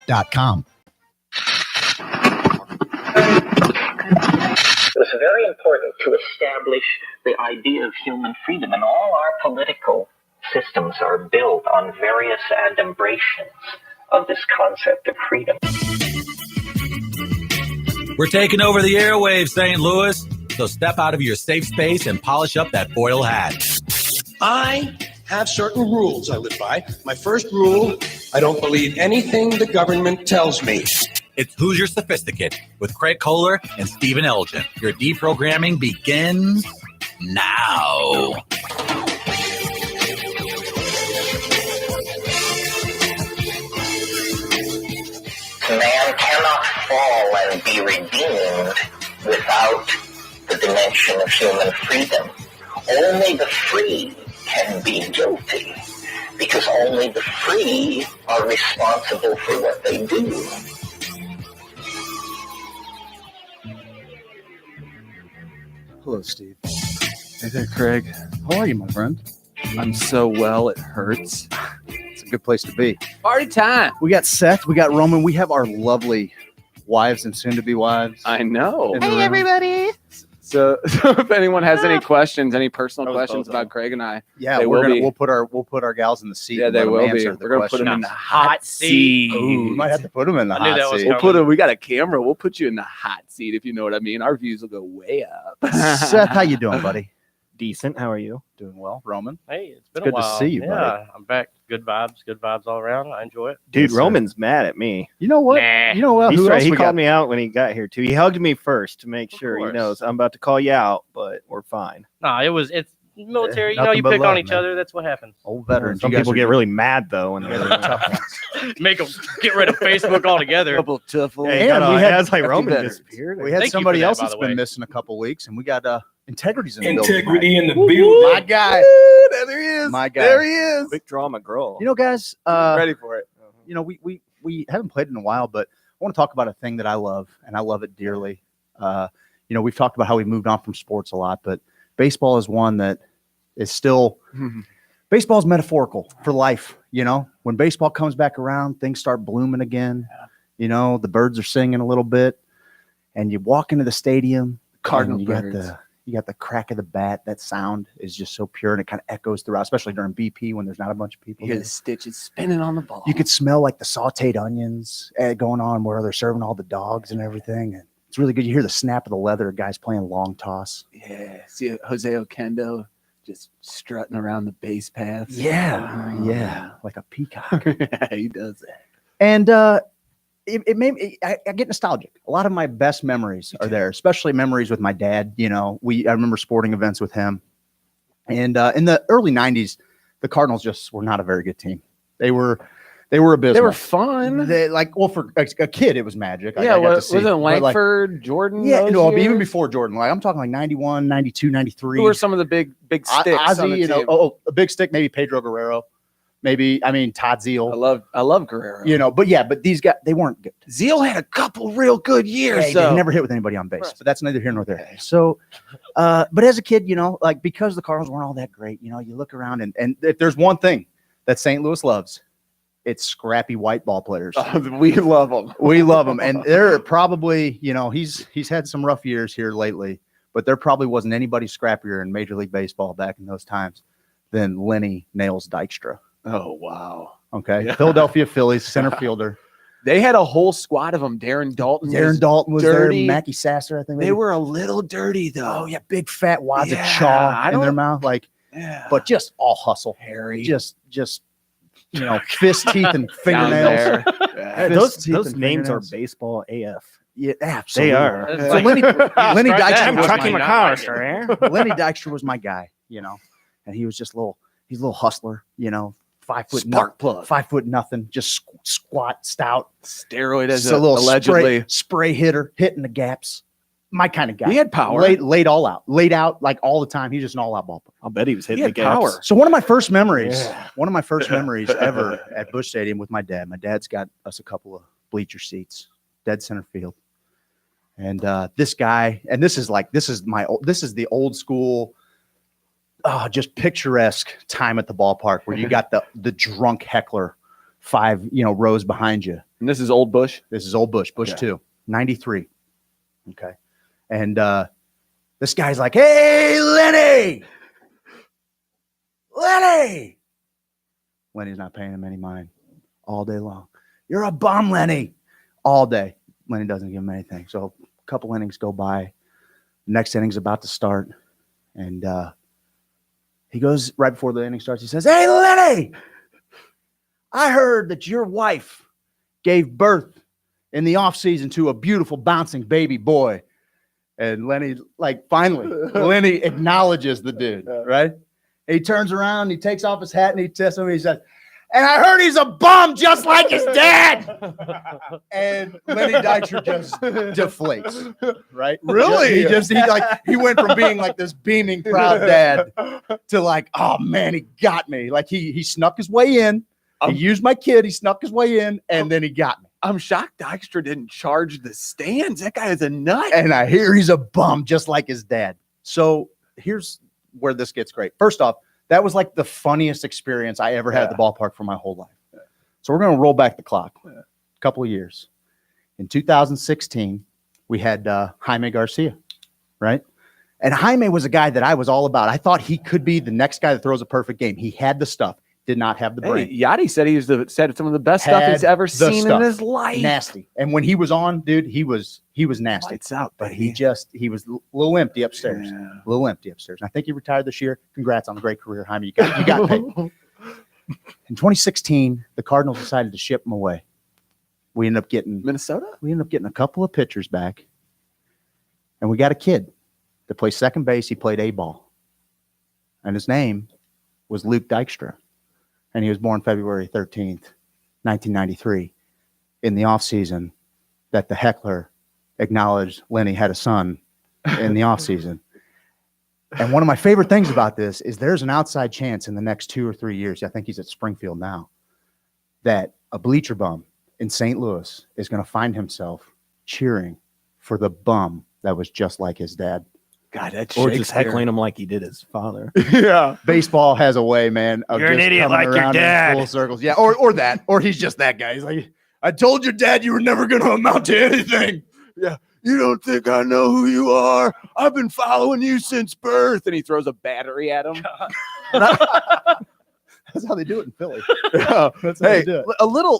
HoosierSophisticate.com. It's very important to establish the idea of human freedom, and all our political systems are built on various adumbrations of this concept of freedom. We're taking over the airwaves, St. Louis, so step out of your safe space and polish up that foil hat. I have certain rules I live by. My first rule, I don't believe anything the government tells me. It's Hoosier Sophisticate with Craig Kohler and Stephen Elgin. Your deprogramming begins now. Man cannot fall and be redeemed without the dimension of human freedom. Only the free can be guilty, because only the free are responsible for what they do. Hello, Steve. Hey there, Craig. How are you, my friend? I'm so well, it hurts. It's a good place to be. Party time. We got Seth, we got Roman, we have our lovely wives and soon-to-be wives. I know. Hey, everybody. So if anyone has any questions, any personal questions about Craig and I, yeah, we'll put our gals in the seat. Yeah, they will be. We're gonna put them in the hot seat. Ooh, we might have to put them in the hot seat. We got a camera. We'll put you in the hot seat if you know what I mean. Our views will go way up. Seth, how you doing, buddy? Decent. How are you? Doing well, Roman. Hey, it's been Good a while. to see you, buddy. Yeah, I'm back. Good vibes all around. I enjoy it. Dude, Roman's mad at me. You know what? Nah. You know what? He's Who right. else He we called got? me out when he got here too. He hugged me first to make sure he course. knows I'm about to call you out, but we're fine. Nah, it's military. Nothing You but pick love, on each man. other. That's what happens. Old veterans. Some You guys people are get good. really mad though when they're tough ones. Make them get rid of Facebook altogether. Couple tough old. And we had- that's like Happy Roman veterans. disappeared. We had Thank you somebody for that, else by that's the been way. missing a couple weeks, and we got Integrity's in the Integrity building. in the building. My guy. There he is. My guy. There he is. Quick draw McGraw. You know, guys, Ready for it. you know, we haven't played in a while, but I want to talk about a thing that I love, and I love it dearly. You know, we've talked about how we moved on from sports a lot, but baseball is one that is still baseball is metaphorical for life. You know, when baseball comes back around, things start blooming again. Yeah. You know, the birds are singing a little bit, and you walk into the stadium. Cardinal you birds. You got the crack of the bat. That sound is just so pure, and it kind of echoes throughout, especially during BP when there's not a bunch of people. You hear there. the stitches spinning on the ball. You could smell like the sauteed onions going on where they're serving all the dogs and everything. And it's really good. You hear the snap of the leather, guys playing long toss. Yeah. See Jose Oquendo just strutting around the base paths. Yeah, like a peacock. He does that. And it made me, I get nostalgic. A lot of my best memories are there, especially memories with my dad. You know, I remember sporting events with him. And in the early 90s, the Cardinals just were not a very good team. They were abysmal. They were fun. For a kid, it was magic. Yeah, I got to see. wasn't But, Langford, Jordan? Yeah, those no, but years? even before Jordan. Like I'm talking like 91, 92, 93. Who were some of the big sticks on Ozzie, the you know, team? a big stick, maybe Pedro Guerrero. Maybe, Todd Zeal. I love Guerrero. You know, but these guys, they weren't good. Zeal had a couple real good years. They never hit with anybody on base, but that's neither here nor there. So, but as a kid, you know, like because the Cardinals weren't all that great, you know, you look around and if there's one thing that St. Louis loves, it's scrappy white ball players. We love them. We love them. And they're probably, you know, he's had some rough years here lately, but there probably wasn't anybody scrappier in Major League Baseball back in those times than Lenny Nails Dykstra. Oh, wow. Okay. Yeah. Philadelphia Phillies center fielder. They had a whole squad of them. Darren Dalton was there. dirty. Mackie Sasser, I think. They were a little dirty, though. Oh, yeah. Big fat wads of Yeah, chaw in their mouth. Like, but just all hustle. Hairy. Just, you know, fist, teeth, and fingernails. Hey, those names are baseball AF. Yeah, absolutely. They are. So Lenny Dykstra I'm was trucking my my guy. car, sir. Lenny Dykstra was my guy, you know, and he was just he's a little hustler, you know, 5 foot Spark plug. 5 foot nothing, just squat, stout, Steroid as a little allegedly spray hitter, hitting the gaps. My kind of guy. He had power. Laid out like all the time. He's just an all out ball player. I'll bet he was hitting He had the gaps. power. So one of my first memories ever at Busch Stadium with my dad. My dad's got us a couple of bleacher seats, dead center field. And this guy, and this is the old school, just picturesque time at the ballpark where you got the drunk heckler 5 rows behind you. And this is Old Bush? This is Old Bush, Bush 2, 93. Okay. And this guy's like, hey, Lenny! Lenny! Lenny's not paying him any mind all day long. You're a bum, Lenny. All day. Lenny doesn't give him anything. So a couple innings go by. Next inning's about to start. And he goes right before the inning starts. He says, hey, Lenny, I heard that your wife gave birth in the offseason to a beautiful bouncing baby boy. And Lenny, like, finally, Lenny acknowledges the dude, right? And he turns around, he takes off his hat, and he tests him, and he says, and I heard he's a bum just like his dad. And Lenny Dykstra just deflates, right? Really? He went from being like this beaming, proud dad to like, oh man, he got me. Like he snuck his way in. He used my kid. He snuck his way in, and then he got me. I'm shocked Dykstra didn't charge the stands. That guy is a nut. And I hear he's a bum just like his dad. So here's where this gets great. First off, that was like the funniest experience I ever had at the ballpark for my whole life. Yeah. So we're going to roll back the clock a couple of years. In 2016, we had Jaime Garcia, right? And Jaime was a guy that I was all about. I thought he could be the next guy that throws a perfect game. He had the stuff. Did not have the brain. Yachty said said some of the best stuff he's ever seen in his life. Nasty. And when he was on, dude, he was nasty. Lights out, but he was a little empty upstairs. Yeah. A little empty upstairs. And I think he retired this year. Congrats on a great career, Jaime. You got paid. In 2016, the Cardinals decided to ship him away. We ended up getting Minnesota. We ended up getting a couple of pitchers back, and we got a kid that plays second base. He played A-ball, and his name was Luke Dykstra. And he was born February 13th, 1993, in the offseason that the heckler acknowledged Lenny had a son in the offseason. And one of my favorite things about this is there's an outside chance in the next 2 or 3 years, I think he's at Springfield now, that a bleacher bum in St. Louis is going to find himself cheering for the bum that was just like his dad. God, that's or just heckling him like he did his father. Yeah. Baseball has a way, man, of You're an just idiot coming like your around in dad. full circles. Yeah, or that. Or he's just that guy. He's like, I told your dad you were never going to amount to anything. Yeah. You don't think I know who you are? I've been following you since birth. And he throws a battery at him. That's how they do it in Philly. Yeah. That's how Hey, they do it. a little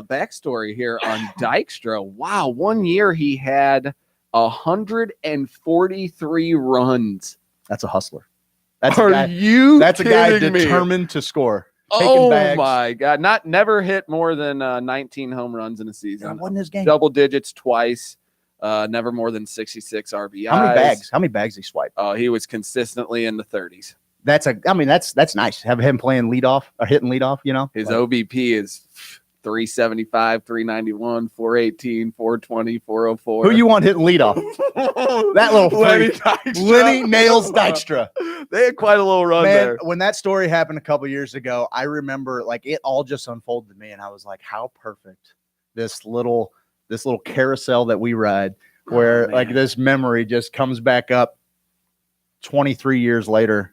backstory here on Dykstra. Wow. One year he had 143 runs. That's a hustler. That's Are a guy. you That's a guy kidding me? determined to score. Taking Oh bags. my God. Never hit more than 19 home runs in a season. That wasn't his game. Double digits twice. Never more than 66 RBIs. How many bags? How many bags he swiped? He was consistently in the 30s. That's nice. Have him playing leadoff or hitting leadoff, you know? His Like, OBP is 375, 391, 418, 420, 404. who you want hitting leadoff? That little Lenny freak. Dykstra. Lenny nails Dykstra. They had quite a little run Man, there. when that story happened a couple years ago, I remember like it all just unfolded to me, and I was like, how perfect this little carousel that we ride, where like this memory just comes back up 23 years later.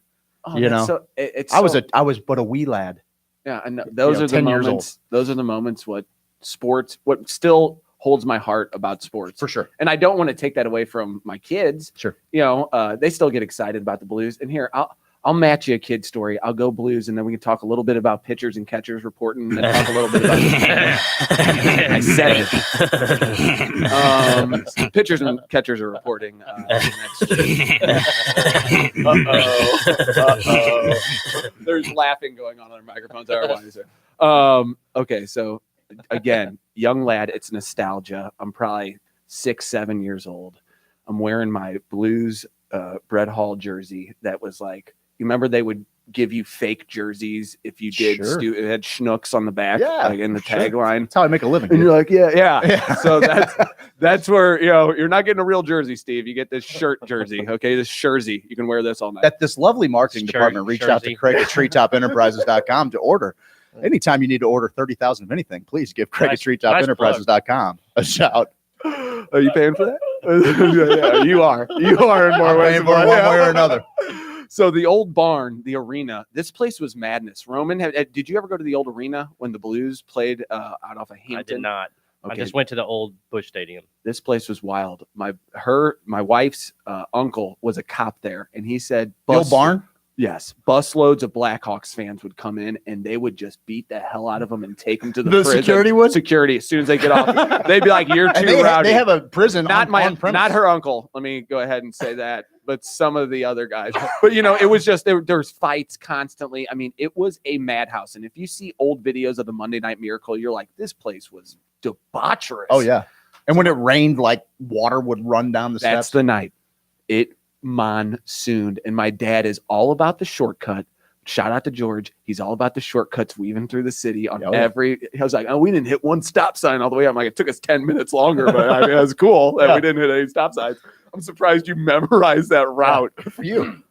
You know, so, I was but a wee lad. Yeah, and those are the 10 years moments. Those are the moments. What still holds my heart about sports For sure. And I don't want to take that away from my kids. Sure. You know, they still get excited about the Blues. And here, I'll match you a kid story. I'll go Blues, and then we can talk a little bit about pitchers and catchers reporting, and then talk a little bit about. I said it. Pitchers and catchers are reporting next week. Uh-oh. There's laughing going on our microphones. Okay, so again, young lad, it's nostalgia. I'm probably 6, 7 years old. I'm wearing my Blues Brett Hall jersey that was like, you remember they would give you fake jerseys if you did Sure. it had schnooks on the back, Yeah, like in the sure. tagline. That's how I make a living. And dude. you're like, yeah. Yeah. So that's where, you know, you're not getting a real jersey, Steve. You get this shirt jersey, okay? This jersey. You can wear this all night. That this lovely marketing department reached out to Jersey. Craig at treetopenterprises.com to order. Anytime you need to order 30,000 of anything, please give Craig at treetopenterprises.com a shout. Are you paying for that? Yeah, you are. You are in more I'm ways paying than for it one. one way or another. So the old barn, the arena, this place was madness. Roman, did you ever go to the old arena when the Blues played out off of Hampton? I did not. I just went to the old Bush Stadium. This place was wild. My wife's uncle was a cop there, and he said, Bill Barn? Yes, busloads of Blackhawks fans would come in, and they would just beat the hell out of them and take them to the prison. Security would? Security, as soon as they get off. They'd be like, you're too rowdy. They have a prison not on premise. Not her uncle. Let me go ahead and say that. But some of the other guys. But, it was just, there's fights constantly. I mean, it was a madhouse. And if you see old videos of the Monday Night Miracle, you're like, this place was debaucherous. Oh, yeah. And when it rained, like water would run down the steps. That's the night. It monsooned, and my dad is all about the shortcut. Shout out to George. He's all about the shortcuts weaving through the city on every. I was like, oh, we didn't hit one stop sign all the way. I'm like, it took us 10 minutes longer, but I mean, it was cool that we didn't hit any stop signs. I'm surprised you memorized that route. For you.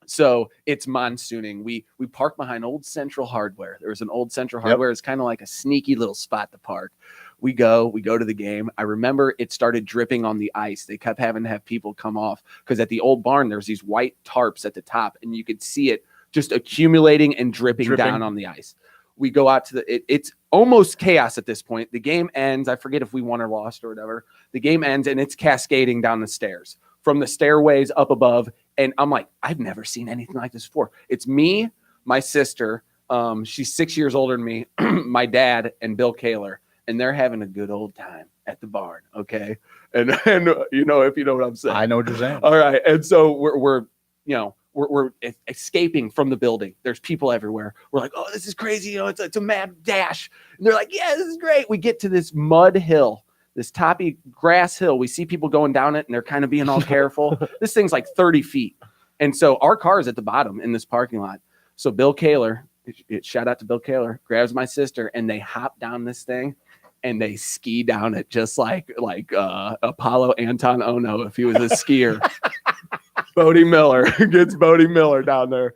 So it's monsooning. We park behind Old Central Hardware. There was an Old Central Hardware. It's kind of like a sneaky little spot to park. We go to the game. I remember it started dripping on the ice. They kept having to have people come off because at the old barn, there's these white tarps at the top, and you could see it just accumulating and dripping down on the ice. We go out to it's almost chaos at this point. The game ends. I forget if we won or lost or whatever. The game ends, and it's cascading down the stairs from the stairways up above. And I'm like, I've never seen anything like this before. It's me, my sister. She's 6 years older than me, my dad, and Bill Kaler. And they're having a good old time at the barn, okay? And if you know what I'm saying. I know what you're saying. All right, and so we're escaping from the building. There's people everywhere. We're like, oh, this is crazy. It's a mad dash. And they're like, yeah, this is great. We get to this mud hill, this toppy grass hill. We see people going down it, and they're kind of being all careful. This thing's like 30 feet. And so our car is at the bottom in this parking lot. So Bill Kaler, shout out to Bill Kaler, grabs my sister, and they hop down this thing. And they ski down it just like Apollo Anton Ono if he was a skier. Bodie Miller gets Bodie Miller down there.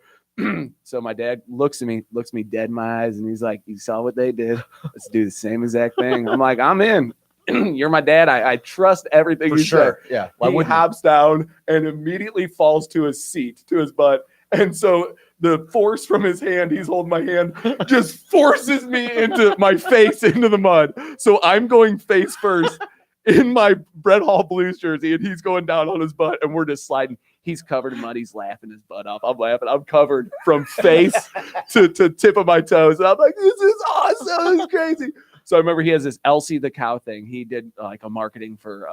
So my dad looks me dead in my eyes, and he's like, "You saw what they did? Let's do the same exact thing." I'm like, "I'm in. You're my dad. I trust everything you say." Yeah. He hops down and immediately falls to his seat, to his butt, and so the force from his hand, he's holding my hand, just forces me into my face into the mud. So I'm going face first in my Brett Hall Blues jersey, and he's going down on his butt, and we're just sliding. He's covered in mud. He's laughing his butt off. I'm laughing. I'm covered from face to tip of my toes. And I'm like, this is awesome. This is crazy. So I remember he has this Elsie the cow thing. He did like a marketing for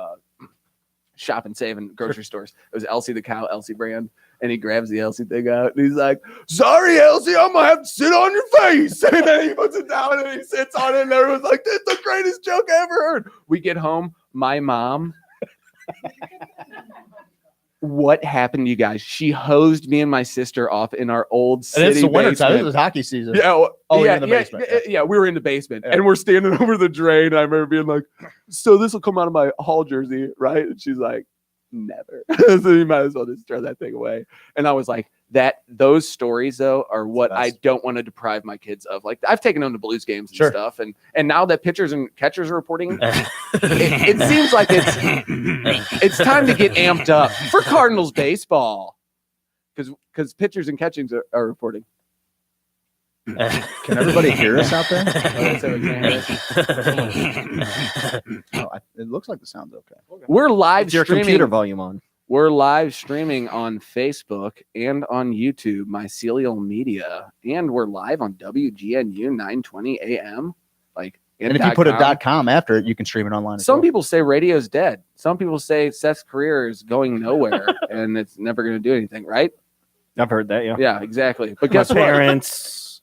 Shop and Save in grocery stores. It was Elsie the cow, Elsie brand. And he grabs the Elsie thing out, and he's like, "Sorry, Elsie, I'm gonna have to sit on your face." And then he puts it down, and he sits on it, and everyone's like, "This is the greatest joke I ever heard." We get home. My mom, what happened to you guys? She hosed me and my sister off in our old city And it's the winter basement. time. This is hockey season. Yeah. You're in the basement. Yeah, we were in the basement, and we're standing over the drain. And I remember being like, "So this will come out of my Hall jersey, right?" And she's like, "Never." So you might as well just throw that thing away. And I was like, those stories though are what I don't want to deprive my kids of. Like I've taken them to Blues games and stuff, and now that pitchers and catchers are reporting, it seems like it's time to get amped up for Cardinals baseball because pitchers and catchings are reporting. Can everybody hear us out there? It looks like the sound's okay. We're live Your streaming. computer volume on. We're live streaming on Facebook and on YouTube, Mycelial Media, and we're live on WGNU 920 AM. And if you put a .com after it, you can stream it online. Some people say radio's dead. Some people say Seth's career is going nowhere and it's never going to do anything, right? I've heard that, yeah. Yeah, exactly. But My guess what? parents,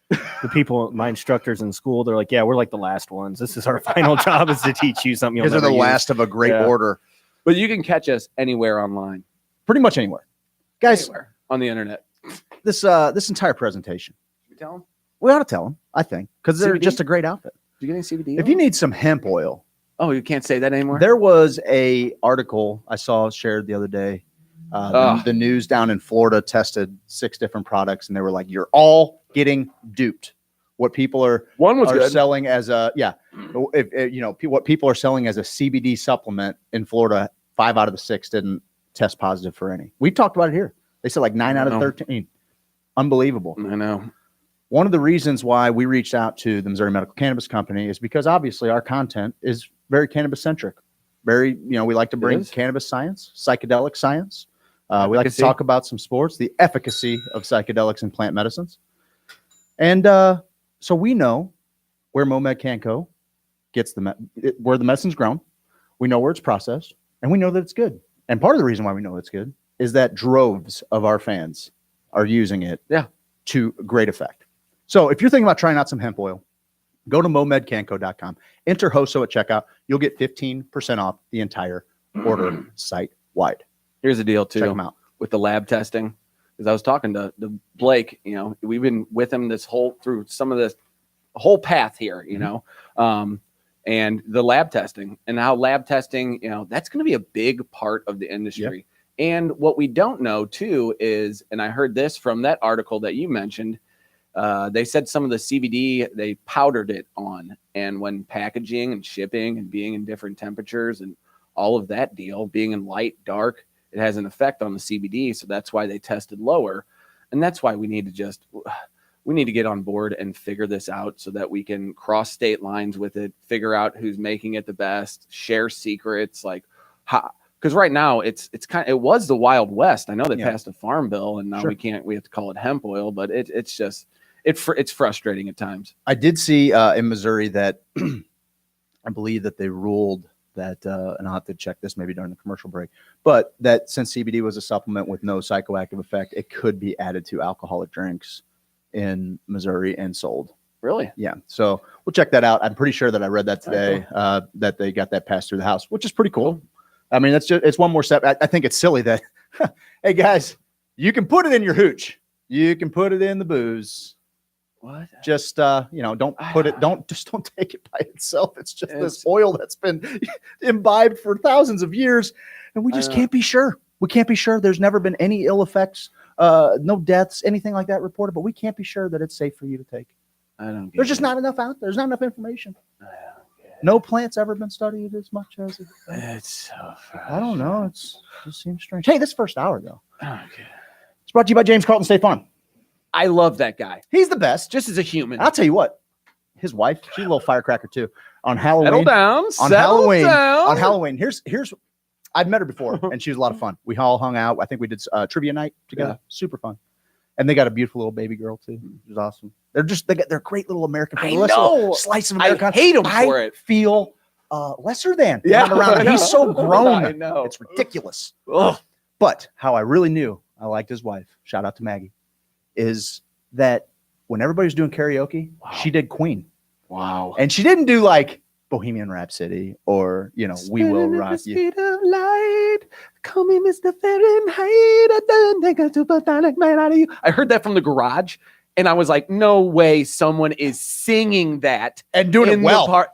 the people, my instructors in school, they're like, yeah, we're like the last ones. This is our final job is to teach you something you'll Because they're never the use. last of a great order. But you can catch us anywhere online. Pretty much anywhere. Guys, Anywhere on the internet. this entire presentation, Should we tell them? we ought to tell them, I think, because they're CBD? just a great outfit. Did you get any CBD? If you need some hemp oil, Oh, you can't say that anymore? there was a article I saw shared the other day. The news down in Florida tested 6 different products, and they were like, "You're all getting duped." What people are One was good. selling as a what people are selling as a CBD supplement in Florida, 5 out of the 6 didn't test positive for any. We talked about it here. They said like 9 out of 13. Unbelievable. I know. One of the reasons why we reached out to the Missouri Medical Cannabis Company is because obviously our content is very cannabis centric. Very, we like to bring cannabis science, psychedelic science. We like to talk about some sports, the efficacy of psychedelics and plant medicines. And so we know where MoMed Canco gets where the medicine's grown. We know where it's processed, and we know that it's good. And part of the reason why we know it's good is that droves of our fans are using it to great effect. So if you're thinking about trying out some hemp oil, go to momedcanco.com, enter HOSO at checkout. You'll get 15% off the entire order site-wide. Here's the deal, too. Check them out. With the lab testing, because I was talking to Blake, we've been with him through some of this whole path here, and the lab testing and how lab testing, that's going to be a big part of the industry. Yep. And what we don't know, too, is, and I heard this from that article that you mentioned, they said some of the CBD, they powdered it on. And when packaging and shipping and being in different temperatures and all of that deal, being in light, dark, it has an effect on the CBD. So that's why they tested lower. And that's why we need to get on board and figure this out so that we can cross state lines with it, figure out who's making it the best, share secrets, because right now it was the Wild West. I know they passed a farm bill and now we have to call it hemp oil, but it's frustrating at times. I did see in Missouri that I believe that they ruled that, and I'll have to check this maybe during the commercial break, but that since CBD was a supplement with no psychoactive effect, it could be added to alcoholic drinks in Missouri and sold. Really? Yeah. So we'll check that out. I'm pretty sure that I read that today, that they got that passed through the House, which is pretty cool. I mean, it's one more step. I think it's silly that, hey guys, you can put it in your hooch. You can put it in the booze. What? Just don't take it by itself. It's just this oil that's been imbibed for thousands of years, and we just can't be sure. We can't be sure. There's never been any ill effects, no deaths, anything like that reported, but we can't be sure that it's safe for you to take. There's just not enough out there. There's not enough information. No plant's ever been studied as much as it. It's so fresh. I don't know. It just seems strange. Hey, this first hour though. Okay. It's brought to you by James Carlton State Farm. I love that guy. He's the best, just as a human. I'll tell you what. His wife, she's a little firecracker too. On Halloween. Settle down. On Halloween. Here's. I've met her before, and she was a lot of fun. We all hung out. I think we did trivia night together. Yeah. Super fun. And they got a beautiful little baby girl too. It was awesome. They're great little American people. I know. Slice of America. I hate them for it. I feel lesser than. Yeah. Around him. He's so grown. I know. It's ridiculous. Ugh. But how I really knew I liked his wife, shout out to Maggie, is that when everybody was doing karaoke, she did Queen. Wow. And she didn't do like Bohemian Rhapsody or, We Will Rock You. Speed of light, call me Mr. Fahrenheit. I don't think a supersonic man out of you. I heard that from the garage, and I was like, no way someone is singing that. And doing it well.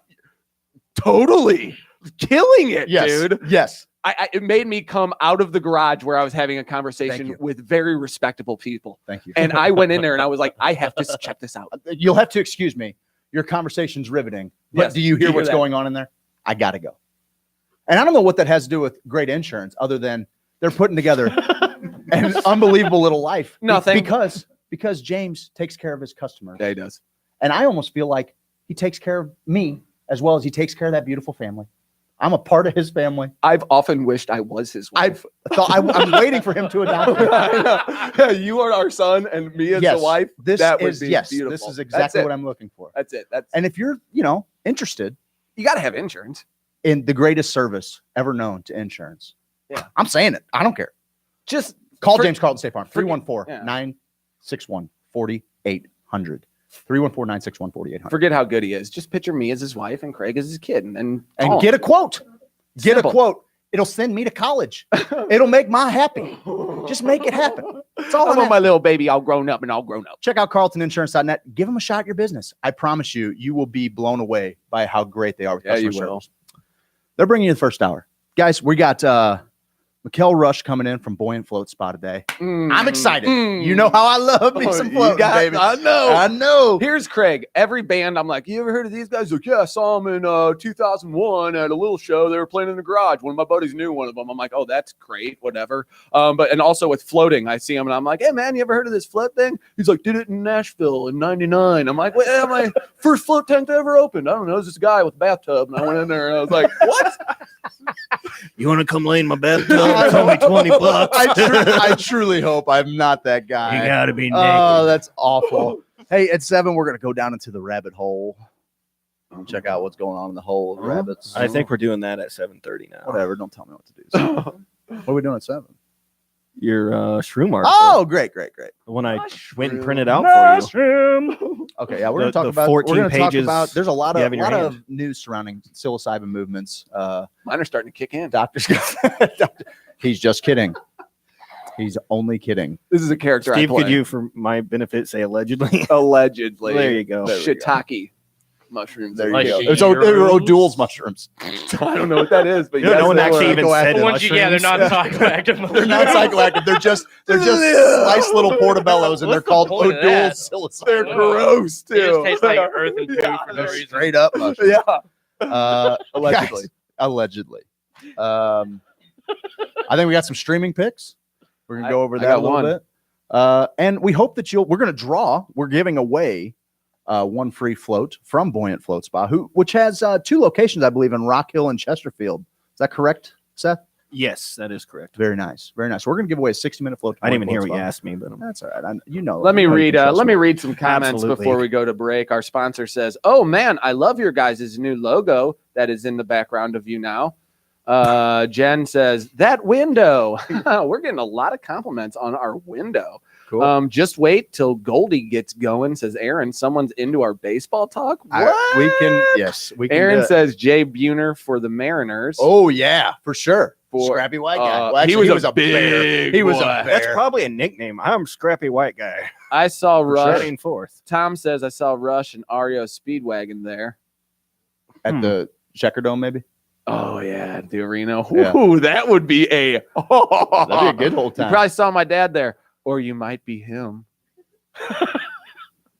Totally. Killing it, yes. Dude. Yes. It made me come out of the garage where I was having a conversation with very respectable people. Thank you. And I went in there and I was like, I have to check this out. You'll have to excuse me. Your conversation's riveting. But yes, do you hear what's going on in there? I got to go. And I don't know what that has to do with great insurance other than they're putting together an unbelievable little life. Nothing. Because James takes care of his customers. Yeah, he does. And I almost feel like he takes care of me as well as he takes care of that beautiful family. I'm a part of his family. I've often wished I was his wife. I'm waiting for him to adopt me. Yeah, you are our son and me as the wife. That would be beautiful. This is exactly what I'm looking for. That's it. And if you're, interested, you got to have insurance. In the greatest service ever known to insurance. Yeah. I'm saying it. I don't care. Just call James Carlton State Farm. 314-961-4800. 314-961-4800. Forget how good he is. Just picture me as his wife and Craig as his kid, and get a quote. Get a quote. It'll send me to college. It'll make my happy. Just make it happen. It's all I want my little baby all grown up and all grown up. Check out carltoninsurance.net. Give them a shot at your business. I promise you will be blown away by how great they are with customer service. They're bringing you the first hour. Guys, we got Mikkel Rush coming in from Buoyant Float Spa today. Mm. I'm excited. Mm. You know how I love me Oh, some you floating, got- baby. I know. I know. Here's Craig. Every band, I'm like, you ever heard of these guys? Like, yeah, I saw them in 2001 at a little show. They were playing in the garage. One of my buddies knew one of them. I'm like, oh, that's great, whatever. And also with floating, I see him and I'm like, hey man, you ever heard of this float thing? He's like, did it in Nashville in '99. I'm like, well, my first float tank that ever opened. I don't know. It was this guy with a bathtub, and I went in there and I was like, what? You want to come lay in my bathtub? It's only $20. I truly hope I'm not that guy. You gotta be naked. Oh, that's awful. Hey, at 7, we're gonna go down into the rabbit hole. Check out what's going on in the hole of rabbits. I think we're doing that at 7:30 now. Whatever. Don't tell me what to do. So, what are we doing at 7? Your shroom article. Oh, great. The one I went and printed out for you. Okay, yeah, we're The- gonna talk the about. 14 We're gonna talk pages about. There's a lot you of have in your hand. news surrounding psilocybin movements. Mine are starting to kick in. Doctors. He's just kidding. He's only kidding. This is a character Steve, I play. could you, for my benefit, say allegedly? Allegedly. There you go. Shiitake mushrooms. There you Like go. she It's O'Doul's used- mushrooms. I don't know what that is, but No, no one yes, actually they even were. said The it. ones they're not psychoactive. They're not psychoactive. They're just sliced little portobellos, and they're What's the called point of O'Doul's that? psilocybin. They're gross They just too. taste like earth and poo for no They're reason. straight up mushrooms. Yeah. Allegedly. Guys, allegedly. I think we got some streaming picks. We're gonna go over I that got a little one. bit. And we hope that we're gonna draw. We're giving away one free float from Buoyant Float Spa, which has 2 locations, I believe, in Rock Hill and Chesterfield. Is that correct, Seth? Yes, that is correct. Very nice. Very nice. We're gonna give away a 60-minute float. to I didn't even Buoyant hear what Float you Spa. asked me, but That's all right. You know. Let me you know you read. can trust Let me me. read some comments Absolutely. before we go to break. Our sponsor says, "Oh man, I love your guys' new logo that is in the background of you now." Jen says that window. We're getting a lot of compliments on our window. Cool. Just wait till Goldie gets going, says Aaron. Someone's into our baseball talk. What? We can. Yes, we can. Aaron do it. says Jay Buhner for the Mariners. "Oh yeah, for sure." For- Scrappy white guy. Well, he actually, was a bear. big He was boy. a bear. that's probably a nickname. I'm Scrappy White Guy. I saw Rush. Shutting forth. Tom says I saw Rush and Ario Speedwagon there. At the Checker Dome, maybe. Oh yeah, at the arena. Yeah. Ooh, that would be a. That'd be a good old You time. probably saw my dad there, or you might be him.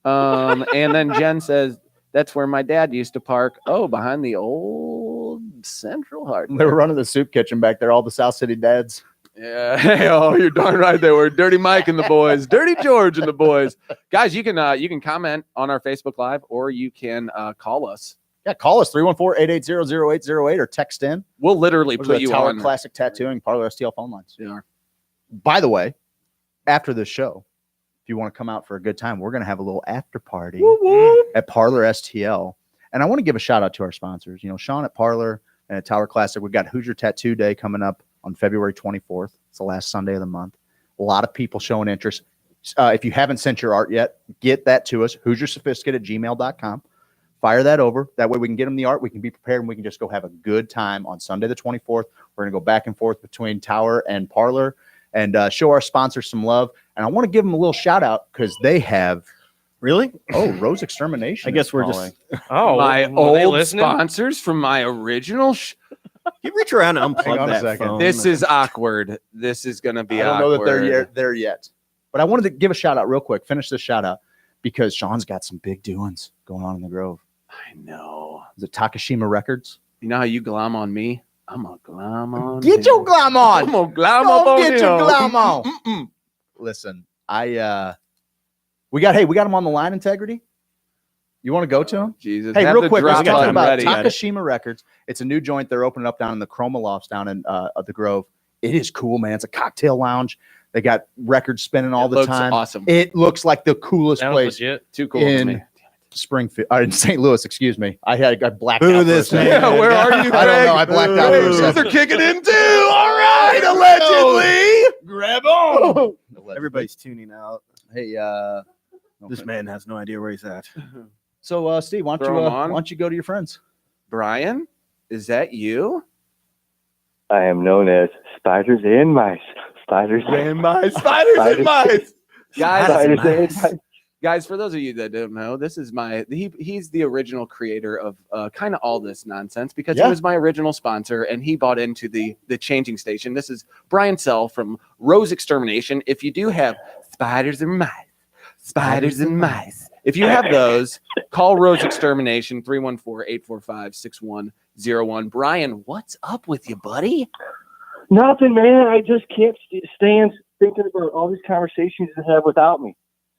And then Jen says that's where my dad used to park. Oh, behind the old Central Hard. They were running the soup kitchen back there. All the South City dads. Yeah. Hey, oh, you're darn right. They were Dirty Mike and the boys, Dirty George and the boys. Guys, you can comment on our Facebook Live, or you can call us. Yeah, call us 314-880-0808 or text in. We'll literally Those put are you Tower on. Classic Tattooing Parlor STL phone lines. Yeah. By the way, after this show, if you want to come out for a good time, we're going to have a little after party at Parlor STL. And I want to give a shout out to our sponsors. You know, Sean at Parlor and at Tower Classic. We've got Hoosier Tattoo Day coming up on February 24th. It's the last Sunday of the month. A lot of people showing interest. If you haven't sent your art yet, get that to us, HoosierSophisticate@gmail.com. Fire that over. That way we can get them the art. We can be prepared, and we can just go have a good time on Sunday the 24th. We're going to go back and forth between Tower and Parlor and show our sponsors some love. And I want to give them a little shout out because they have Really? Rose Extermination. I guess is we're calling. just. Oh, My were they old listening? sponsors from my original. You reach around and Hang unplug on a that second. phone. This is awkward. This is going to be I don't awkward. know that they're there yet. But I wanted to give a shout out real quick. Finish this shout out because Sean's got some big doings going on in the Grove. I know. Is it Takashima Records? You know how you glom on me? I'm going to glom on Get him. your glam I'm on. going to glom up Don't on get your him. glam on. Mm-mm. Listen, we got him on the line, Integrity. You want to go to him? Jesus. Hey, Have real the quick, drop let's talk button about ready. Takashima Records. It's a new joint they're opening up down in the Chroma Lofts down in the Grove. It is cool, man. It's a cocktail lounge. They got records spinning all It the looks time. awesome. It looks like the coolest Sounds place legit. Too cool for in me. Springfield, in St. Louis. Excuse me. I blacked Boo out. this for a second. man. Yeah, where are you, I don't know. I Craig? blacked out for a These second. are kicking in too. All right, allegedly. Grab on. Everybody's tuning out. Hey, This man has no idea where he's at. So, Steve, why Throw 'em on. don't you go to your friends? Brian, is that you? I am known as Spiders and Mice. Spiders and Mice. Spiders and mice. Spiders and Mice. Guys, for those of you that don't know, this is he's the original creator of kind of all this nonsense because he was my original sponsor and he bought into the changing station. This is Brian Sell from Rose Extermination. If you do have spiders and mice, if you have those, call Rose Extermination 314-845-6101. Brian, what's up with you, buddy? Nothing, man. I just can't stand thinking about all these conversations you have without me.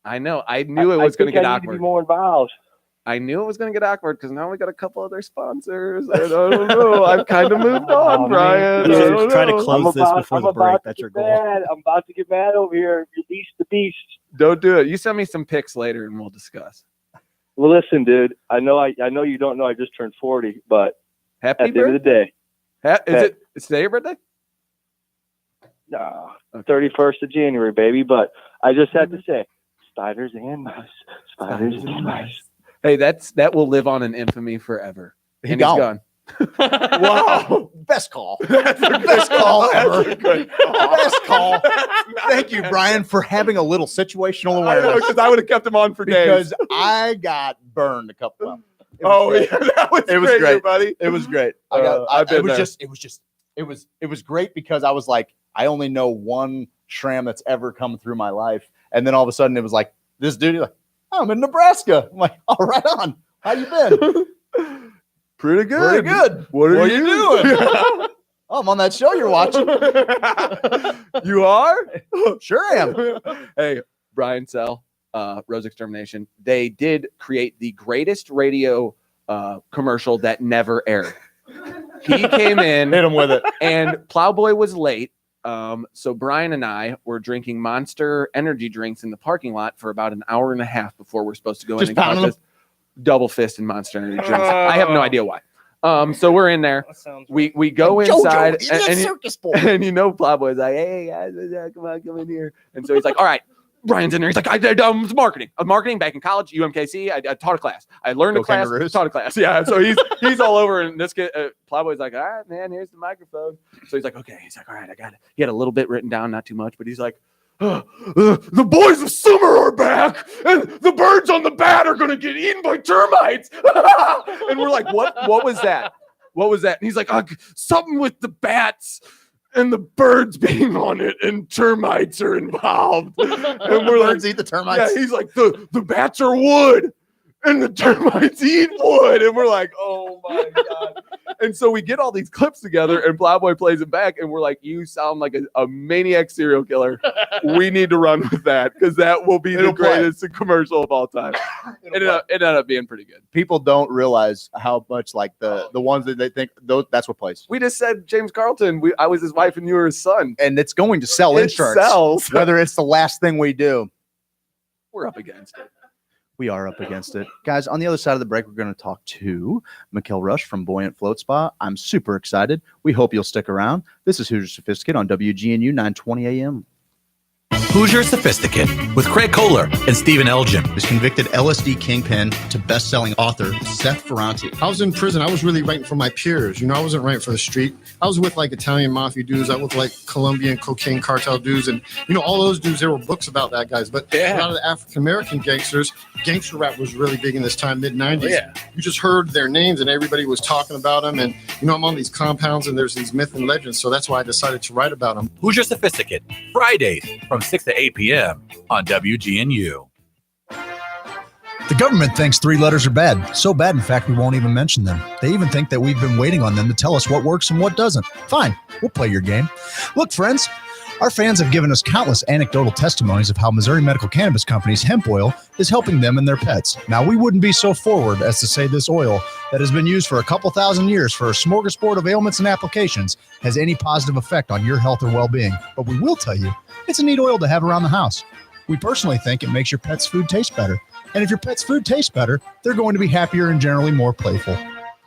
I know. I knew it was going to get awkward. I need to be more involved. I knew it was going to get awkward because now we got a couple other sponsors. And I don't know. I've kind of moved on, Brian. Try to close this before the break. That's your goal. I'm about to get mad over here. Release the beast. Don't do it. You send me some pics later and we'll discuss. Well, listen, dude. I know you don't know. I just turned 40, but happy at the end of the day, is today your birthday? No, 31st of January, baby. But I just had to say, spiders and mice. Hey, that will live on in infamy forever. He's gone. Wow. Best call. Best call ever. Best call. Thank you, Brian, for having a little situational awareness. Because I would have kept him on for days. Because I got burned a couple of that was great, buddy. It was great. It was great because I was like, I only know one Shram that's ever come through my life. And then all of a sudden it was like, this dude, like, oh, I'm in Nebraska. I'm like, oh, right on. How you been? Pretty good. Pretty good. What are you doing? Oh, I'm on that show you're watching. You are? Sure am. Hey, Brian Sell, Rose Extermination. They did create the greatest radio commercial that never aired. He came in, hit him with it, and Plowboy was late. So Brian and I were drinking Monster energy drinks in the parking lot for about an hour and a half before we're supposed to go in and collect this double fist in Monster energy drinks. I have no idea why. So we're in there. We go inside, and you know Plowboy's like, hey guys, come in here. And so he's like, all right. Brian's in there. He's like, I did marketing. Marketing back in college, UMKC. I taught a class. I learned a class, taught a class. Yeah. So he's all over. And this kid, Plowboy's like, all right, man, here's the microphone. So he's like, okay. He's like, all right, I got it. He had a little bit written down, not too much, but he's like, the boys of summer are back, and the birds on the bat are going to get eaten by termites. And we're like, what was that? What was that? And he's like, something with the bats. And the birds being on it, and termites are involved. And we're birds eat the termites. Yeah, he's like, the bats are wood, and the termites eat wood. And we're like, oh my God. And so we get all these clips together, and Plowboy plays it back, and we're like, you sound like a maniac serial killer. We need to run with that, because that will be the greatest commercial of all time. It ended up being pretty good. People don't realize how much like the ones that they think that's what plays. We just said James Carlton. I was his wife and you were his son. And it's going to sell insurance. Sells. Whether it's the last thing we do. We're up against it. We are up against it. Guys, on the other side of the break, we're going to talk to Mikkel Rush from Buoyant Float Spa. I'm super excited. We hope you'll stick around. This is Hoosier Sophisticate on WGNU 920 AM. Hoosier Sophisticate with Craig Kohler and Stephen Elgin. Was convicted LSD kingpin to best-selling author Seth Ferranti. I was in prison. I was really writing for my peers. I wasn't writing for the street. I was with like Italian mafia dudes. I was with like Colombian cocaine cartel dudes. And, all those dudes, there were books about that, guys. But a lot of the African-American gangsters, gangster rap was really big in this time, mid-90s. Oh, yeah. You just heard their names and everybody was talking about them. And, I'm on these compounds and there's these myths and legends. So that's why I decided to write about them. Hoosier Sophisticate, Fridays from 6 to 8 p.m. on WGNU. The government thinks three letters are bad. So bad, in fact, we won't even mention them. They even think that we've been waiting on them to tell us what works and what doesn't. Fine, we'll play your game. Look, friends, our fans have given us countless anecdotal testimonies of how Missouri Medical Cannabis Company's hemp oil is helping them and their pets. Now, we wouldn't be so forward as to say this oil that has been used for a couple thousand years for a smorgasbord of ailments and applications has any positive effect on your health or well-being. But we will tell you, it's a neat oil to have around the house. We personally think it makes your pet's food taste better. And if your pet's food tastes better, they're going to be happier and generally more playful.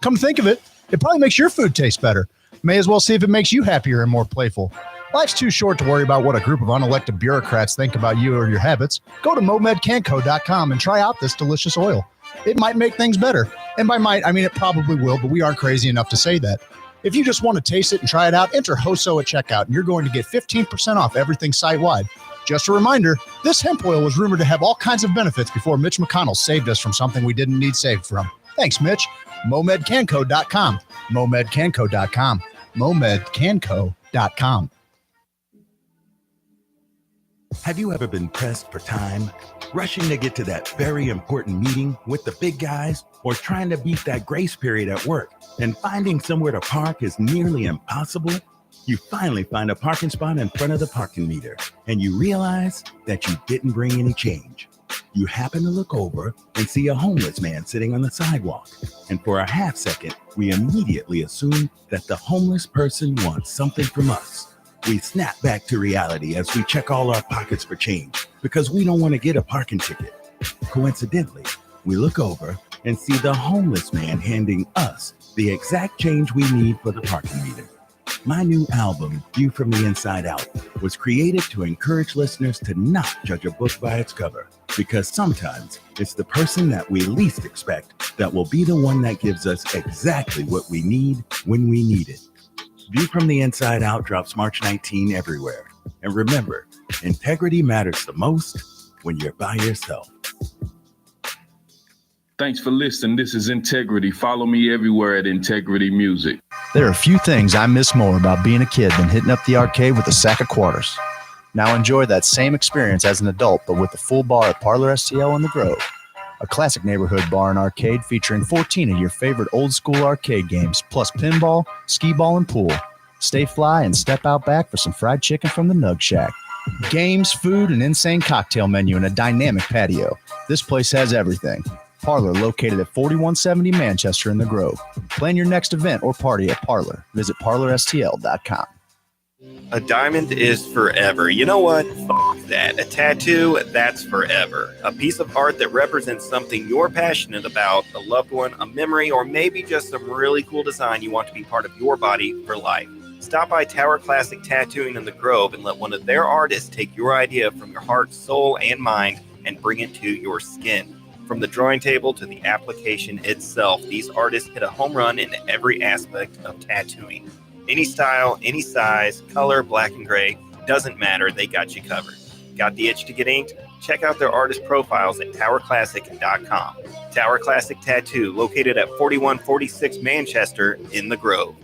Come to think of it, it probably makes your food taste better. May as well see if it makes you happier and more playful. Life's too short to worry about what a group of unelected bureaucrats think about you or your habits. Go to momedcanco.com and try out this delicious oil. It might make things better. And by might, I mean it probably will, but we aren't crazy enough to say that. If you just want to taste it and try it out, enter HOSO at checkout, and you're going to get 15% off everything site-wide. Just a reminder, this hemp oil was rumored to have all kinds of benefits before Mitch McConnell saved us from something we didn't need saved from. Thanks, Mitch. MomedCanco.com. MomedCanco.com. MomedCanco.com. Have you ever been pressed for time? Rushing to get to that very important meeting with the big guys, or trying to beat that grace period at work and finding somewhere to park is nearly impossible? You finally find a parking spot in front of the parking meter and you realize that you didn't bring any change. You happen to look over and see a homeless man sitting on the sidewalk. And for a half second, we immediately assume that the homeless person wants something from us. We snap back to reality as we check all our pockets for change because we don't want to get a parking ticket. Coincidentally, we look over and see the homeless man handing us the exact change we need for the parking meter. My new album, View from the Inside Out, was created to encourage listeners to not judge a book by its cover, because sometimes it's the person that we least expect that will be the one that gives us exactly what we need when we need it. View from the Inside Out drops March 19 everywhere. And remember, integrity matters the most when you're by yourself. Thanks for listening. This is Integrity. Follow me everywhere at Integrity Music. There are few things I miss more about being a kid than hitting up the arcade with a sack of quarters. Now enjoy that same experience as an adult, but with the full bar at Parlor STL in the Grove. A classic neighborhood bar and arcade featuring 14 of your favorite old school arcade games, plus pinball, skee ball, and pool. Stay fly and step out back for some fried chicken from the Nug Shack. Games, food, an insane cocktail menu, and a dynamic patio. This place has everything. Parlor, located at 4170 Manchester in the Grove. Plan your next event or party at Parlor. Visit parlorstl.com. A diamond is forever. You know what? F that. A tattoo, that's forever. A piece of art that represents something you're passionate about, a loved one, a memory, or maybe just some really cool design you want to be part of your body for life. Stop by Tower Classic Tattooing in the Grove and let one of their artists take your idea from your heart, soul, and mind and bring it to your skin. From the drawing table to the application itself, these artists hit a home run in every aspect of tattooing. Any style, any size, color, black and gray, doesn't matter, they got you covered. Got the itch to get inked? Check out their artist profiles at towerclassic.com. Tower Classic Tattoo, located at 4146 Manchester in the Grove.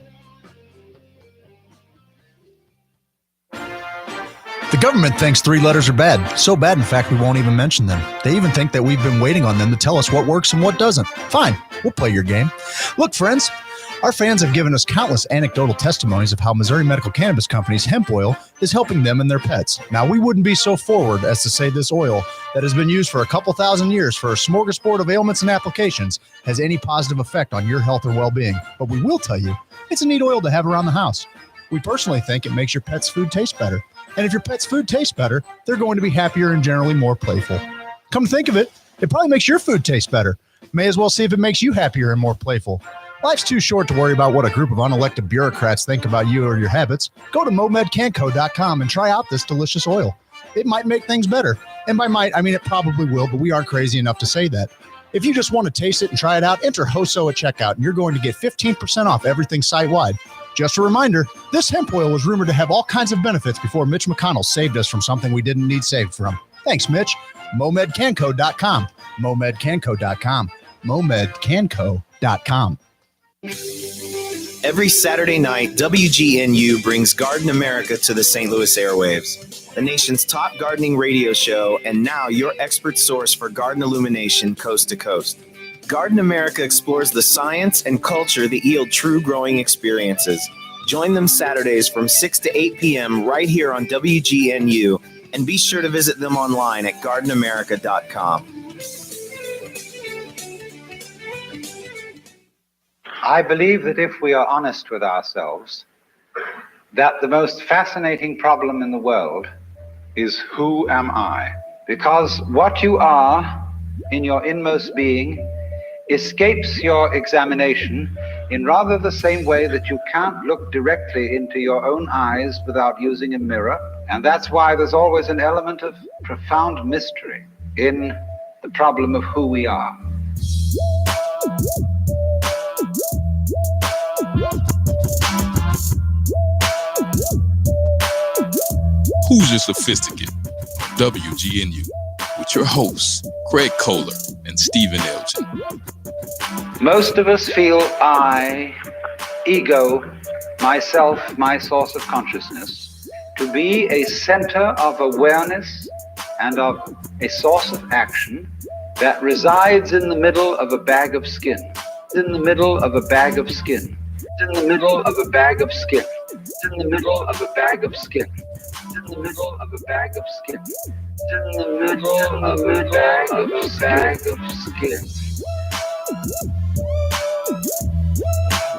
The government thinks 3 letters are bad. So bad, in fact, we won't even mention them. They even think that we've been waiting on them to tell us what works and what doesn't. Fine, we'll play your game. Look, friends, our fans have given us countless anecdotal testimonies of how Missouri Medical Cannabis Company's hemp oil is helping them and their pets. Now, we wouldn't be so forward as to say this oil that has been used for a couple thousand years for a smorgasbord of ailments and applications has any positive effect on your health or well-being. But we will tell you, it's a neat oil to have around the house. We personally think it makes your pet's food taste better. And if your pet's food tastes better, they're going to be happier and generally more playful. Come to think of it, it probably makes your food taste better. May as well see if it makes you happier and more playful. Life's too short to worry about what a group of unelected bureaucrats think about you or your habits. Go to MomedCanco.com and try out this delicious oil. It might make things better. And by might, I mean it probably will, but we aren't crazy enough to say that. If you just want to taste it and try it out, enter HOSO at checkout, and you're going to get 15% off everything site-wide. Just a reminder, this hemp oil was rumored to have all kinds of benefits before Mitch McConnell saved us from something we didn't need saved from. Thanks, Mitch. MomedCanco.com. MomedCanco.com. MomedCanco.com. Every Saturday night, WGNU brings Garden America to the St. Louis airwaves, the nation's top gardening radio show, and now your expert source for garden illumination coast to coast. Garden America explores the science and culture that yield true growing experiences. Join them Saturdays from 6 to 8 p.m. right here on WGNU, and be sure to visit them online at gardenamerica.com. I believe that if we are honest with ourselves, that the most fascinating problem in the world is who am I? Because what you are in your inmost being escapes your examination in rather the same way that you can't look directly into your own eyes without using a mirror. And that's why there's always an element of profound mystery in the problem of who we are. Hoosier Sophisticate, WGNU with your hosts, Craig Kohler and Stephen Elgin. Most of us feel I, ego, myself, my source of consciousness, to be a center of awareness and of a source of action that resides in the middle of a bag of skin. In the middle of a bag of skin. In the middle of a bag of skin. In the middle of a bag of skin. In the middle of a bag of skin. In the middle of a bag of skin.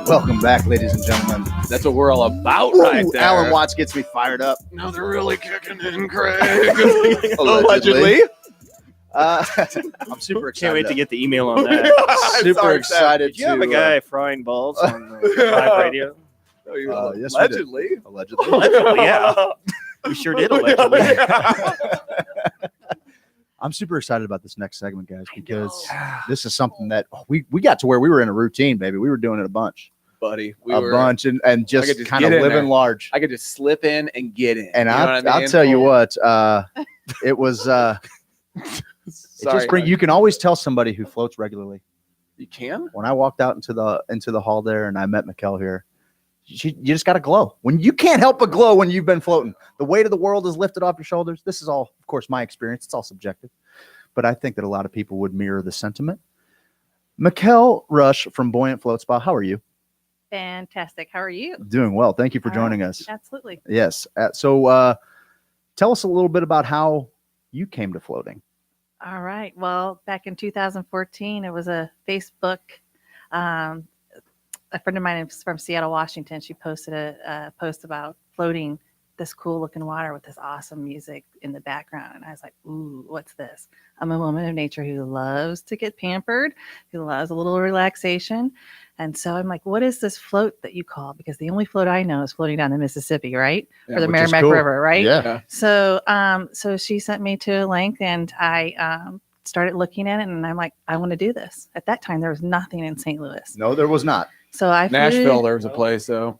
Welcome back, ladies and gentlemen. That's what we're all about Ooh, right there. Alan Watts gets me fired up. Now they're really kicking in, Craig. Allegedly. I'm super excited. Can't wait to get the email on that. Super excited. Did you have a guy frying balls on the live radio? Yes, allegedly. Allegedly. Allegedly, yeah. We sure did allegedly. I'm super excited about this next segment, guys, because this is something that we got to where we were in a routine, baby. We were doing it a bunch. Buddy. Bunch and just kind of living large. I could just slip in and get in. And you know what I mean? I'll tell you what, it was you can always tell somebody who floats regularly. You can? When I walked out into the hall there and I met Mikkel here, you just got to glow. When you can't help but glow when you've been floating. The weight of the world is lifted off your shoulders. This is all, of course, my experience. It's all subjective. But I think that a lot of people would mirror the sentiment. Mikkel Rush from Buoyant Float Spa, how are you? Fantastic. How are you? Doing well. Thank you for joining us. Absolutely. Yes. So tell us a little bit about how you came to floating. All right. Well, back in 2014, it was a Facebook. A friend of mine from Seattle, Washington, she posted a post about floating this cool looking water with this awesome music in the background. And I was like, ooh, what's this? I'm a woman of nature who loves to get pampered, who loves a little relaxation. And so I'm like, what is this float that you call? Because the only float I know is floating down the Mississippi, right? Yeah, or the which is Merrimack cool. River, right? Yeah. So, so she sent me to a link and I started looking at it and I'm like, I want to do this. At that time, there was nothing in St. Louis. No, there was not. So I Nashville, there was a place, though.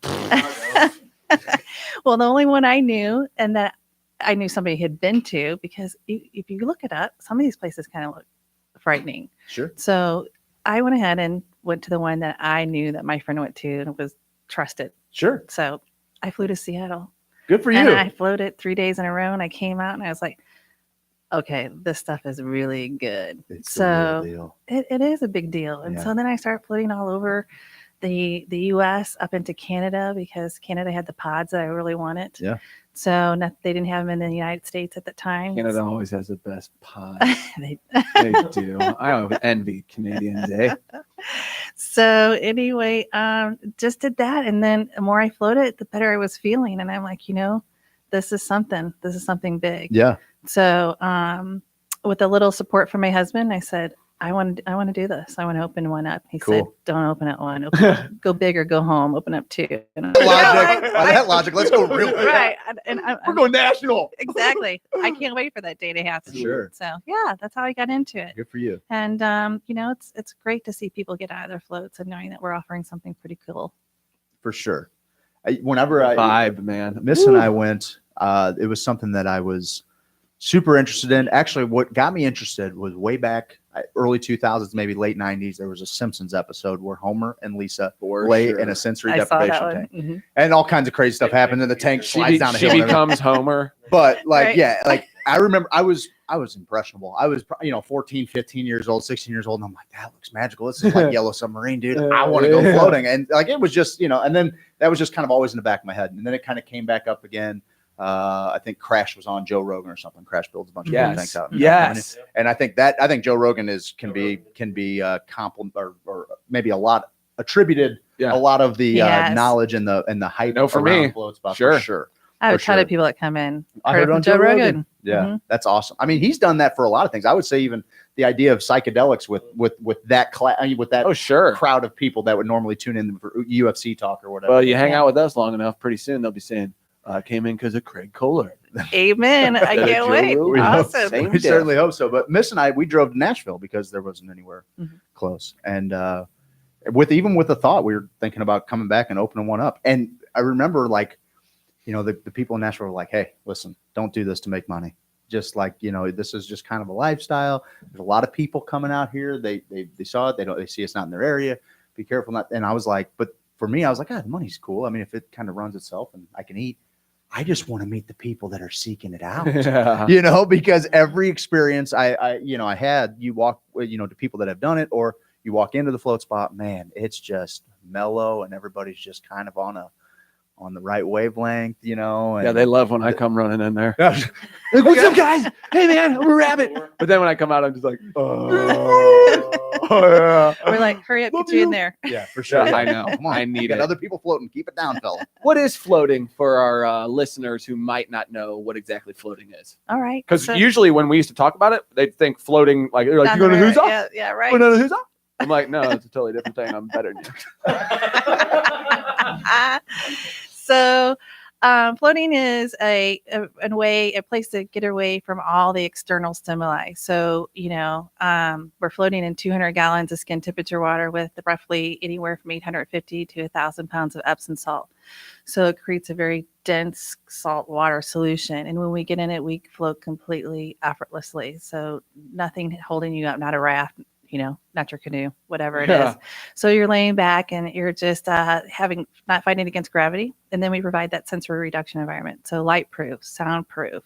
Well, the only one I knew and that I knew somebody had been to, because if you look it up, some of these places kind of look frightening. Sure. So I went ahead and went to the one that I knew that my friend went to and was trusted. Sure. So I flew to Seattle. Good for you. And I floated 3 days in a row and I came out and I was like, okay, this stuff is really good. It's a real deal. It is a big deal. And so then I started floating all over the U.S. up into Canada because Canada had the pods that I really wanted. Yeah. So they didn't have them in the United States at the time. Canada always has the best pod. They do. I always envy Canadians, eh? So anyway, just did that. And then the more I floated, the better I was feeling. And I'm like, this is something big. Yeah. So with a little support from my husband, I said, I want to do this. I want to open one up. He said, don't open up one. Go big or go home. Open up two. And That logic. Let's go real big. Right. We're going national. Exactly. I can't wait for that day to happen. Sure. So yeah, that's how I got into it. Good for you. And it's great to see people get out of their floats and knowing that we're offering something pretty cool. For sure. Whenever vibe, man. Miss and I went, it was something that I was super interested in. Actually, what got me interested was way back early 2000s, maybe late 90s. There was a Simpsons episode where Homer and Lisa lay in a sensory deprivation tank, Mm-hmm. and all kinds of crazy stuff happened. And the tank slides down a hill. She becomes Homer. But Right. I remember I was impressionable. I was 14, 15 years old, 16 years old, and I'm like, that looks magical. This is like Yellow Submarine, dude. I want to go floating. And it was just, and then that was just kind of always in the back of my head. And then it kind of came back up again. I think Crash was on Joe Rogan or something. Crash builds a bunch of tanks out. Yes. And I think Joe Rogan can be compliment or maybe a lot attributed a lot of the knowledge and the hype. No, for me, float spot, sure. for sure. I have a For ton sure. of people that come in. I heard on Joe Rogan. Yeah, Mhm. that's awesome. I mean, he's done that for a lot of things. I would say even the idea of psychedelics with that crowd of people that would normally tune in for UFC talk or whatever. Well, you hang out with us long enough, pretty soon they'll be saying, I came in because of Craig Kohler. Amen. I can't wait. Awesome. We certainly hope so. But Miss and I, we drove to Nashville because there wasn't anywhere Mhm. close. And with the thought, we were thinking about coming back and opening one up. And I remember the people in Nashville were like, hey, listen, don't do this to make money. just like, this is just kind of a lifestyle. There's a lot of people coming out here. They saw it. They see it's not in their area. Be careful not. And I was like, but for me, I was like, the money's cool. I mean, if it kind of runs itself and I can eat, I just want to meet the people that are seeking it out, because every experience I had, you walk, to people that have done it, or you walk into the float spot, man, it's just mellow and everybody's just kind of on the right wavelength, and they love when I come running in there. Like, what's up, guys? Hey, man, I'm a rabbit. But then when I come out, I'm just like, We're like, hurry up, get you in there. Yeah, for sure. Yeah, I know. Come on. I need Got it. other people floating. Keep it down, fella. What is floating for our listeners who might not know what exactly floating is? All right. Because usually when we used to talk about it, they'd think floating, like, they're like, you going to who's up? Yeah, right. Going to who's up? I'm like, no, it's a totally different thing. I'm better than you. So floating is a place to get away from all the external stimuli. So, we're floating in 200 gallons of skin temperature water with roughly anywhere from 850 to 1,000 pounds of Epsom salt. So it creates a very dense salt water solution. And when we get in it, we float completely effortlessly. So nothing holding you up, not a raft, not your canoe, whatever it is. So you're laying back and you're just not fighting against gravity. And then we provide that sensory reduction environment. So light proof, soundproof.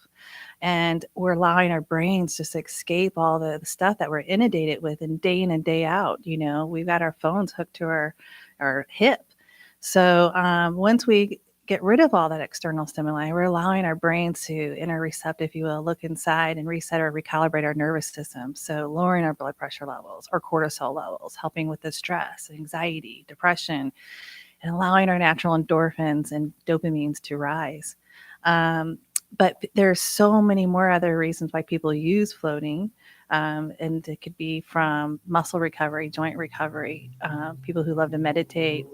And we're allowing our brains just to escape all the stuff that we're inundated with and in and day out. We've got our phones hooked to our hip. So once we get rid of all that external stimuli, we're allowing our brains to interocept, if you will, look inside and reset or recalibrate our nervous system. So lowering our blood pressure levels or cortisol levels, helping with the stress, anxiety, depression, and allowing our natural endorphins and dopamines to rise. But there's so many more other reasons why people use floating. And it could be from muscle recovery, joint recovery, people who love to meditate,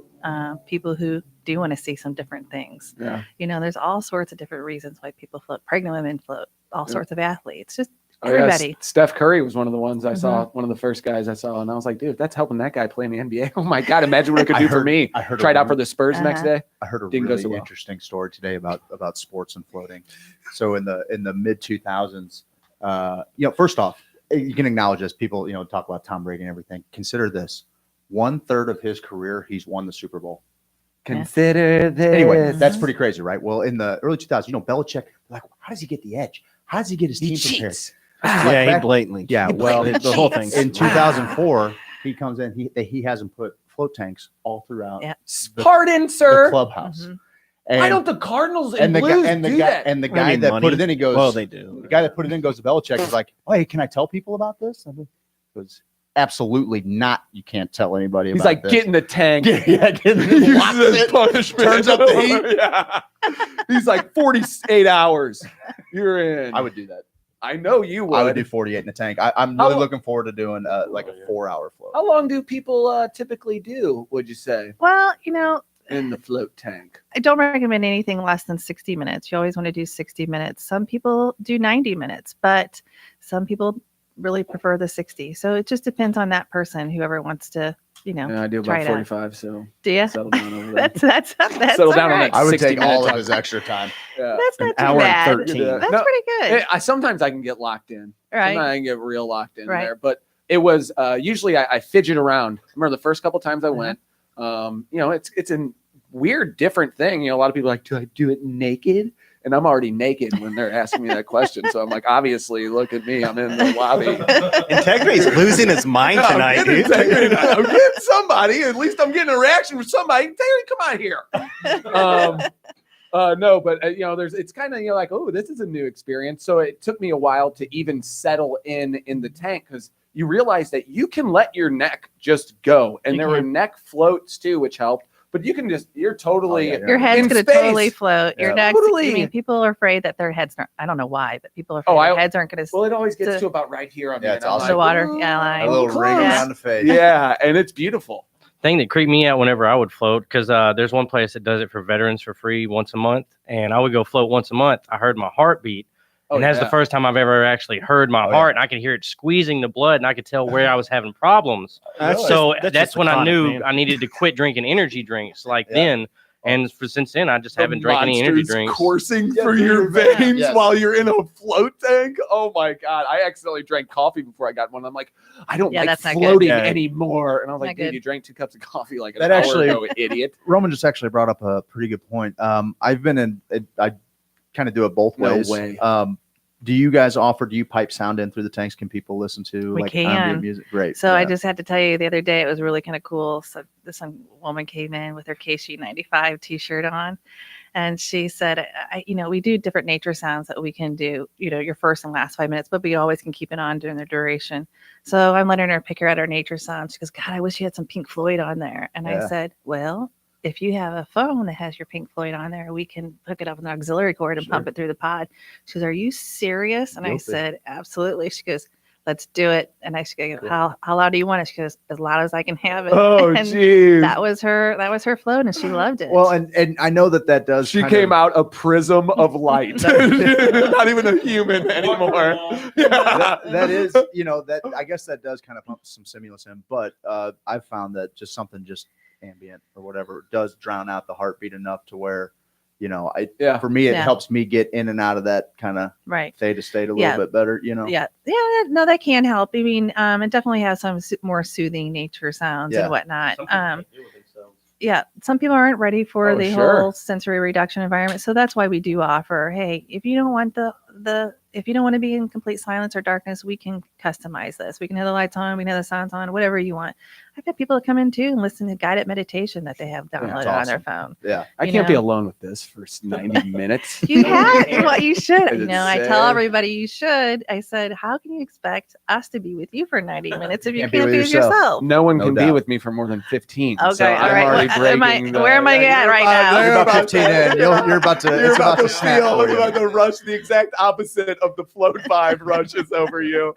people who do want to see some different things. Yeah. There's all sorts of different reasons why people float. Pregnant women float, all sorts of athletes, just everybody. Yeah, Steph Curry was one of the ones I saw, one of the first guys I saw. And I was like, dude, if that's helping that guy play in the NBA, oh my God, imagine what it could do for me. I heard tried out for the Spurs next day. I heard a Didn't really go so well. interesting story today about sports and floating. So in the mid 2000s, first off, you can acknowledge this. People, talk about Tom Brady and everything. Consider this: 1/3 of his career, he's won the Super Bowl. Consider this. Anyway, that's pretty crazy, right? Well, in the early 2000s, Belichick, like, how does he get the edge? How does he get his team prepared? He blatantly. Yeah, well, the whole thing. In 2004, he comes in. He hasn't put float tanks all throughout. Yeah. Pardon, sir. The clubhouse. Mm-hmm. And, why don't the Cardinals and the Blues guy and the do guy that? and the guy that put it in, he goes, well, they do. The guy that put it in goes to Belichick. He's like, oh, hey, can I tell people about this? And he goes, absolutely not. You can't tell anybody about He's like, this. get in the tank. Get in the locks it, punishment. turns up the heat. Yeah. He's like 48 hours. You're in. I would do that. I know you would. I would do 48 in the tank. I'm really looking forward to doing like a 4-hour float. How long do people typically do, would you say, Well, in the float tank? I don't recommend anything less than 60 minutes. You always want to do 60 minutes. Some people do 90 minutes, but some people really prefer the 60. So it just depends on that person, whoever wants to, Yeah, I do try about it out. 45, so Do you? settle down over there. That's Settle down on all right. that. I would 60 take all minutes. of his extra time. Yeah. That's not An too hour and bad. 13. Yeah. That's No, pretty good. Sometimes I can get locked in. Right. Sometimes I can get real locked in Right. there. But it was usually I fidget around. I remember the first couple times I went. It's a weird, different thing. A lot of people are like, do I do it naked? And I'm already naked when they're asking me that question. So I'm like, obviously, look at me. I'm in the lobby. Integrity's losing his mind tonight, dude. I'm getting somebody. At least I'm getting a reaction from somebody. Terry, come on here. No, but it's kind of like, oh, this is a new experience. So it took me a while to even settle in the tank, because you realize that you can let your neck just go, and there were neck floats too, which helped. But you can you're totally Your head's in going to space. totally float. Your neck's, Totally. people are afraid that their heads aren't, I don't know why, but people are afraid their heads aren't going to. Well, it always gets to about right here on Yeah, me. it's and I'm awesome. The water. "Ooh, Yeah, like, A little ring Yeah. around the face. Yeah, and it's beautiful. Thing that creeped me out whenever I would float, because there's one place that does it for veterans for free once a month, and I would go float once a month. I heard my heartbeat, and that's the first time I've ever actually heard my heart, and I could hear it squeezing the blood, and I could tell where I was having problems. So that's when I knew I needed to quit drinking energy drinks. Like then, And since then, I just haven't drank any energy Monsters drinks. coursing through your veins Yes. while you're in a float tank. Oh my god! I accidentally drank coffee before I got one. I'm like, I don't like that's not good. floating Yeah. anymore. And I was like, Not dude, good. you drank 2 cups of coffee like an That hour actually- ago, idiot. Roman just actually brought up a pretty good point. I've been in. I kind of do it both No ways. way. Do you guys do you pipe sound in through the tanks? Can people listen to We like can. ambient music? Great. So I Yeah. just had to tell you the other day, it was really kind of cool. So this woman came in with her KC95 t-shirt on, and she said, we do different nature sounds that we can do, your first and last 5 minutes, but we always can keep it on during the duration. So I'm letting her pick her out our nature sounds. She goes, God, I wish you had some Pink Floyd on there. And I Yeah. said, well, if you have a phone that has your Pink Floyd on there, we can hook it up with an auxiliary cord and pump it through the pod. She goes, are you serious? And I Guilty. said, absolutely. She goes, let's do it. And I go, Cool. how loud do you want it? She goes, as loud as I can have it. Oh, and jeez. that was her float, and she loved it. Well, and I know that does. She kind came of, out a prism of light. Not even a human anymore. that is, that I guess that does kind of pump some stimulus in, but I've found that just something just ambient or whatever does drown out the heartbeat enough to where, for me, it Yeah. helps me get in and out of that kind of right. theta state a little Yeah. bit better, Yeah. No, that can help. I mean, it definitely has some more soothing nature sounds Yeah. and whatnot. Yeah, some people aren't ready for Oh, the sure. whole sensory reduction environment, so that's why we do offer, hey, if you don't want if you don't want to be in complete silence or darkness, we can customize this. We can have the lights on, we can have the sounds on, whatever you want. I've got people that come in too and listen to guided meditation that they have downloaded that's on their awesome. phone. Yeah. I can't be alone with this for 90 minutes. You had what you should. Is it I tell sad? everybody you should. I said, how can you expect us to be with you for 90 minutes if you Can't can't be be with with yourself. yourself? No one No can be doubt. with me for more than 15. Okay, so all I'm right. already Am I- breaking. where am I at right now? You're about 15 in. You're about to. You're It's about to snap feel. for It's you. about to rush. The exact opposite of the float vibe rushes over you.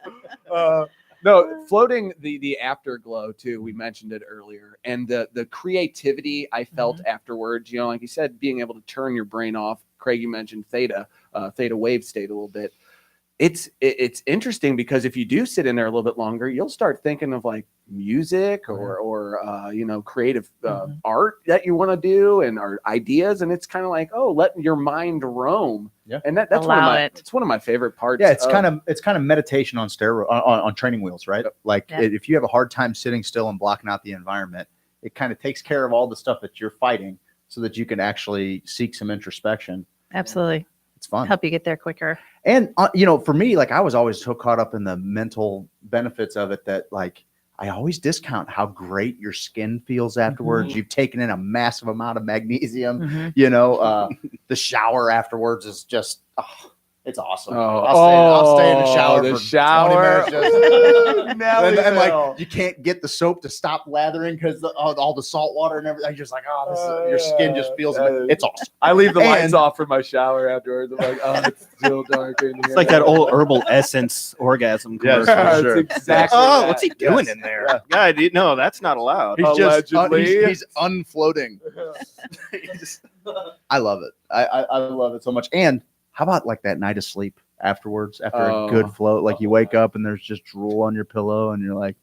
No, floating the afterglow too. We mentioned it earlier, and the creativity I felt afterwards. Like you said, being able to turn your brain off. Craig, you mentioned theta wave state a little bit. It's interesting because if you do sit in there a little bit longer, you'll start thinking of like music or creative art that you want to do and our ideas, and it's kind of like letting your mind roam. Yeah, and that's Allow it. It's one of my favorite parts. Yeah, it's kind of meditation on steroid on training wheels, right? Like Yeah. if you have a hard time sitting still and blocking out the environment, it kind of takes care of all the stuff that you're fighting, so that you can actually seek some introspection. Absolutely. It's fun. Help you get there quicker. And for me, like I was always so caught up in the mental benefits of it that like I always discount how great your skin feels afterwards. You've taken in a massive amount of magnesium. The shower afterwards is just it's awesome. I'll stay in the shower the for shower. 20 minutes. Nelly and Bell. like you can't get the soap to stop lathering because all the salt water and everything. You're just like, your skin just feels it's awesome. I leave the lights And- off for my shower afterwards. I'm like, it's still dark in here. It's like that old herbal essence orgasm Yes, commercial. for It's sure. exactly. Oh, that. what's he doing in there? God, no, that's not allowed. He's just Allegedly. he's unfloating. I love it. I love it so much. And how about like that night of sleep afterwards, after a good float? Like you wake up and there's just drool on your pillow, and you're like,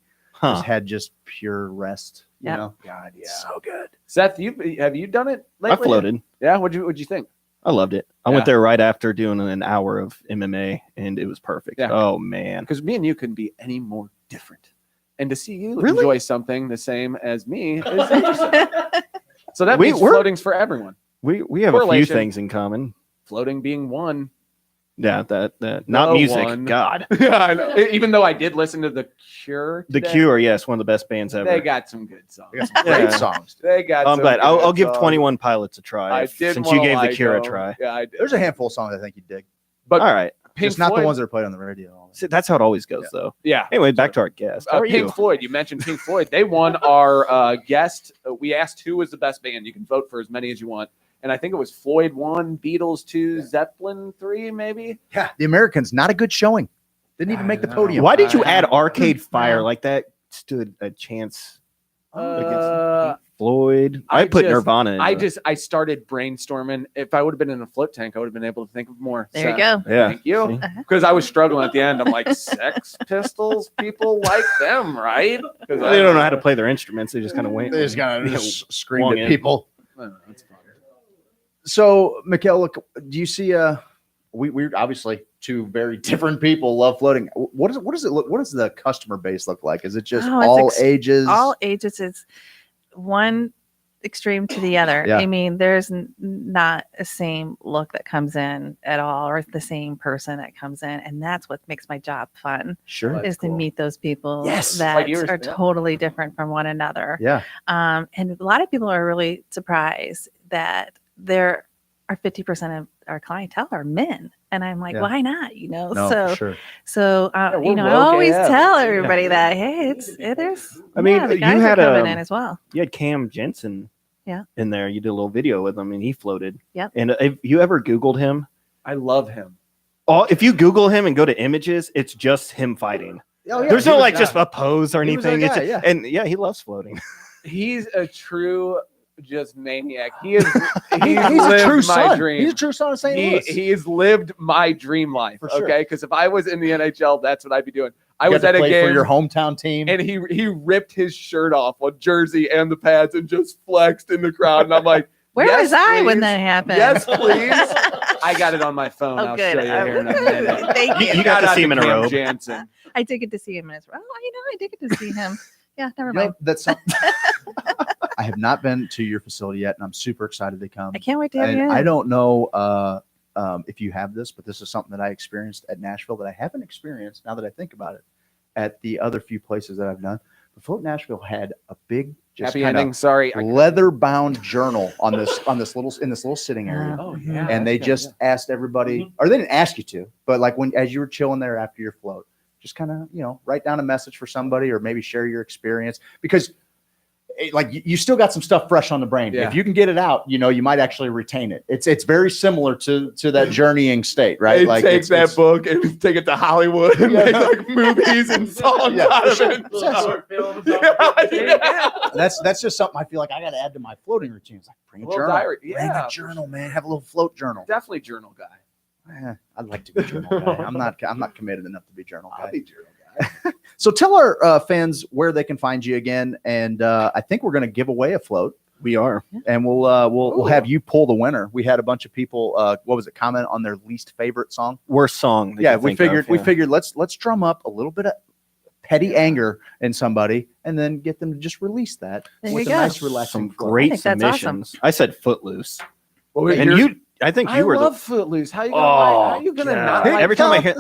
just had just pure rest. You Yep. know, God, yeah, so good. Seth, have you done it lately? I floated. Yeah. What'd you think? I loved it. I went there right after doing an hour of MMA, and it was perfect. Yeah. Oh man, Because me and you couldn't be any more different, and to see you Really? enjoy something the same as me is interesting. So that means we're- floating's for everyone. we have a few Correlation. things in common. Floating being one. Yeah, that not The music. one. God, Yeah, I know. Even though I did listen to The Cure. The today, Cure, yes, one of the best bands ever. They got some good songs. They got some great Yeah. songs. They got. I'm some glad. I'll good give songs. 21 Pilots a try. I if- did since you wanna gave The like Cure a them. try. Yeah, I did. There's a handful of songs I think you dig, But All right, Pink just not Floyd, the ones that are played on the radio. See, that's how it always goes, though. Yeah. Anyway, back to our guest. How are Pink you? Floyd. You mentioned Pink Floyd. They won our guest. We asked who was the best band. You can vote for as many as you want. And I think it was Floyd 1, Beatles 2, Zeppelin 3, maybe. Yeah, the Americans, not a good showing. Didn't even make the podium. Why did you add Arcade Fire? Like that stood a chance against Floyd. I put Nirvana in I started brainstorming. If I would have been in a float tank, I would have been able to think of more. There you go. Yeah. Thank you. Because I was struggling at the end. I'm like, Sex Pistols, people like them, right? They don't know how to play their instruments. They just kind of wait. They just kind of Yeah, screamed swung at in. people. That's fine. So, Mikhail, look, do you see we're obviously two very different people love floating. What does it look? What does the customer base look like? Is it just all ages? All ages. It's one extreme to the other. Yeah. I mean, there's not a same look that comes in at all, or the same person that comes in, and that's what makes my job fun. Sure, is to meet those people Yes. that Like yours, are yeah. totally different from one another. Yeah. And a lot of people are really surprised that there are 50% of our clientele are men. And I'm like, Yeah. why not? You know, No, so, for sure. so, Yeah, you we're know, I woke always AF. tell everybody that, hey, there's, I mean, the you guys had are coming in as well. You had Cam Jensen Yeah. in there. You did a little video with him, and he floated. Yep. And if you ever Googled him, I love him. if you Google him and go to images, it's just him fighting. Oh, yeah. There's He no was like that- just a pose or he was that anything. It's guy, just, yeah. And yeah, he loves floating. He's a true just maniac. He is. He's a lived true my son. dream. He's a true son of St. Louis. He has lived my dream life. For sure. Okay, because if I was in the NHL, that's what I'd be doing. I You was got to at a play game for your hometown team. and he ripped his shirt off on jersey and the pads and just flexed in the crowd. And I'm like, Where yes, was I when please. that happened? Yes, please. I got it on my phone. Oh, I'll good. show you here in a minute. Thank you. You got to Shout see him out in a Cam robe. Jansen. I did get to see him in his. Oh, I did get to see him. Yeah, never You know, mind. that's I have not been to your facility yet, and I'm super excited to come. I can't wait to have And you in. I don't know if you have this, but this is something that I experienced at Nashville that I haven't experienced now that I think about it at the other few places that I've done. But Float Nashville had a big, just Happy kinda ending. Sorry. leather-bound journal on this little sitting area. Oh yeah. And they just asked everybody, or they didn't ask you to, but like as you were chilling there after your float, just kind of, write down a message for somebody or maybe share your experience, because you still got some stuff fresh on the brain. Yeah. If you can get it out, you might actually retain it. It's very similar to that journeying state, right? They Like take it's- that it's- book and take it to Hollywood and Yeah. make like movies and songs Yeah, out for of sure. it. That's just something I feel like I got to add to my floating routine. It's like bring a Little journal, diary. bring Yeah. a journal, man. Have a little float journal. Definitely journal guy. I'd like to be journal guy. I'm not committed enough to be journal guy. I'll be journal guy. So tell our fans where they can find you again, and I think we're going to give away a float. We are, and we'll have you pull the winner. We had a bunch of people. What was it? Comment on their least favorite song, worst song. that Yeah, you we think of, figured let's drum up a little bit of petty anger in somebody, and then get them to just release that There with you a go. nice relaxing some flow. great I think that's awesome. submissions. I said Footloose, Well, and I think you I were. love Footloose. How you gonna Oh, how you gonna God. not like Every time I hear.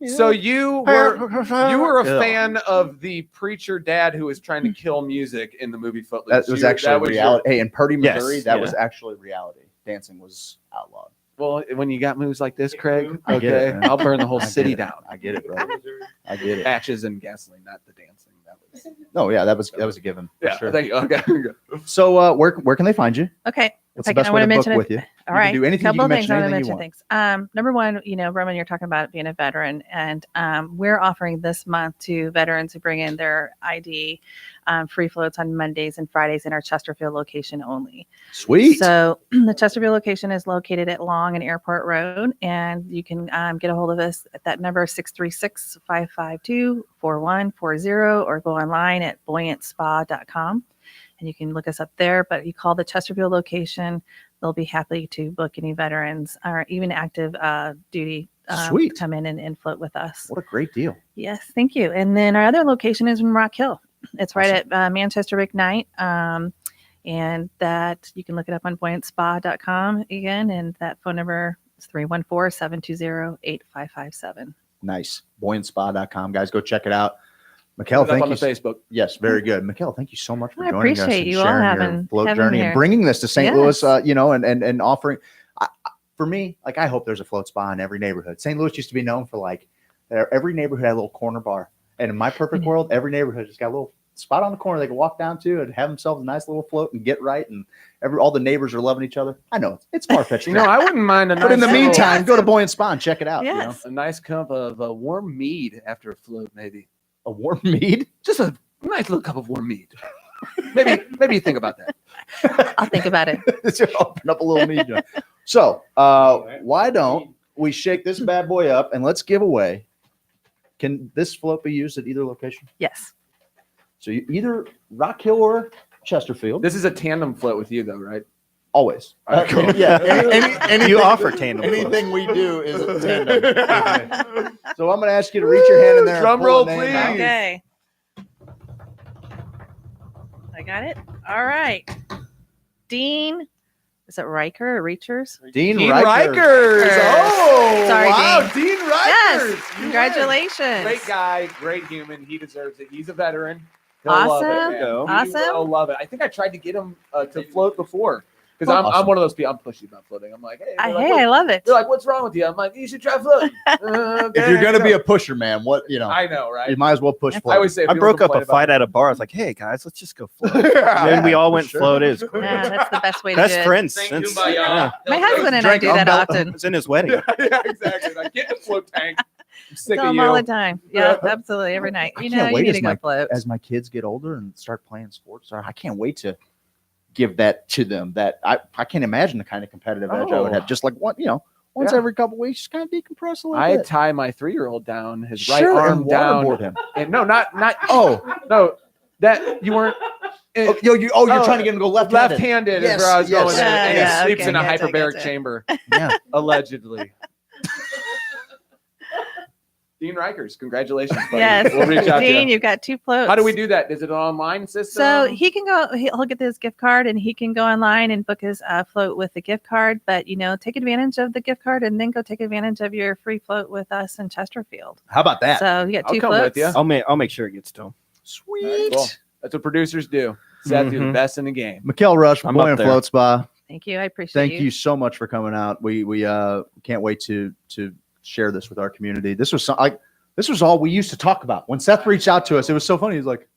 So you were a Yeah. fan of the preacher dad who was trying to kill music in the movie Footloose. That was You- actually that was reality. Hey, in Purdy, Yes, Missouri, that yeah. was actually reality. Dancing was outlawed. Well, when you got moves like this, Craig, I get okay, it, man. I'll burn the whole I get city it. down. I get it, brother. I get it. Ashes and gasoline, not the dancing. That was No, yeah, that was a given. For yeah. sure. Thank you. Okay. So, where can they find you? Okay. What's If the I best can, I way want to to book mention with you? All You right. can do anything. You Couple can things. mention I want to anything mention you want. things. Number one, Roman, you're talking about being a veteran, and we're offering this month to veterans who bring in their ID free floats on Mondays and Fridays in our Chesterfield location only. Sweet. So the Chesterfield location is located at Long and Airport Road, and you can get a hold of us at that number 636-552-4140, or go online at buoyantspa.com. And you can look us up there, but you call the Chesterfield location. They'll be happy to book any veterans or even active duty Sweet. to come in and float with us. What a great deal. Yes, thank you. And then our other location is in Rock Hill. It's right at Manchester McKnight. And that you can look it up on buoyantspa.com again. And that phone number is 314-720-8557. Nice. Buoyantspa.com. Guys, go check it out. Mikhail, Put it up thank on you. the Facebook. Yes, very good. Mikhail, thank you so much for I joining us appreciate and you all sharing your having float me journey here. and bringing this to St. Yes. Louis, and offering. For me, like, I hope there's a float spa in every neighborhood. St. Louis used to be known for, like, every neighborhood had a little corner bar. And in my perfect world, every neighborhood just got a little spot on the corner they can walk down to and have themselves a nice little float and get right. And all the neighbors are loving each other. I know it's far-fetched. I wouldn't mind a nice But in the little- meantime, go to Buoyant Spa and check it out. Yes. a nice cup of warm mead after a float, maybe. A warm mead? Just a nice little cup of warm mead. Maybe you think about that. I'll think about it. Open up a little mead joint. So, why don't we shake this bad boy up and let's give away. Can this float be used at either location? Yes. So either Rock Hill or Chesterfield. This is a tandem float with you, though, right? Always. Cool. Yeah. Anything, You offer tandem. Anything we do is a tandem. So I'm going to ask you to reach your hand in there. Drum and pull roll, a name please. out. Okay. I got it. All right. Dean. Is it Riker or Reachers? Dean Rikers. Rikers. Oh, Sorry, wow. Dean. Dean Rikers. Yes. You Congratulations. win. Great guy, great human. He deserves it. He's a veteran. He'll Awesome. love it, man. Awesome. He will love it. I think I tried to get him to float before. Because I'm one of those people. I'm pushy about floating. I'm like, hey, I love it. They're like, what's wrong with you? I'm like, you should try floating. Okay, If you're going to be a pusher, man, I know, right? You might as well push. I always say, I broke up a fight at a bar. I was like, hey guys, let's just go float. And then we all went float. It was great. Yeah, that's the best way to do Best it. friends since. My husband and I do that often. It's in his wedding. Yeah, exactly. Like, get the float tank. I'm sick Tell of them you. all the time. Yeah, absolutely. Every night. I You can't know, you wait need as to go float. as my kids get older and start playing sports. I can't wait to give that to them. That I can't imagine the kind of competitive edge I would have. Just like once Yeah. every couple weeks, just kind of decompress a little I bit. tie my 3-year-old down, his Sure, right and arm down. waterboard him. And no, not. Oh no, that you weren't. You're trying to get him to go left-handed. Left-handed Yes, is where I was yes. going. And Yeah, he sleeps okay, in a gotcha, hyperbaric gotcha. chamber, Yeah. allegedly. Dean Rikers, congratulations, buddy. Yes. We'll reach out to Dean, you. you've got 2 floats. How do we do that? Is it an online system? So he can go, he'll get his gift card and he can go online and book his float with the gift card. But, take advantage of the gift card and then go take advantage of your free float with us in Chesterfield. How about that? So you got I'll 2 come floats. with you. I'll make sure it gets to him. Sweet. Cool. That's what producers do. Seth, you're the best in the game. Mikkel Rush from I'm Boy up and there. Float Spa. Thank you. I appreciate Thank you so much for coming out. We can't wait to share this with our community. This was all we used to talk about. When Seth reached out to us, it was so funny. He's like,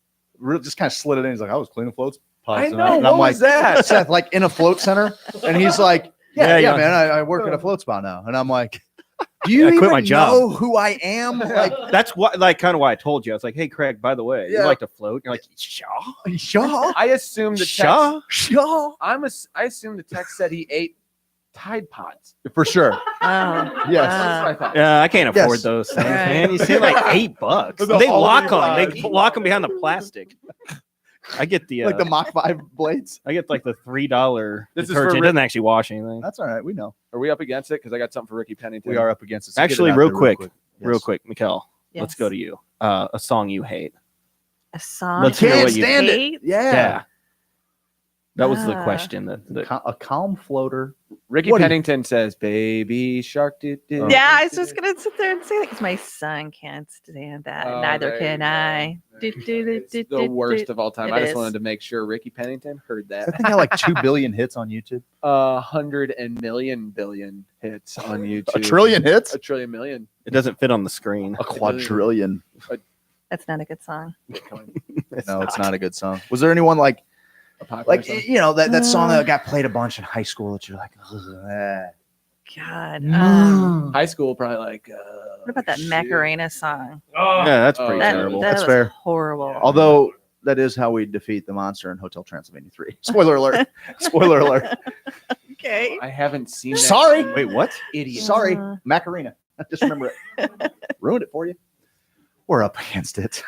just kind of slid it in. He's like, I was cleaning floats. I tonight." know. And What I'm was like, that? Seth, like in a float center, and he's like, yeah, Yeah. man, I work at a float spa now, and I'm like, do you I quit even my job. know who I am? Like, That's what, kind of why I told you. I was like, hey, Craig, by the way, Yeah. you like to float? You're like, Shaw? Shaw, I assume the text. Shaw? Shaw, I assume the text said he ate Tide Pods. for sure. Oh, Yes. That's what I thought. Yeah, I can't afford Yes. those things, Right. man. You see like $8. The They whole lock on. garage. They lock them behind the plastic. I get the Like the Mach 5 blades. I get like the $3 This is for detergent. It Rick- doesn't actually wash anything. That's all right. We know. Are we up against it? Because I got something for Ricky Pennington. We are up against it. So get it Actually, out real there quick, Yes. real quick, Mikkel, yes. let's go to you. A song you hate. A song. Let's you hear what you hate? Yeah. That was the Ah. question. A calm floater. Ricky What do you- Pennington says, "Baby shark." Yeah, I was just gonna sit there and say that because my son can't stand that. Oh, Neither there can you go. I. It's the worst of all time. It I just is. wanted to make sure Ricky Pennington heard I that. think I got like 2 billion hits on YouTube. 100 and billion hits on YouTube. A trillion hits? A trillion million. It doesn't fit on the screen. A quadrillion. That's not a good song. No, it's not a good song. Was there anyone like A popular song. that song that got played a bunch in high school that you're like, ugh, God. High school, probably like. What about that Macarena song? Yeah, that's pretty That, terrible. that That's was fair. horrible. Although that is how we defeat the monster in Hotel Transylvania 3. Spoiler alert. Spoiler alert. Okay. I haven't seen that. Sorry. Wait, what? Idiot. Sorry. Macarena. Just remember it. Ruined it for you. We're up against it.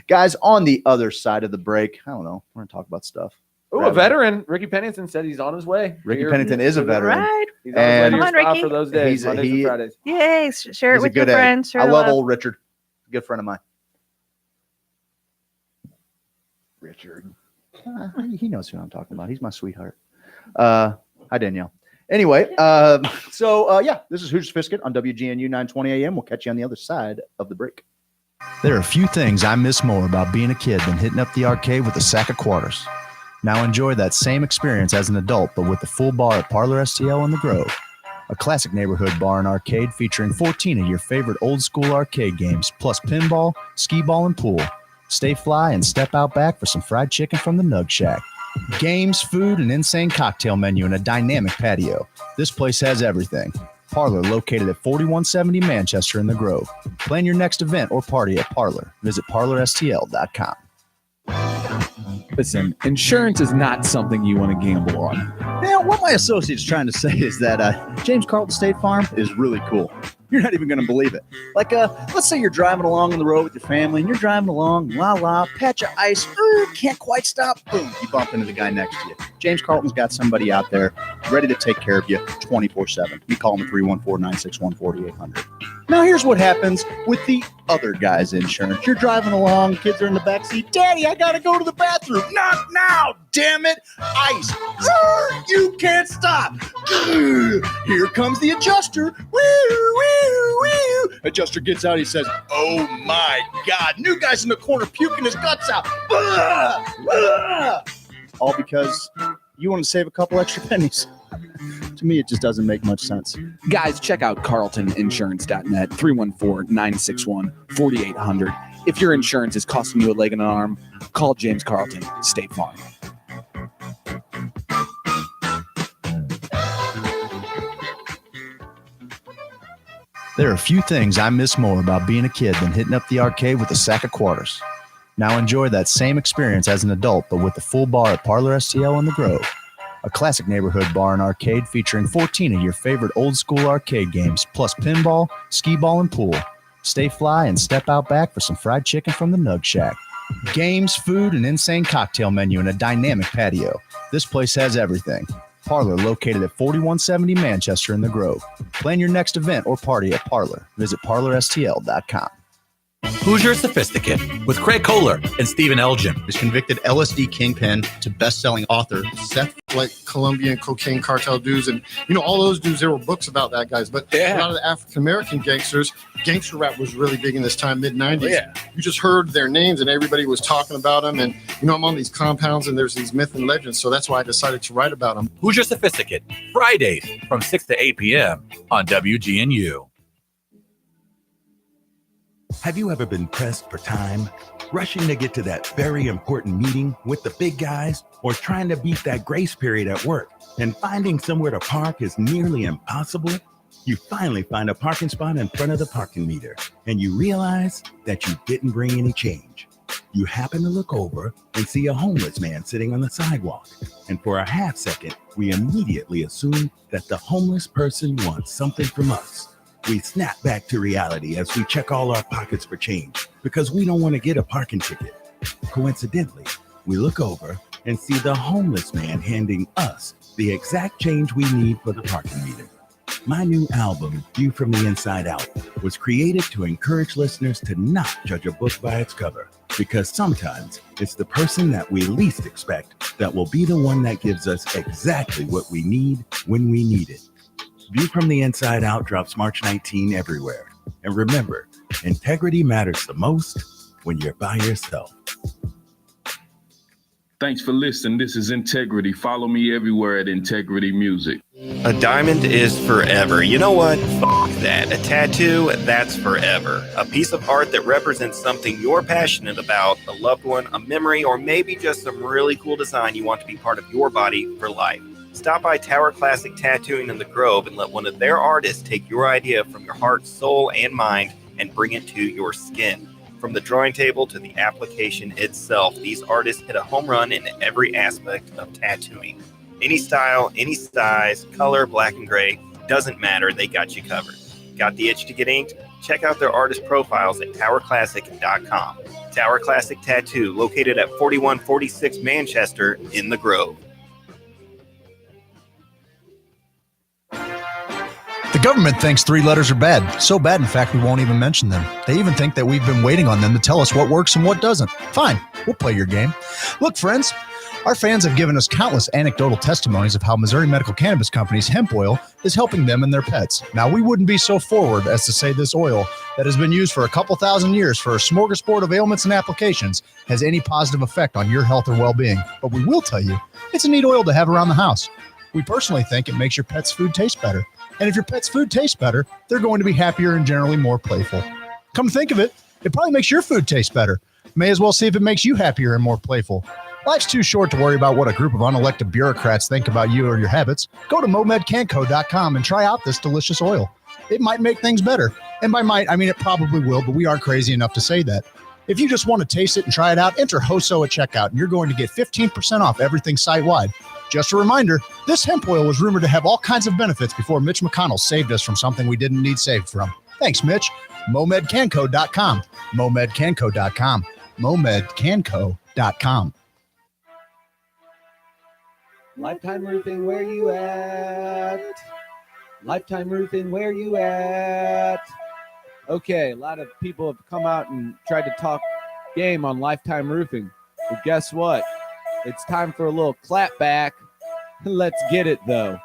Guys, on the other side of the break, I don't know. We're going to talk about stuff. Oh, a veteran. Ricky Pennington said he's on his way. Ricky Here- Pennington is a veteran. Right. He's on his way And- to your Come on, spot Ricky. for those days, Mondays and Fridays. Yay. Share it He's a with your good egg. friends. Share I the love love. old Richard. Good friend of mine. Richard. He knows who I'm talking about. He's my sweetheart. Hi, Danielle. Anyway, yeah, this is Hoosier Sophisticate on WGNU 920 AM. We'll catch you on the other side of the break. There are few things I miss more about being a kid than hitting up the arcade with a sack of quarters. Now enjoy that same experience as an adult, but with the full bar at Parlor STL in the Grove. A classic neighborhood bar and arcade featuring 14 of your favorite old school arcade games, plus pinball, skee ball, and pool. Stay fly and step out back for some fried chicken from the Nug Shack. Games, food, an insane cocktail menu, and a dynamic patio. This place has everything. Parlor, located at 4170 Manchester in the Grove. Plan your next event or party at Parlor. Visit parlorstl.com. Listen, insurance is not something you want to gamble on. Now, what my associate's trying to say is that James Carlton State Farm is really cool. You're not even going to believe it. Like, let's say you're driving along on the road with your family, and you're driving along, patch of ice, can't quite stop, boom, you bump into the guy next to you. James Carlton's got somebody out there ready to take care of you 24/7. We call them 314-961-4800. Now, here's what happens with the other guy's insurance. You're driving along, kids are in the backseat. Daddy, I got to go to the bathroom. Not now, damn it. Ice. You can't stop. Here comes the adjuster. Adjuster gets out. He says, oh, my God. New guy's in the corner puking his guts out. All because you want to save a couple extra pennies. To me, it just doesn't make much sense. Guys, check out carltoninsurance.net, 314-961-4800. If your insurance is costing you a leg and an arm, call James Carlton, State Farm. There are few things I miss more about being a kid than hitting up the arcade with a sack of quarters. Now enjoy that same experience as an adult, but with the full bar at Parlor STL in the Grove. A classic neighborhood bar and arcade featuring 14 of your favorite old school arcade games, plus pinball, skee ball, and pool. Stay fly and step out back for some fried chicken from the Nug Shack. Games, food, an insane cocktail menu, and a dynamic patio. This place has everything. Parlor, located at 4170 Manchester in the Grove. Plan your next event or party at Parlor. Visit parlorstl.com. Hoosier Sophisticate with Craig Kohler and Stephen Elgin. Is convicted LSD kingpin to best-selling author Seth, like Colombian cocaine cartel dudes, and all those dudes. There were books about that, guys. But a lot of the African American gangsters, gangster rap was really big in this time, mid '90s. You just heard their names, and everybody was talking about them. And I'm on these compounds, and there's these myths and legends. So that's why I decided to write about them. Hoosier Sophisticate, Fridays from 6 to 8 p.m. on WGNU. Have you ever been pressed for time, rushing to get to that very important meeting with the big guys, or trying to beat that grace period at work and finding somewhere to park is nearly impossible? You finally find a parking spot in front of the parking meter, and you realize that you didn't bring any change. You happen to look over and see a homeless man sitting on the sidewalk, and for a half second, we immediately assume that the homeless person wants something from us. We snap back to reality as we check all our pockets for change because we don't want to get a parking ticket. Coincidentally, we look over and see the homeless man handing us the exact change we need for the parking meter. My new album, View from the Inside Out, was created to encourage listeners to not judge a book by its cover, because sometimes it's the person that we least expect that will be the one that gives us exactly what we need when we need it. View from the Inside Out drops March 19 everywhere. And remember, integrity matters the most when you're by yourself. Thanks for listening. This is Integrity. Follow me everywhere at Integrity Music. A diamond is forever. You know what? Fuck that. A tattoo, that's forever. A piece of art that represents something you're passionate about, a loved one, a memory, or maybe just some really cool design you want to be part of your body for life. Stop by Tower Classic Tattooing in the Grove and let one of their artists take your idea from your heart, soul, and mind and bring it to your skin. From the drawing table to the application itself, these artists hit a home run in every aspect of tattooing. Any style, any size, color, black and gray, doesn't matter, they got you covered. Got the itch to get inked? Check out their artist profiles at towerclassic.com. Tower Classic Tattoo, located at 4146 Manchester in the Grove. The government thinks 3 letters are bad. So bad, in fact, we won't even mention them. They even think that we've been waiting on them to tell us what works and what doesn't. Fine, we'll play your game. Look, friends, our fans have given us countless anecdotal testimonies of how Missouri Medical Cannabis Company's hemp oil is helping them and their pets. Now, we wouldn't be so forward as to say this oil that has been used for a couple thousand years for a smorgasbord of ailments and applications has any positive effect on your health or well-being. But we will tell you, it's a neat oil to have around the house. We personally think it makes your pet's food taste better. And if your pet's food tastes better, they're going to be happier and generally more playful. Come to think of it, it probably makes your food taste better. May as well see if it makes you happier and more playful. Life's too short to worry about what a group of unelected bureaucrats think about you or your habits. Go to momedcanco.com and try out this delicious oil. It might make things better. And by might, I mean it probably will, but we aren't crazy enough to say that. If you just want to taste it and try it out, enter HOSO at checkout, and you're going to get 15% off everything site-wide. Just a reminder, this hemp oil was rumored to have all kinds of benefits before Mitch McConnell saved us from something we didn't need saved from. Thanks, Mitch. MomedCanco.com. MomedCanco.com. MomedCanco.com. Lifetime Roofing, where you at? Lifetime Roofing, where you at? Okay, a lot of people have come out and tried to talk game on Lifetime Roofing. But guess what? It's time for a little clap back. Let's get it, though.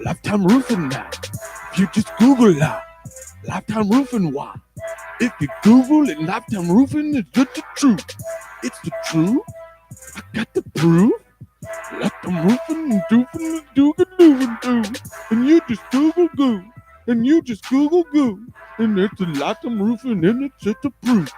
Lifetime Roofing now. If you just Google that, Lifetime Roofing, why? If you Google it, Lifetime Roofing is just the truth. It's the truth. I got the proof. Lifetime Roofing and doofing and doogin' doo. And you just Google goo. And you just Google goo. And it's a Lifetime Roofing and it's just a proof.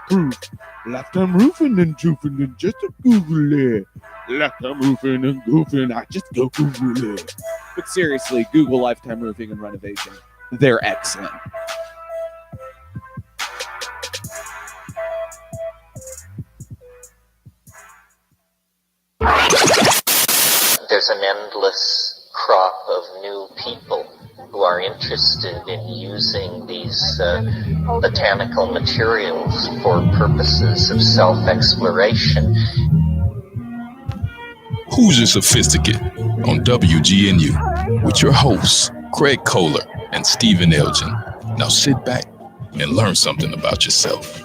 Lifetime Roofing and joofing and just a Google it. Lifetime Roofing and goofing, I just go Google it. But seriously, Google Lifetime Roofing and Renovation. They're excellent. There's an endless crop of new people who are interested in using these botanical materials for purposes of self-exploration. Hoosier Sophisticate on WGNU with your hosts, Craig Kohler and Stephen Elgin. Now sit back and learn something about yourself.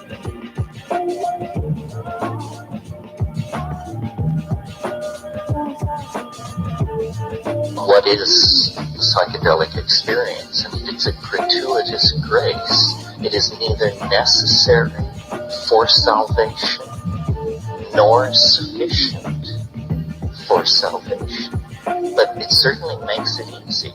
What is the psychedelic experience? I mean, it's a gratuitous grace. It is neither necessary for salvation nor sufficient for salvation, but it certainly makes it easier.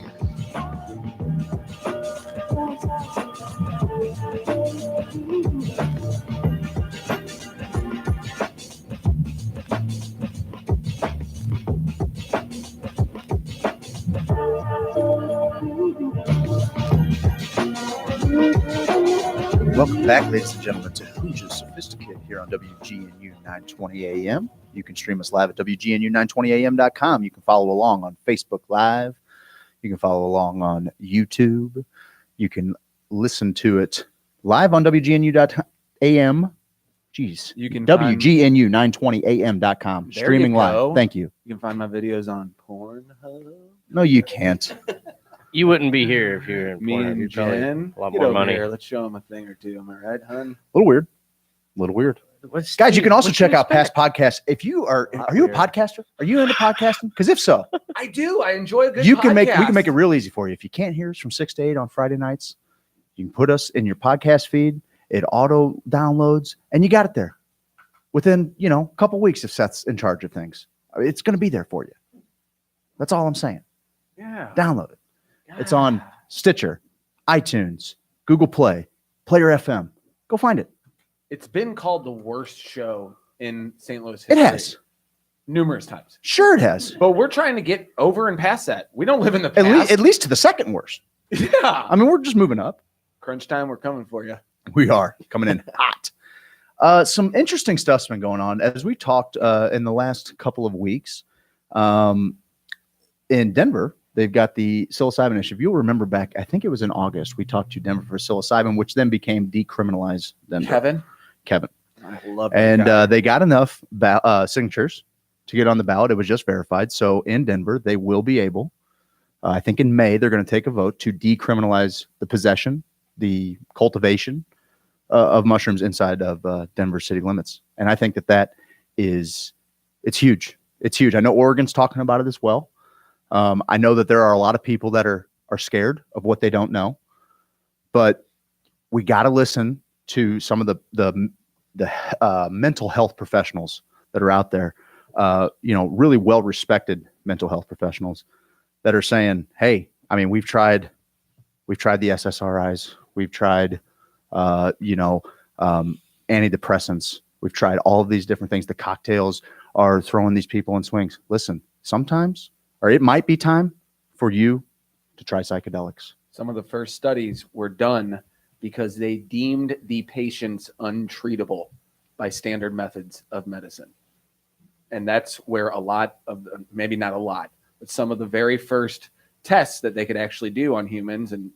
Welcome back, ladies and gentlemen, to Hoosier Sophisticate here on WGNU 920 AM. You can stream us live at WGNU920am.com. You can follow along on Facebook Live. You can follow along on YouTube. You can listen to it live on WGNU.am. Jeez. You can WGNU920am.com. Streaming live. Thank you. You can find my videos on Pornhub. No, you can't. You wouldn't be here if you were in Me Pornhub. and You'd probably Jen. a lot Get more over money. here. Let's show them a thing or two. Am I right, hun? A little weird. A little weird. Guys, you can also check out past podcasts. If you are you a podcaster? Are you into podcasting? Because if so, I do. I enjoy a good we podcast. can make it real easy for you. If you can't hear us from 6 to 8 on Friday nights, you can put us in your podcast feed. It auto downloads, and you got it there within a couple weeks if Seth's in charge of things. It's going to be there for you. That's all I'm saying. Yeah. Download it. It's on Stitcher, iTunes, Google Play, Player FM. Go find it. It's been called the worst show in St. Louis It history. has. Numerous times. Sure it has. But we're trying to get over and past that. We don't live in the past. At least to the second worst. Yeah. I mean, we're just moving up. Crunch time, we're coming for you. We are coming in hot. Some interesting stuff's been going on as we talked in the last couple of weeks. In Denver, they've got the psilocybin initiative. You'll remember back, I think it was in August, we talked to Denver for psilocybin, which then became decriminalized Denver. Kevin. I love that And guy. they got enough signatures to get on the ballot. It was just verified. So in Denver, they will be able, I think in May, they're going to take a vote to decriminalize the possession, the cultivation of mushrooms inside of Denver city limits. And I think that it's huge. It's huge. I know Oregon's talking about it as well. I know that there are a lot of people that are scared of what they don't know, but we got to listen to some of the mental health professionals that are out there, really well-respected mental health professionals that are saying, hey, I mean, we've tried the SSRIs, we've tried, antidepressants, we've tried all of these different things. The cocktails are throwing these people in swings. Listen, sometimes, or it might be time for you to try psychedelics. Some of the first studies were done because they deemed the patients untreatable by standard methods of medicine. And that's where a lot of, maybe not a lot, but some of the very first tests that they could actually do on humans, and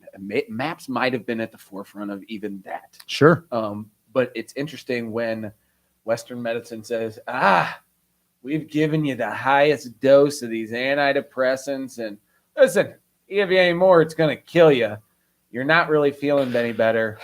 MAPS might have been at the forefront of even that. Sure. But it's interesting when Western medicine says, we've given you the highest dose of these antidepressants, and listen, give you any more, it's going to kill you. You're not really feeling any better.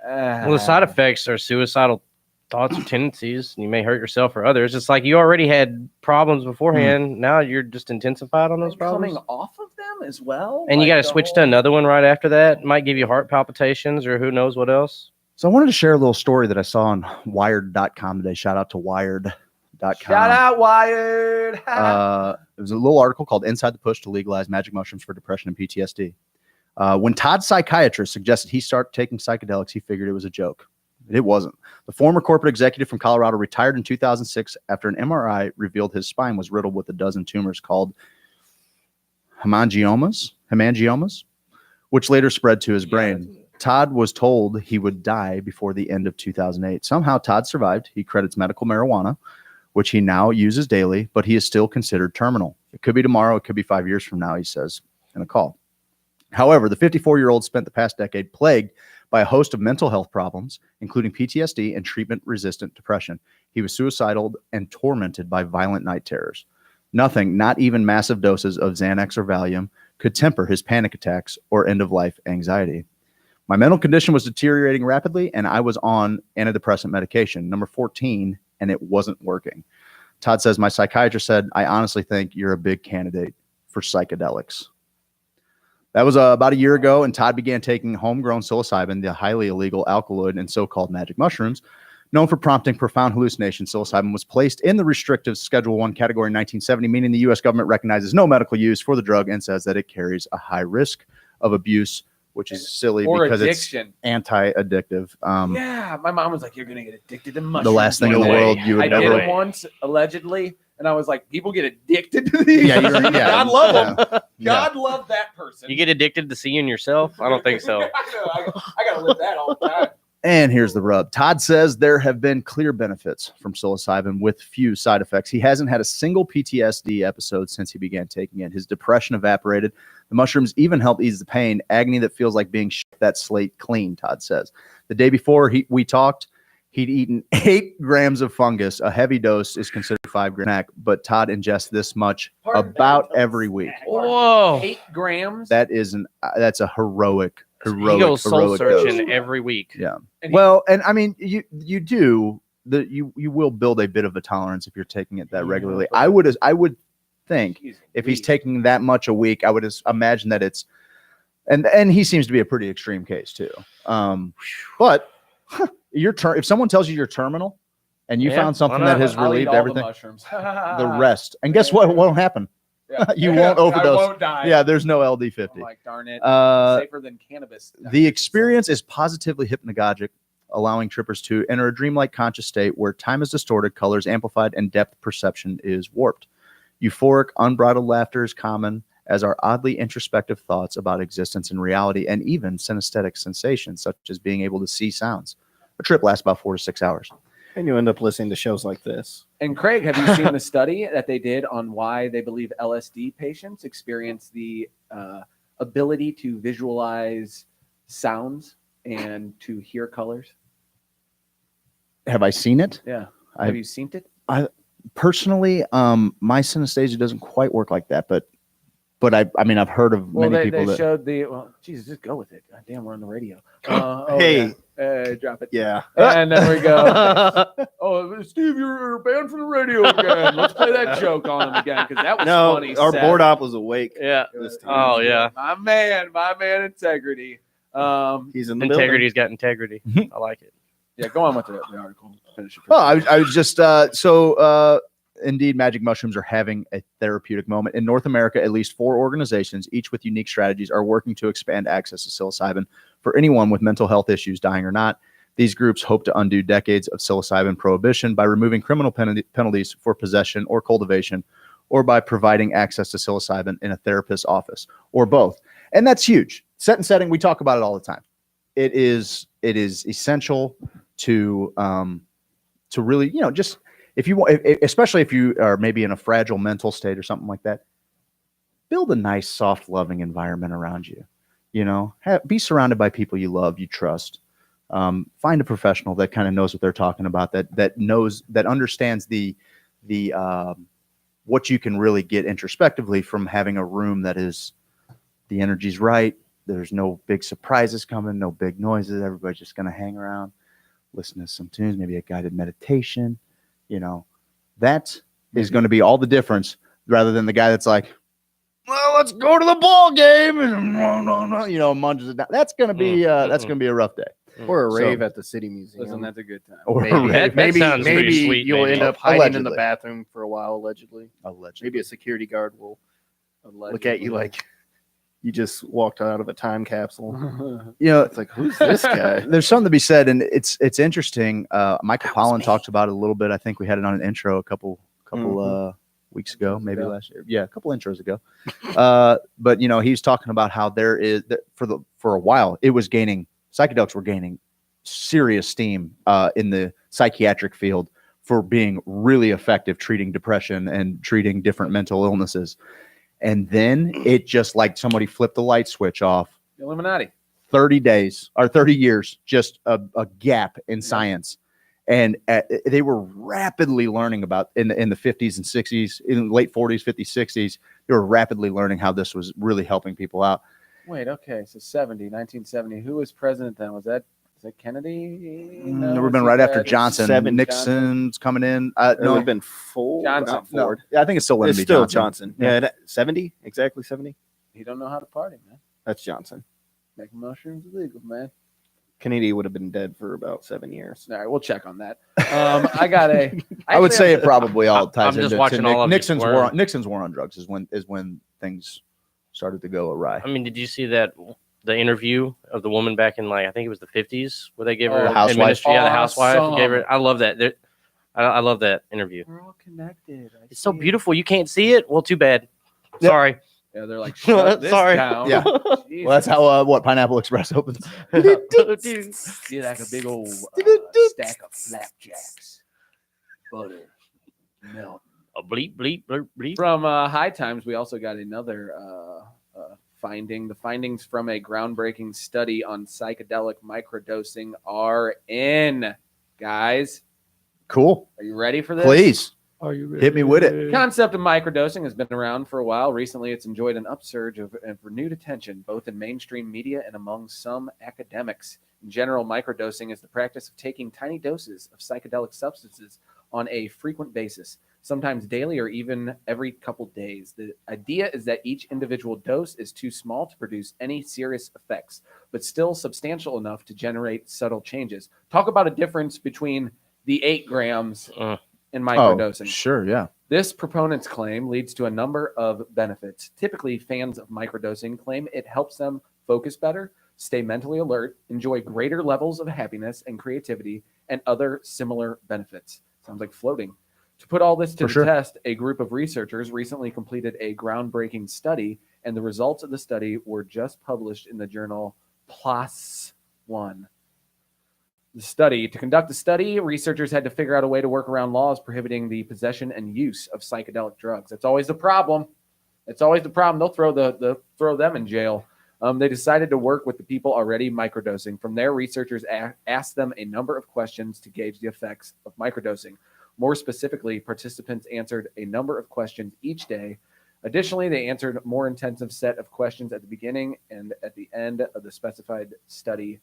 Well, the side effects are suicidal thoughts or tendencies. You may hurt yourself or others. It's like you already had problems beforehand. Now you're just intensified on those problems. Coming off of them as well. And you Like got to switch to another one right after that. Might give you heart palpitations or who knows what else. So I wanted to share a little story that I saw on Wired.com today. Shout out to Wired.com. Shout out Wired. It was a little article called Inside the Push to Legalize Magic Mushrooms for Depression and PTSD. When Todd's psychiatrist suggested he start taking psychedelics, he figured it was a joke. It wasn't. The former corporate executive from Colorado retired in 2006 after an MRI revealed his spine was riddled with a dozen tumors called hemangiomas, which later spread to his brain. Todd was told he would die before the end of 2008. Somehow Todd survived. He credits medical marijuana, which he now uses daily, but he is still considered terminal. It could be tomorrow. It could be 5 years from now, he says in a call. However, the 54-year-old spent the past decade plagued by a host of mental health problems, including PTSD and treatment-resistant depression. He was suicidal and tormented by violent night terrors. Nothing, not even massive doses of Xanax or Valium, could temper his panic attacks or end-of-life anxiety. My mental condition was deteriorating rapidly, and I was on antidepressant medication, number 14, and it wasn't working. Todd says, my psychiatrist said, I honestly think you're a big candidate for psychedelics. That was about a year ago, and Todd began taking homegrown psilocybin, the highly illegal alkaloid in so-called magic mushrooms. Known for prompting profound hallucinations, psilocybin was placed in the restrictive Schedule I category in 1970, meaning the U.S. government recognizes no medical use for the drug and says that it carries a high risk of abuse, which is silly because addiction. It's anti-addictive. Yeah, my mom was like, "You're gonna get addicted to mushrooms." The last thing in the world you would I never. did it once, allegedly, and I was like, "People get addicted to these." Yeah, God love them. Yeah. God love that person. You get addicted to seeing yourself? I don't think so. I gotta live that all the time. And here's the rub. Todd says there have been clear benefits from psilocybin with few side effects. He hasn't had a single PTSD episode since he began taking it. His depression evaporated. The mushrooms even help ease the pain, agony that feels like being that slate clean, Todd says. The day before we talked, he'd eaten 8 grams of fungus. A heavy dose is considered 5 grams, but Todd ingests this much about every week. Whoa. 8 grams? That's a heroic He goes soul searching dose. every week. Yeah. Well, and I mean, you will build a bit of a tolerance if you're taking it that regularly. I would think if he's taking that much a week, I would imagine that it's, and he seems to be a pretty extreme case too. But if someone tells you you're terminal and you found something that has relieved everything, the rest, and guess what won't happen? Yeah. You won't overdose. I won't die. Yeah, there's no LD50. I'm like, darn it. Safer than cannabis. The experience is positively hypnagogic, allowing trippers to enter a dreamlike conscious state where time is distorted, colors amplified, and depth perception is warped. Euphoric, unbridled laughter is common, as are oddly introspective thoughts about existence and reality, and even synesthetic sensations, such as being able to see sounds. A trip lasts about 4 to 6 hours. And you end up listening to shows like this. And Craig, have you seen the study that they did on why they believe LSD patients experience the ability to visualize sounds and to hear colors? Have I seen it? Yeah. Have you seen it? I personally, my synesthesia doesn't quite work like that, but I mean, I've heard of many people they that showed Jesus, just go with it. God damn, we're on the radio. Hey. Drop it. Yeah. And there we go. Oh, Steve, you're banned from the radio again. Let's play that joke on him again because that was funny. Our board op was awake. Yeah. This time. Oh, yeah. My man, Integrity. He's in the Integrity's got integrity. I like it. Yeah, go on with the article. Finish it. Oh, I was just indeed, magic mushrooms are having a therapeutic moment. In North America, at least 4 organizations, each with unique strategies, are working to expand access to psilocybin for anyone with mental health issues, dying or not. These groups hope to undo decades of psilocybin prohibition by removing criminal penalties for possession or cultivation, or by providing access to psilocybin in a therapist's office, or both. And that's huge. Set and setting, we talk about it all the time. it is essential to really, just if you want, especially if you are maybe in a fragile mental state or something like that, build a nice, soft, loving environment around you. Be surrounded by people you love, you trust. Find a professional that kind of knows what they're talking about, that understands the what you can really get introspectively from having a room that is, the energy's right. There's no big surprises coming, no big noises. Everybody's just going to hang around, listen to some tunes, maybe a guided meditation. That is going to be all the difference, rather than the guy that's like, well, let's go to the ball game, and munches it down. That's going to be a rough day. Or a rave at the City Museum. Listen, that's a good time. Or maybe sweet, you'll maybe. end up hiding in Allegedly. the bathroom for a while, allegedly. Maybe a security guard will look at you like you just walked out of a time capsule. It's like, who's this guy? There's something to be said, and it's interesting. Michael Pollan talked about it a little bit. I think we had it on an intro a couple weeks ago, maybe last year. Yeah, a couple intros ago. But he was talking about how there is for a while psychedelics were gaining serious steam in the psychiatric field for being really effective treating depression and treating different mental illnesses. And then it just like somebody flipped the light switch off. Illuminati. 30 days or 30 years, just a gap in science. And they were rapidly learning about in the 50s and 60s, in the late 40s, 50s, 60s. They were rapidly learning how this was really helping people out. Wait, okay. So 1970. Who was president then? Was that Kennedy? It would have been right after Johnson. Nixon's coming in. It would have been Ford. Johnson. Ford. Yeah, I think it's still going to be Johnson. Yeah, 70? Exactly 70? He don't know how to party, man. That's Johnson. Making mushrooms illegal, man. Kennedy would have been dead for about 7 years. All right, we'll check on that. I would say it probably all ties I'm just into watching all of Nixon's you war. Nixon's war on drugs is when things started to go awry. I mean, did you see the interview of the woman back in I think it was the 50s where they gave her the housewife? ministry? Yeah, the housewife Awesome. gave her. I love that. I love that interview. We're all connected. It's so beautiful. You can't see it. Well, too bad. Yep. Sorry. Yeah, they're like, shut this Sorry. down. Yeah. Well, that's how Pineapple Express opens. See, like a big old stack of flapjacks, butter, milk. A bleep, bleep, bleep, bleep. From High Times, we also got another finding. The findings from a groundbreaking study on psychedelic microdosing are in. Guys, Cool. are you ready for this? Please Are you ready? hit me with it. The concept of microdosing has been around for a while. Recently, it's enjoyed an upsurge of renewed attention, both in mainstream media and among some academics. In general, microdosing is the practice of taking tiny doses of psychedelic substances on a frequent basis, sometimes daily or even every couple days. The idea is that each individual dose is too small to produce any serious effects, but still substantial enough to generate subtle changes. Talk about a difference between the 8 grams and microdosing. Oh, sure, yeah. This proponent's claim leads to a number of benefits. Typically, fans of microdosing claim it helps them focus better, stay mentally alert, enjoy greater levels of happiness and creativity, and other similar benefits. Sounds like floating. To put all this to the test, a group of researchers recently completed a groundbreaking study, and the results of the study were just published in the journal PLOS One. To conduct the study, researchers had to figure out a way to work around laws prohibiting the possession and use of psychedelic drugs. That's always the problem. They'll throw them in jail. They decided to work with the people already microdosing. From there, researchers asked them a number of questions to gauge the effects of microdosing. More specifically, participants answered a number of questions each day. Additionally, they answered a more intensive set of questions at the beginning and at the end of the specified study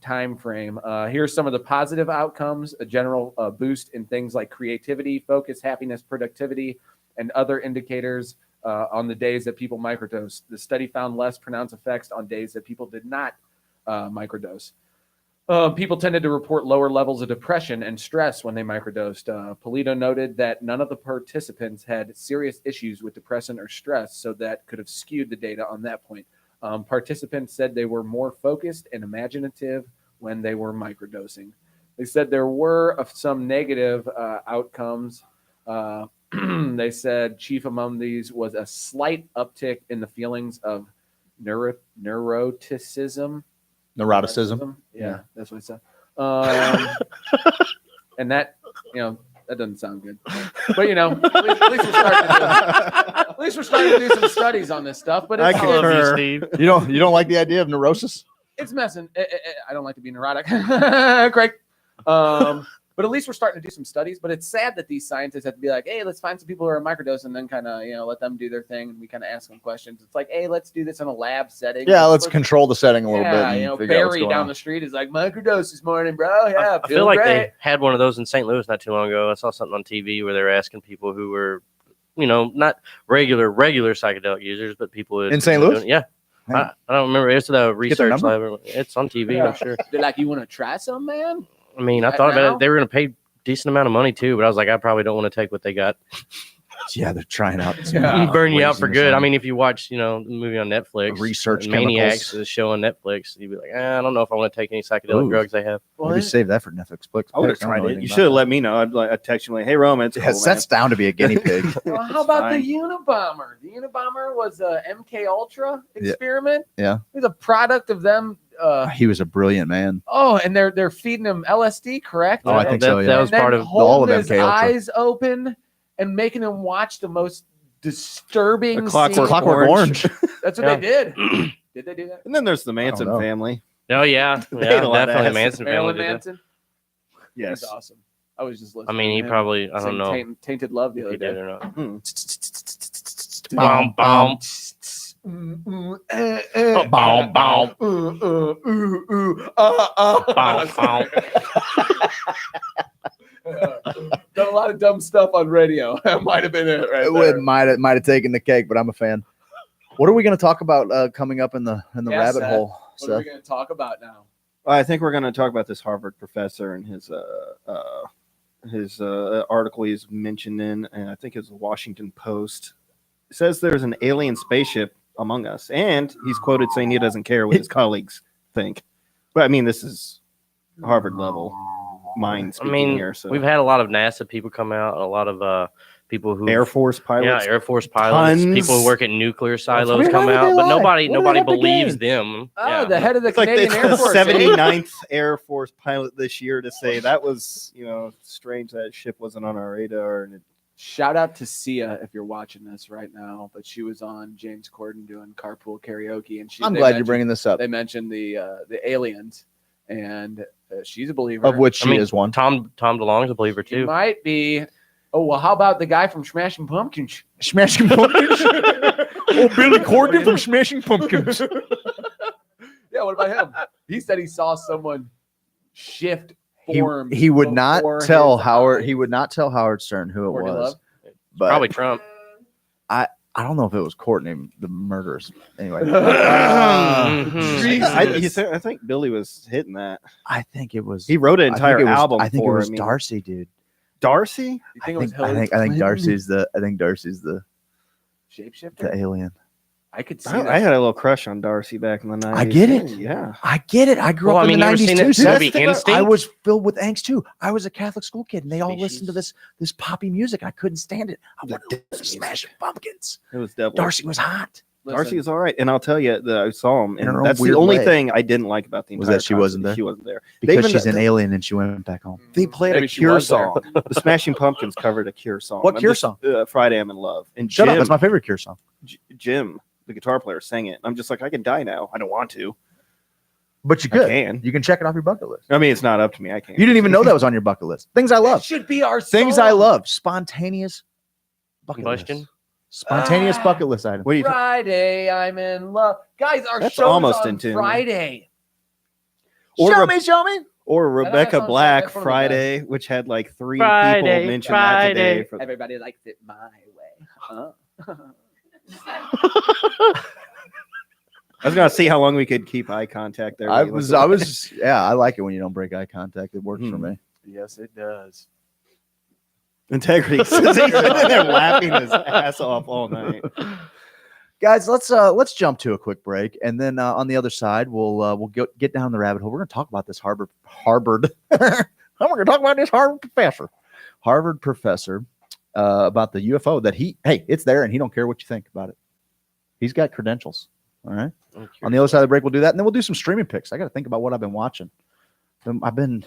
time frame. Here's some of the positive outcomes: a general boost in things like creativity, focus, happiness, productivity, and other indicators on the days that people microdose. The study found less pronounced effects on days that people did not microdose. People tended to report lower levels of depression and stress when they microdosed. Polito noted that none of the participants had serious issues with depression or stress, so that could have skewed the data on that point. Participants said they were more focused and imaginative when they were microdosing. They said there were some negative outcomes. They said chief among these was a slight uptick in the feelings of neuroticism. Neuroticism. Yeah, that's what it said. And that, that doesn't sound good. But at least we're starting to do some studies on this stuff. But it's, You don't like the idea of neurosis? it's messing. I don't like to be neurotic, Craig. But at least we're starting to do some studies. But it's sad that these scientists have to be like, hey, let's find some people who are microdosing and then kind of, let them do their thing. And we kind of ask them questions. It's like, hey, let's do this in a lab setting. Yeah, let's control the setting a little bit. Yeah, Barry down the street is like, microdose this morning, bro. Yeah, I feel like they had one of those in St. Louis not too long ago. I saw something on TV where they were asking people who were, not regular psychedelic users, but people in St. Louis. Yeah. I don't remember. It's the research lab. It's on TV, I'm sure. They're like, you want to try some, man? I mean, I thought about it. They were going to pay decent amount of money too, but I was like, I probably don't want to take what they got. Yeah, they're trying out. Burn you out for good. I mean, if you watch, the movie on Netflix, Research Maniacs, the show on Netflix, you'd be like, I don't know if I want to take any psychedelic drugs they have. Maybe save that for Netflix. I would have tried it. You should have let me know. I'd text you like, hey, Roman, it's cool, that's down to be a guinea pig. Well, how about the Unabomber? The Unabomber was a MK Ultra experiment. Yeah. It was a product of them. He was a brilliant man. Oh, and they're feeding him LSD, correct? Oh, I think so. Yeah, that was part of all of his MK Ultra. eyes open and making him watch the most disturbing Clockwork Orange. That's what they did. Did they do that? And then there's the Manson family. Oh yeah, definitely Manson family. Marilyn did that. Manson. Yes, he's awesome. I was just listening. I mean, he probably, I don't know, Tainted Love the other if he day. did or not. Bomb, bomb. Bomb, bomb. Done a lot of dumb stuff on radio. That might have been it right there. It might have taken the cake, but I'm a fan. What are we going to talk about coming up in the rabbit hole? What are we going to talk about now? I think we're going to talk about this Harvard professor and his article he's mentioned in, and I think it's the Washington Post. It says there's an alien spaceship among us, and he's quoted saying he doesn't care what his colleagues think. But I mean, this is Harvard level mind speaking here. So we've had a lot of NASA people come out, a lot of people who Air Force pilots, Air Force pilots, people who work at nuclear silos come out, but nobody believes them. Oh, the head of the Canadian like Air Force, 79th Air Force pilot this year to say that was strange that ship wasn't on our radar. And shout out to Sia if you're watching this right now, but she was on James Corden doing carpool karaoke, and I'm glad you're bringing this up. They mentioned the aliens, and she's a believer, of which she is one. Tom DeLonge is a believer too. He might be. Oh well, how about the guy from Smashing Pumpkins? Smashing Pumpkins. Oh, Billy Corgan from Smashing Pumpkins. Yeah, what about him? He said he saw someone shift form. He would not tell Howard. He would not tell Howard Stern who it Courtney was. Love? But Probably Trump. I don't know if it was Courtney, the murderers. Anyway, I think Billy was hitting that. I think it was. He wrote an entire album. I think for it was Darcy, dude. Darcy? You think it was I think Darcy's the. I think Darcy's the shapeshifter, the alien. I could see. I had a little crush on Darcy back in the 90s. I get it. Yeah. I get it. I grew up in the 90s too. Instinct? I was filled with angst too. I was a Catholic school kid, and they all listened to this poppy music. I couldn't stand it. I wanted to smash Pumpkins. It was devil. Darcy was hot. Darcy was all right, and I'll tell you that I saw him, In her and own that's the weird only way. thing I didn't like about the Was entire that she wasn't concert. there? She wasn't there Because she's an alien and she went back home. They played Maybe a she Cure was there. song. The Smashing Pumpkins covered a Cure song. What Cure song? Friday I'm in Love. And Shut up. Jim, That's my favorite Cure song. Jim, the guitar player, sang it. I'm just like, I can die now. I don't want to. But you I could. can. You can check it off your bucket list. I mean, it's not up to me. I can't. You didn't even know that was on your bucket list. Things I love. should be our Things song. I love. Spontaneous bucket Combustion? list. Spontaneous bucket list item. What do you Friday, I'm in love, guys. Our That's show almost is in on tune. Friday. Or show me. Or Rebecca sounds Black like one of the Friday, which had like 3 Friday, people mention that today. For Everybody likes it my way. Huh? I was gonna see how long we could keep eye contact there. I was yeah, I like it when you don't break eye contact. It works for me. Yes, it does. Integrity. He's sitting there laughing his ass off all night. Guys, let's jump to a quick break, and then on the other side, we'll get down the rabbit hole. We're going to talk about this Harvard. We're going to talk about this Harvard professor about the UFO that it's there, and he don't care what you think about it. He's got credentials. All right. On the other side of the break, we'll do that, and then we'll do some streaming picks. I got to think about what I've been watching. I've been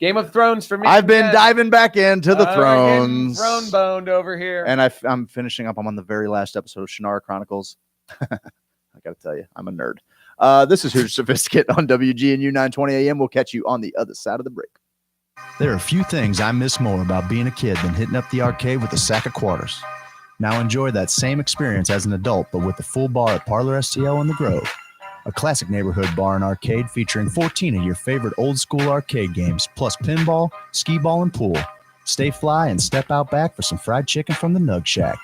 Game of Thrones for me. I've been diving back into the Thrones. Throne boned over here. And I'm finishing up. I'm on the very last episode of Shannara Chronicles. I got to tell you, I'm a nerd. This is Hoosier Sophisticate on WGNU 920 AM. We'll catch you on the other side of the break. There are few things I miss more about being a kid than hitting up the arcade with a sack of quarters. Now enjoy that same experience as an adult, but with the full bar at Parlor STL in the Grove. A classic neighborhood bar and arcade featuring 14 of your favorite old school arcade games, plus pinball, skee ball, and pool. Stay fly and step out back for some fried chicken from the Nug Shack.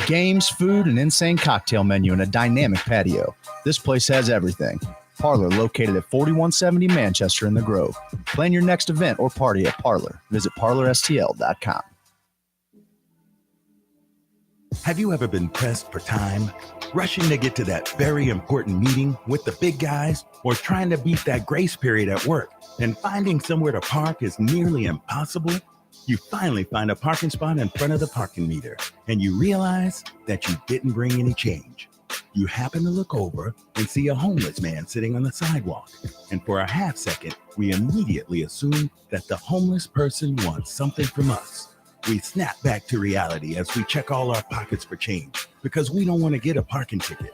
Games, food, an insane cocktail menu, and a dynamic patio. This place has everything. Parlor, located at 4170 Manchester in the Grove. Plan your next event or party at Parlor. Visit parlorstl.com. Have you ever been pressed for time? Rushing to get to that very important meeting with the big guys, or trying to beat that grace period at work and finding somewhere to park is nearly impossible? You finally find a parking spot in front of the parking meter, and you realize that you didn't bring any change. You happen to look over and see a homeless man sitting on the sidewalk, and for a half second, we immediately assume that the homeless person wants something from us. We snap back to reality as we check all our pockets for change because we don't want to get a parking ticket.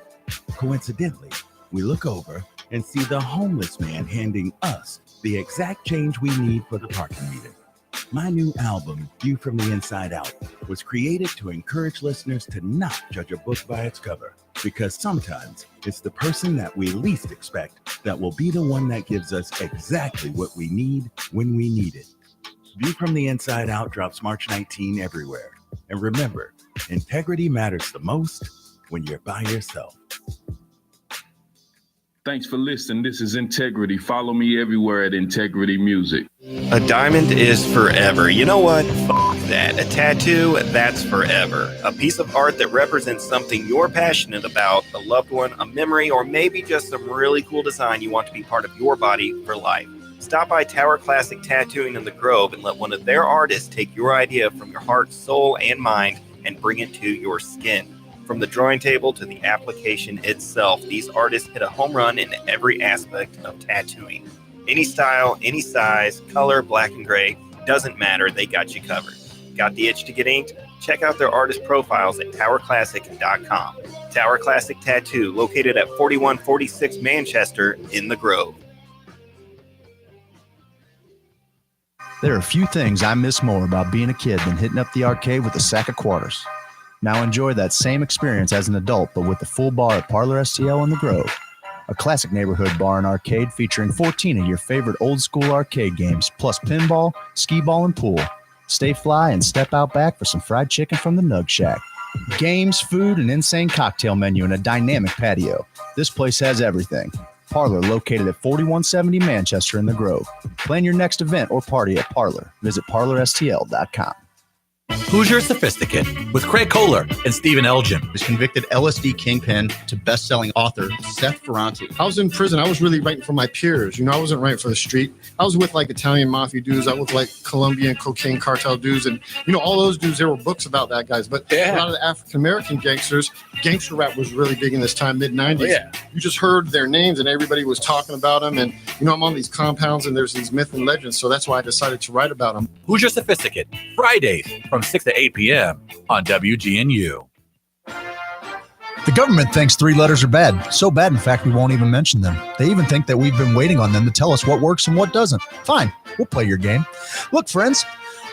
Coincidentally, we look over and see the homeless man handing us the exact change we need for the parking meter. My new album, View from the Inside Out, was created to encourage listeners to not judge a book by its cover, because sometimes it's the person that we least expect that will be the one that gives us exactly what we need when we need it. View from the Inside Out drops March 19 everywhere. And remember, integrity matters the most when you're by yourself. Thanks for listening. This is Integrity. Follow me everywhere at Integrity Music. A diamond is forever. You know what? Fuck that. A tattoo, that's forever. A piece of art that represents something you're passionate about, a loved one, a memory, or maybe just some really cool design you want to be part of your body for life. Stop by Tower Classic Tattooing in the Grove and let one of their artists take your idea from your heart, soul, and mind and bring it to your skin. From the drawing table to the application itself, these artists hit a home run in every aspect of tattooing. Any style, any size, color, black and gray, doesn't matter, they got you covered. Got the itch to get inked? Check out their artist profiles at towerclassic.com. Tower Classic Tattoo, located at 4146 Manchester in the Grove. There are few things I miss more about being a kid than hitting up the arcade with a sack of quarters. Now enjoy that same experience as an adult, but with the full bar at Parlor STL in the Grove. A classic neighborhood bar and arcade featuring 14 of your favorite old school arcade games, plus pinball, skee ball, and pool. Stay fly and step out back for some fried chicken from the Nug Shack. Games, food, an insane cocktail menu, and a dynamic patio. This place has everything. Parlor, located at 4170 Manchester in the Grove. Plan your next event or party at Parlor. Visit parlorstl.com. Hoosier Sophisticate with Craig Kohler and Stephen Elgin. Is convicted LSD kingpin to best-selling author Seth Ferranti. I was in prison. I was really writing for my peers. You know, I wasn't writing for the street. I was with like Italian mafia dudes. I was with like Colombian cocaine cartel dudes. And, you know, all those dudes, there were books about that, guys. But a lot of the African-American gangsters, gangster rap was really big in this time, mid-90s. You just heard their names and everybody was talking about them. And, you know, I'm on these compounds and there's these myths and legends. So that's why I decided to write about them. Hoosier Sophisticate, Fridays from 6 to 8 p.m. on WGNU. The government thinks 3 letters are bad. So bad, in fact, we won't even mention them. They even think that we've been waiting on them to tell us what works and what doesn't. Fine, we'll play your game. Look, friends,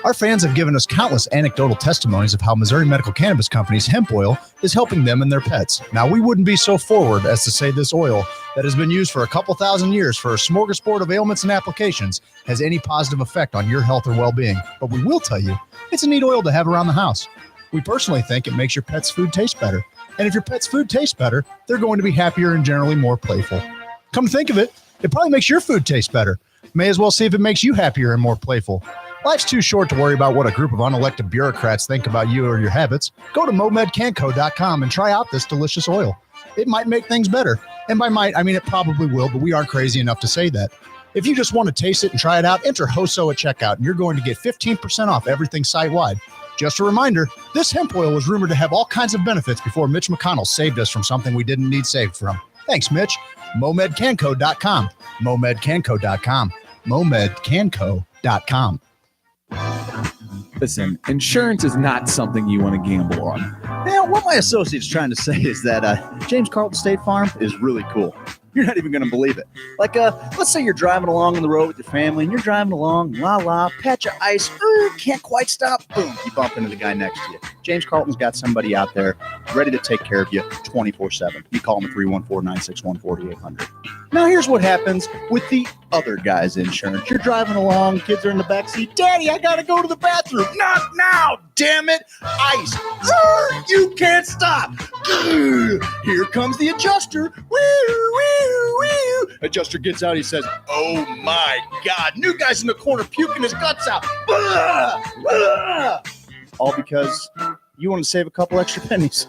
our fans have given us countless anecdotal testimonies of how Missouri Medical Cannabis Company's hemp oil is helping them and their pets. Now, we wouldn't be so forward as to say this oil that has been used for a couple thousand years for a smorgasbord of ailments and applications has any positive effect on your health or well-being. But we will tell you, it's a neat oil to have around the house. We personally think it makes your pet's food taste better. And if your pet's food tastes better, they're going to be happier and generally more playful. Come to think of it, it probably makes your food taste better. May as well see if it makes you happier and more playful. Life's too short to worry about what a group of unelected bureaucrats think about you or your habits. Go to momedcanco.com and try out this delicious oil. It might make things better. And by might, I mean it probably will, but we aren't crazy enough to say that. If you just want to taste it and try it out, enter HOSO at checkout, and you're going to get 15% off everything site-wide. Just a reminder, this hemp oil was rumored to have all kinds of benefits before Mitch McConnell saved us from something we didn't need saved from. Thanks, Mitch. MomedCanco.com. MomedCanco.com. MomedCanco.com. Listen, insurance is not something you want to gamble on. Now, what my associate's trying to say is that James Carlton State Farm is really cool. You're not even going to believe it. Like, let's say you're driving along on the road with your family, and you're driving along, patch of ice, can't quite stop, boom, you bump into the guy next to you. James Carlton's got somebody out there ready to take care of you 24/7. You call them at 314-961-4800. Now, here's what happens with the other guy's insurance. You're driving along, kids are in the backseat. Daddy, I got to go to the bathroom. Not now, damn it. Ice. You can't stop. Here comes the adjuster. Adjuster gets out. He says, oh, my God. New guy's in the corner puking his guts out. All because you want to save a couple extra pennies.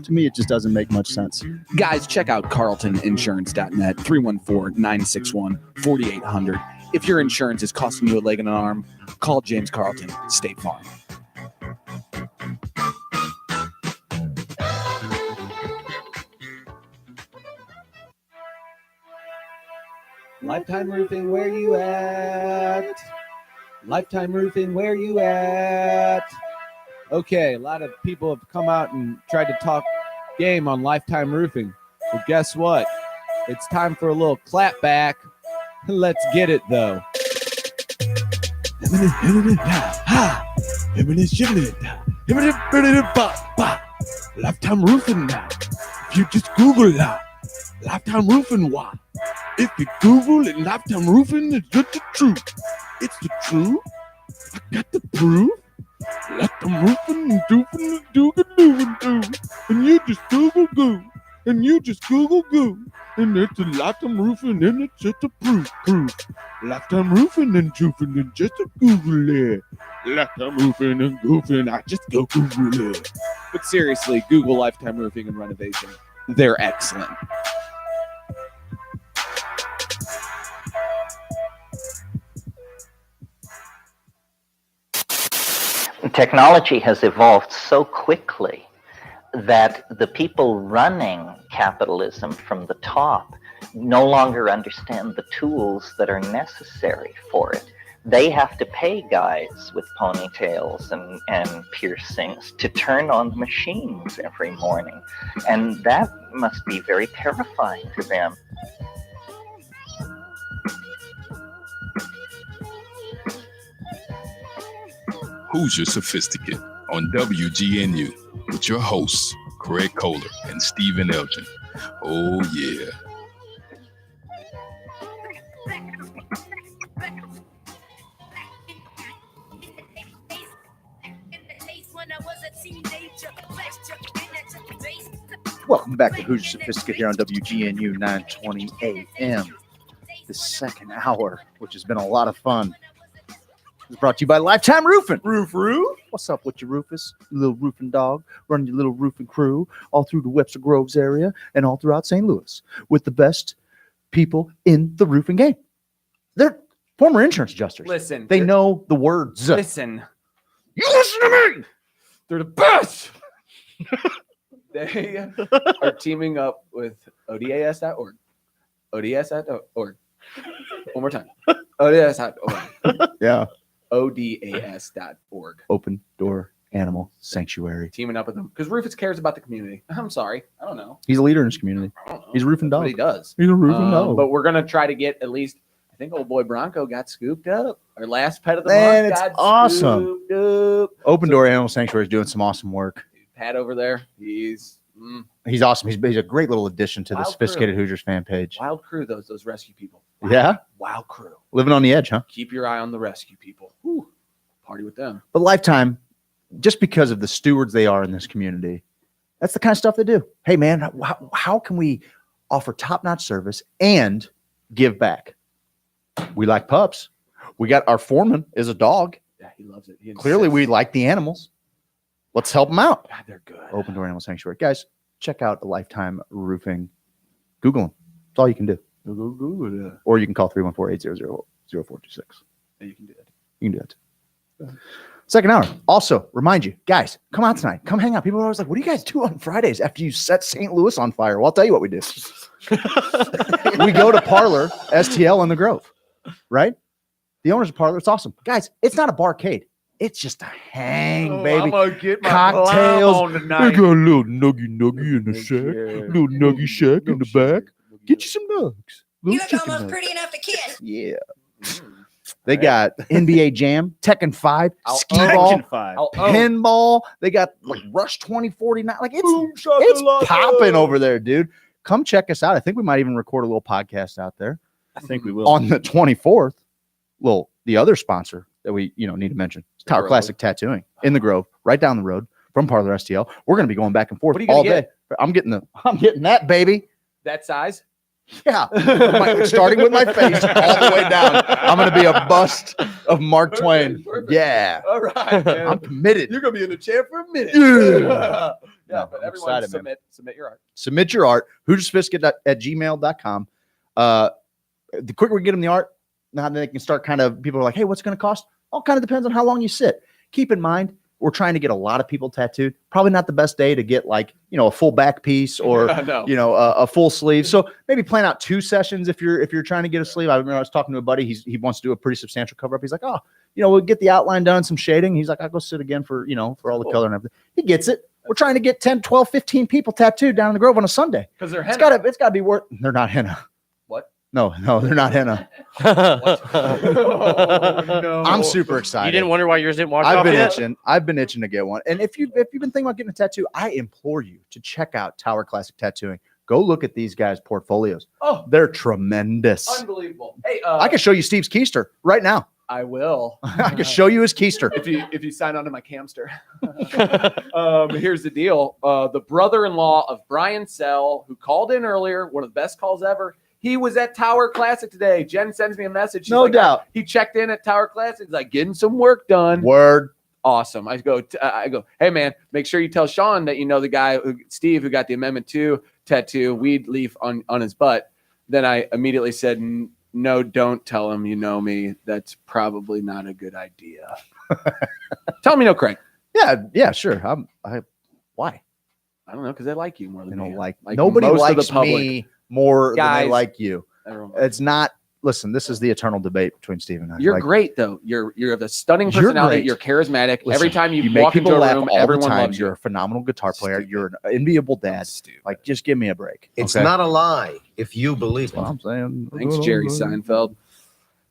To me, it just doesn't make much sense. Guys, check out carltoninsurance.net, 314-961-4800. If your insurance is costing you a leg and an arm, call James Carlton State Farm. Lifetime Roofing, where you at? Lifetime Roofing, where you at? Okay, a lot of people have come out and tried to talk game on Lifetime Roofing. But guess what? It's time for a little clap back. Let's get it, though. Lifetime Roofing now. If you just Google Lifetime Roofing, why? If you Google it, Lifetime Roofing is just the truth. It's the truth. I got the proof. Lifetime Roofing and doofing and doofing doo. And you just Google goo. And you just Google goo. And it's a Lifetime Roofing and it's just a proof. Lifetime Roofing and doofing and just a Google it. Lifetime Roofing and goofing, I just go Google it. But seriously, Google Lifetime Roofing and Renovation. They're excellent. Technology has evolved so quickly that the people running capitalism from the top no longer understand the tools that are necessary for it. They have to pay guys with ponytails and piercings to turn on the machines every morning. And that must be very terrifying to them. Hoosier Sophisticate on WGNU with your hosts, Craig Kohler and Stephen Elgin. Oh, yeah. Welcome back to Hoosier Sophisticate here on WGNU 920 AM. The second hour, which has been a lot of fun, is brought to you by Lifetime Roofing. Roof. What's up with your Rufus? You little roofing dog, running your little roofing crew all through the Webster Groves area and all throughout St. Louis with the best people in the roofing game. They're former insurance adjusters. Listen. They know the words. Listen. You listen to me. They're the best. They are teaming up with odas.org. ods.org. One more time. odas.org. Yeah. odas.org. Open Door Animal Sanctuary. Teaming up with them because Rufus cares about the community. I'm sorry. I don't know. He's a leader in his community. He's a roofing dog. But he does. He's a roofing dog. But we're going to try to get at least, I think old boy Bronco got scooped up. Our last pet of the Man, month it's got awesome. scooped up. Open Door Animal Sanctuary is doing some awesome work. Pat over there, he's awesome. He's a great little addition to the Wild Sophisticated crew. Hoosiers fan page. Wild crew, those rescue people. Yeah? Wild crew. Living on the edge, huh? Keep your eye on the rescue people. Whew. Party with them. But Lifetime, just because of the stewards they are in this community, that's the kind of stuff they do. Hey, man, how can we offer top-notch service and give back? We like pups. We got our foreman is a dog. Yeah, he loves it. Clearly, we like the animals. Let's help them out. God, they're good. Open Door Animal Sanctuary. Guys, check out Lifetime Roofing. Google them. That's all you can do. Google it. Or you can call 314-800-0426. Yeah, you can do that. You can do that too. Second hour. Also, remind you, guys, come out tonight. Come hang out. People are always like, what do you guys do on Fridays after you set St. Louis on fire? Well, I'll tell you what we do. We go to Parlor STL in the Grove, right? The owner's Parlor. It's awesome. Guys, it's not a barcade. It's just a hang, baby. I'm gonna get my Cocktails. on tonight. They got a little nuggy in the shack. Little nuggy shack in the back. Get you some nugs. You look almost pretty enough to kiss. Yeah. They got NBA Jam, Tekken 5, skee ball, pinball. They got like Rush 2049. Like it's popping over there, dude. Come check us out. I think we might even record a little podcast out there. I think we will. On the 24th. Well, the other sponsor that we need to mention is Tower Classic Tattooing in the Grove, right down the road from Parlor STL. We're going to be going back and forth all day. I'm getting that, baby. That size? Yeah. Starting with my face all the way down. I'm going to be a bust of Mark Twain. Perfect. Yeah. All right, man. I'm committed. You're going to be in the chair for a minute. Yeah. But everyone submit your art. Submit your art. HoosierSophisticate@gmail.com. The quicker we get them the art, now they can start people are like, hey, what's it going to cost? All kind of depends on how long you sit. Keep in mind, we're trying to get a lot of people tattooed. Probably not the best day to get a full back piece or, a full sleeve. So maybe plan out 2 sessions if you're trying to get a sleeve. I remember I was talking to a buddy. He wants to do a pretty substantial cover up. He's like, we'll get the outline done, some shading. He's like, I'll go sit again for all the color and everything. He gets it. We're trying to get 10, 12, 15 people tattooed down in the Grove on a Sunday. Because they're henna. henna. It's got to be worth. They're not henna. What? No, they're not henna. No. I'm super excited. You didn't wonder why yours didn't wash off yet? I've been itching to get one. And if you've been thinking about getting a tattoo, I implore you to check out Tower Classic Tattooing. Go look at these guys' portfolios. Oh, they're tremendous. Unbelievable. Hey, I can show you Steve's keister right now. I will. I can show you his keister. If you sign on to my Camster. Here's the deal. The brother-in-law of Brian Sell, who called in earlier, one of the best calls ever. He was at Tower Classic today. Jen sends me a message. She's no doubt. He checked in at Tower Classic. He's like, getting some work done. Word. Awesome. I go, hey, man, make sure you tell Sean that you know the guy, Steve, who got the Amendment 2 tattoo, weed leaf on his butt. Then I immediately said, no, don't tell him you know me. That's probably not a good idea. Tell me no, Craig. Yeah, sure. Why? I don't know, because they like you more than me. Nobody most likes of the public. Me more Guys, than they like you. Everyone. It's not. Listen, this is the eternal debate between Steve and I. You're great, though. You have a stunning personality. You're charismatic. Listen, every time you make walk into people a laugh room, all everyone the time. loves you. You're a phenomenal guitar player. You're an enviable dad. Like, just give me a break. It's okay? not a lie if you believe it. I'm saying. Thanks, Jerry Seinfeld.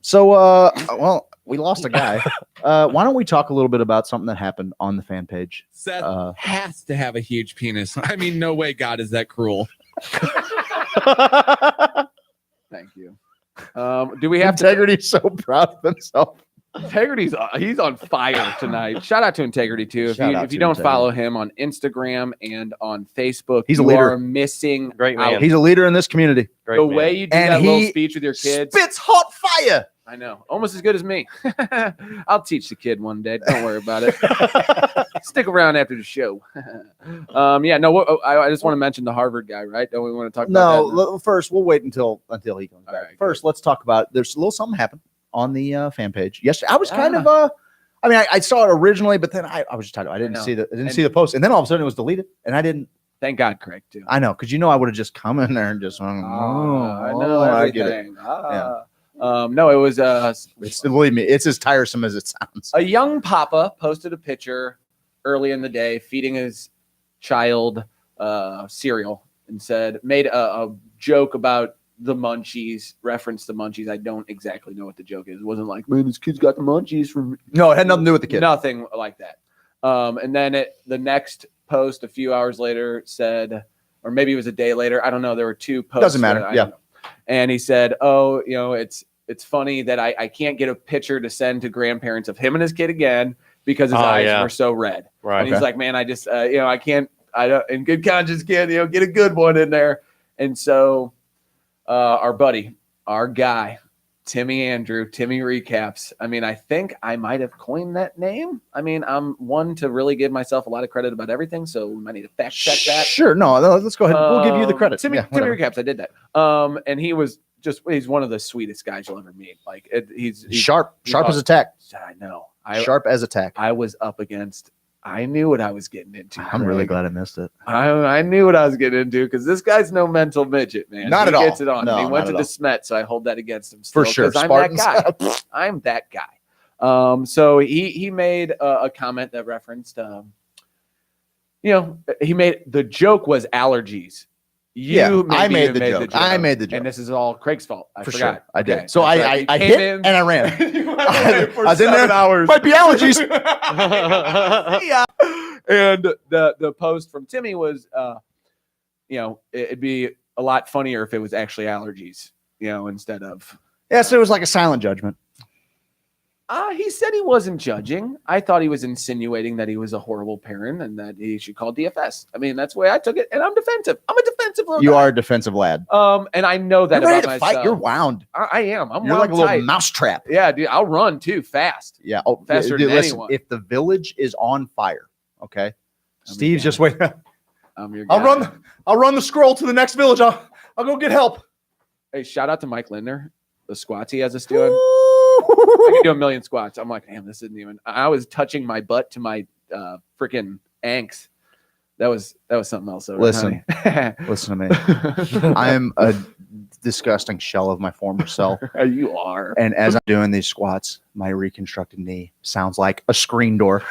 So, well, we lost a guy. Why don't we talk a little bit about something that happened on the fan page? Seth has to have a huge penis. I mean, no way God is that cruel. Thank you. Do we have Integrity's so proud of himself. Integrity's he's on fire tonight. Shout out to Integrity too. If you don't follow him on Instagram and on Facebook, he's a you leader. Are missing great man. out. He's a leader in this community. Great the man. way you do And that he little speech with your kids spits hot fire. I know, almost as good as me. I'll teach the kid one day. Don't worry about it. Stick around after the show. I just want to mention the Harvard guy, right? Don't we want to talk about that? No, first we'll wait until he comes back. Right, first, let's talk about. There's a little something happened on the fan page yesterday. I was kind of I mean, I saw it originally, but then I was just talking. I didn't see the post, and then all of a sudden it was deleted, and I didn't. Thank God, Craig, too. I know, because I would have just come in there and just. I know I get it. everything. Yeah. No, it was believe me, it's as tiresome as it sounds. A young papa posted a picture early in the day feeding his child cereal and made a joke about the munchies, referenced the munchies. I don't exactly know what the joke is. It wasn't like, man, this kid's got the munchies from. No, it had nothing to do with the kid. Nothing like that. And then the next post a few hours later said, or maybe it was a day later, I don't know. There were 2 posts. Doesn't matter. Yeah. And he said, "Oh, it's funny that I can't get a picture to send to grandparents of him and his kid again because his eyes were so red." Right. And he's like, "Man, I just I can't. I don't in good conscience can't get a good one in there." And so our guy, Timmy Recaps. I mean, I think I might have coined that name. I mean, I'm one to really give myself a lot of credit about everything, so we might need to fact check that. Sure, no, let's go ahead. We'll give you the credit. Timmy Recaps, I did that. And he was he's one of the sweetest guys you'll ever meet. Like he's sharp as a tack. I know. Sharp as a tack. I was up against. I knew what I was getting into. I'm really glad I missed it. I knew what I was getting into because this guy's no mental midget, man. Not he at all. Gets it on. No, he went not to at De Smet, so I hold that against him still, For sure. I'm Spartans. that guy. I'm that guy. So he made a comment that referenced, he made the joke was allergies. I made the joke. I made the joke. And this is all Craig's fault. I forgot. Sure. I did. Okay. So That's I right. You hit came in- and I ran. I was in 7 there. hours. Might be allergies. Yeah. And the post from Timmy was, it'd be a lot funnier if it was actually allergies, instead of. Yeah, so it was like a silent judgment. He said he wasn't judging. I thought he was insinuating that he was a horrible parent and that he should call DFS. I mean, that's the way I took it. And I'm defensive. I'm a defensive little You guy. are a defensive lad. And I know that You're ready about to myself. fight. You're wound. I am. I'm You're wound like a little tight. mousetrap. Yeah, dude. I'll run too fast. Yeah. Oh, Faster dude, than listen, anyone. if the village is on fire, okay, Steve's just waiting. I'm your I'll guy. run the scroll to the next village. I'll go get help. Hey, shout out to Mike Lindner, the squats he has us doing. I can do a million squats. I'm like, damn, this isn't even. I was touching my butt to my freaking anks. That was something else. Listen to me. I am a disgusting shell of my former self. You are. And as I'm doing these squats, my reconstructed knee sounds like a screen door.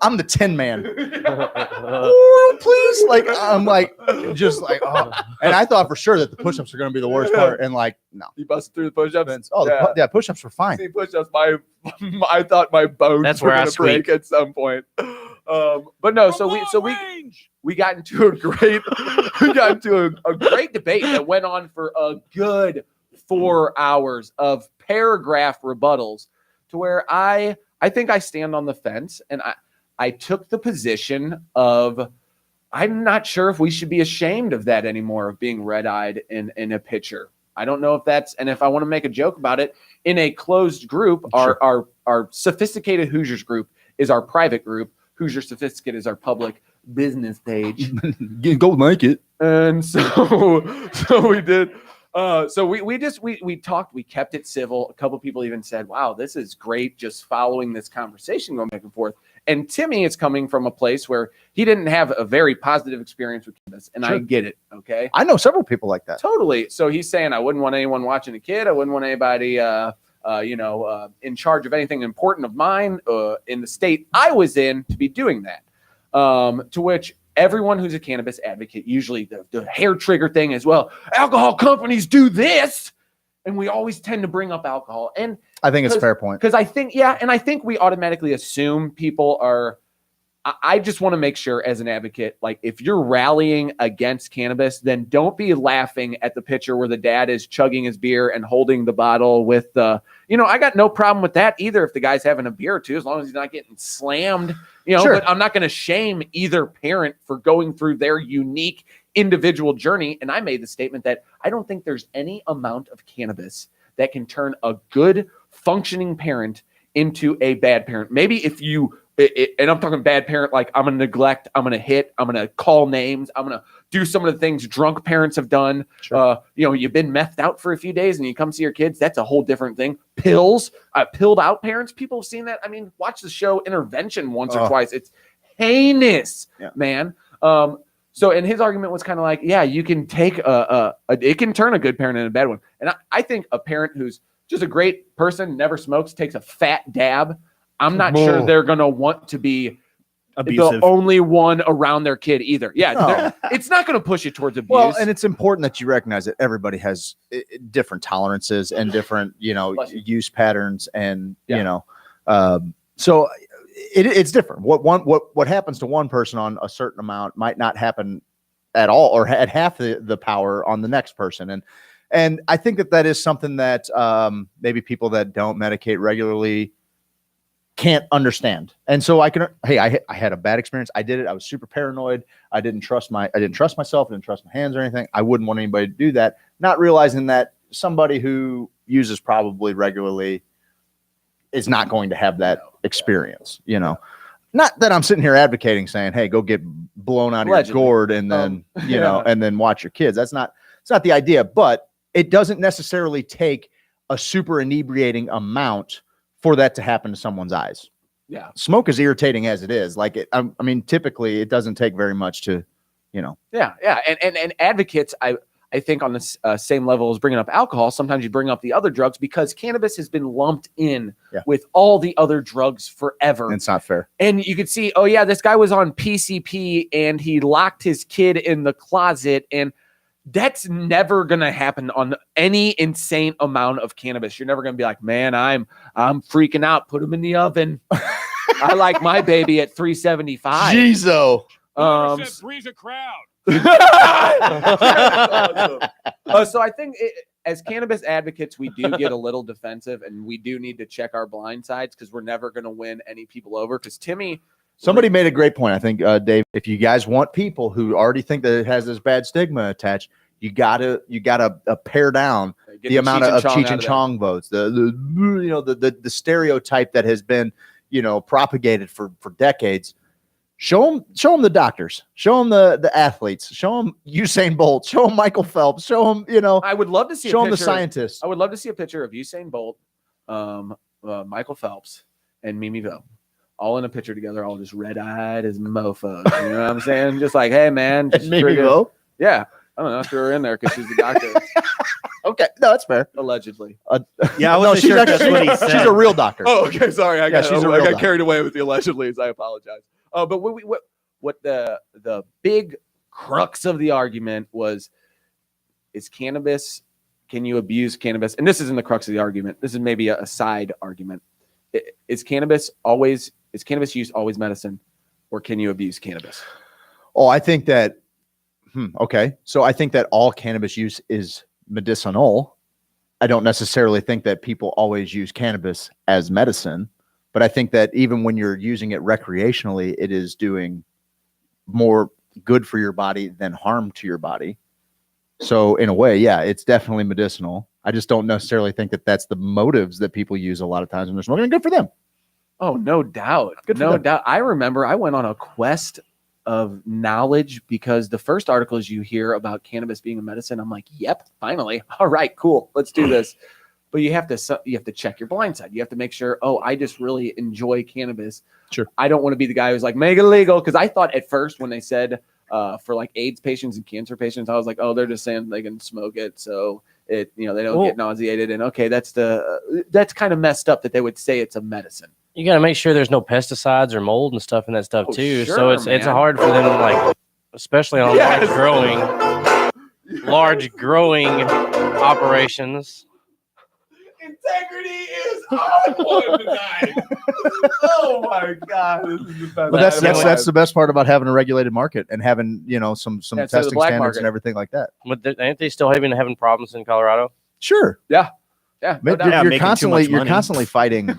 I'm the Tin Man. Oh, please, like I'm like just like, oh. And I thought for sure that the push-ups are going to be the worst part, and like no, You busted through the push-ups. oh yeah, push-ups were fine. See, push-ups. I thought my bones That's were where I going to break at some point. But no, we got into a great debate that went on for a good 4 hours of paragraph rebuttals, to where I think I stand on the fence, and I took the position of I'm not sure if we should be ashamed of that anymore, of being red-eyed in a picture. I don't know if that's, and if I want to make a joke about it in a closed group, Sure. our sophisticated Hoosiers group is our private group. Hoosier Sophisticate is our public business page. Go make it. And so we did. So we talked. We kept it civil. A couple people even said, "Wow, this is great." Just following this conversation going back and forth. And Timmy is coming from a place where he didn't have a very positive experience with this, and I Sure. get it. Okay, I know several people like that. totally. So he's saying, I wouldn't want anyone watching a kid. I wouldn't want anybody, in charge of anything important of mine in the state I was in to be doing that. To which everyone who's a cannabis advocate, usually the hair trigger thing as well. Alcohol companies do this, and we always tend to bring up alcohol. And I think it's a fair point. because I think we automatically assume people are. I just want to make sure as an advocate, like if you're rallying against cannabis, then don't be laughing at the picture where the dad is chugging his beer and holding the bottle with the, I got no problem with that either. If the guy's having a beer or two, as long as he's not getting slammed, Sure. But I'm not going to shame either parent for going through their unique individual journey. And I made the statement that I don't think there's any amount of cannabis that can turn a good functioning parent into a bad parent. Maybe if you, and I'm talking bad parent, like I'm going to neglect, I'm going to hit, I'm going to call names, I'm going to do some of the things drunk parents have done. Sure. You've been methed out for a few days and you come see your kids. That's a whole different thing. Pills, pilled out parents. People have seen that. I mean, watch the show Intervention once or twice. It's heinous, man. So, and his argument was kind of like, yeah, you can take it can turn a good parent into a bad one. And I think a parent who's just a great person, never smokes, takes a fat dab, I'm not sure they're going to want to be Abusive. the only one around their kid either. Yeah, No. it's not going to push you towards abuse. Well, and it's important that you recognize that everybody has different tolerances and different, use patterns, and so it's different. What happens to one person on a certain amount might not happen at all, or at half the power on the next person, and I think that is something that maybe people that don't medicate regularly can't understand. And so I had a bad experience. I did it. I was super paranoid. I didn't trust myself. I didn't trust my hands or anything. I wouldn't want anybody to do that. Not realizing that somebody who uses probably regularly is not going to have that experience, Not that I'm sitting here advocating saying, hey, go get blown out of your gourd and then, and then watch your kids. That's not It's not the idea, but it doesn't necessarily take a super inebriating amount for that to happen to someone's eyes. Yeah. Smoke is irritating as it is. Like I mean, typically it doesn't take very much to, Yeah. And advocates, I think on the same level as bringing up alcohol, sometimes you bring up the other drugs because cannabis has been lumped in with all the other drugs forever. It's not fair. And you could see, oh yeah, this guy was on PCP and he locked his kid in the closet, and that's never going to happen on any insane amount of cannabis. You're never going to be like, man, I'm freaking out. Put him in the oven. I like my baby at 375. Jeezo. Three's a crowd. So I think as cannabis advocates, we do get a little defensive, and we do need to check our blind sides because we're never going to win any people over. Because Timmy, somebody made a great point. I think, Dave, if you guys want people who already think that it has this bad stigma attached, you gotta pare down the amount of Cheech and Chong votes. The stereotype that has been propagated for decades. Show them the doctors. Show them the athletes. Show them Usain Bolt. Show them Michael Phelps. Show them, I would love to see. Show them the scientists. I would love to see a picture of Usain Bolt, Michael Phelps, and Mimi Vo, all in a picture together, all just red-eyed as mofos. You know what I'm saying? Just like, hey man, just Mimi Vo. Yeah, I don't know if threw her in there because she's the doctor. Okay, no, that's fair. Allegedly. Yeah, I wasn't sure that's what he said. She's a real doctor. Oh, okay. Sorry, I got doctor. carried away with the allegedly. I apologize. But what the big crux of the argument was, is cannabis, can you abuse cannabis? And this isn't the crux of the argument. This is maybe a side argument. Is cannabis use always medicine, or can you abuse cannabis? Oh, I think that, okay. So I think that all cannabis use is medicinal. I don't necessarily think that people always use cannabis as medicine. But I think that even when you're using it recreationally, it is doing more good for your body than harm to your body. So in a way, yeah, it's definitely medicinal. I just don't necessarily think that that's the motives that people use a lot of times when they're smoking. Good for them. Oh, no doubt. No doubt. I remember I went on a quest of knowledge because the first articles you hear about cannabis being a medicine, I'm like, yep, finally. All right, cool. Let's do this. But you have to check your blind side. You have to make sure, I just really enjoy cannabis. Sure. I don't want to be the guy who's like, make it legal. Because I thought at first when they said for like AIDS patients and cancer patients, I was like, they're just saying they can smoke it. So they don't get nauseated. And okay, that's kind of messed up that they would say it's a medicine. You got to make sure there's no pesticides or mold and stuff in that stuff too. Sure, so it's hard for them to like, especially on large growing operations. Integrity is on point tonight. Oh my God. This is the best. But that's the best part about having a regulated market and having, some testing standards market and everything like that. But ain't they still having problems in Colorado? Sure. Yeah. Yeah. No doubt. You're constantly fighting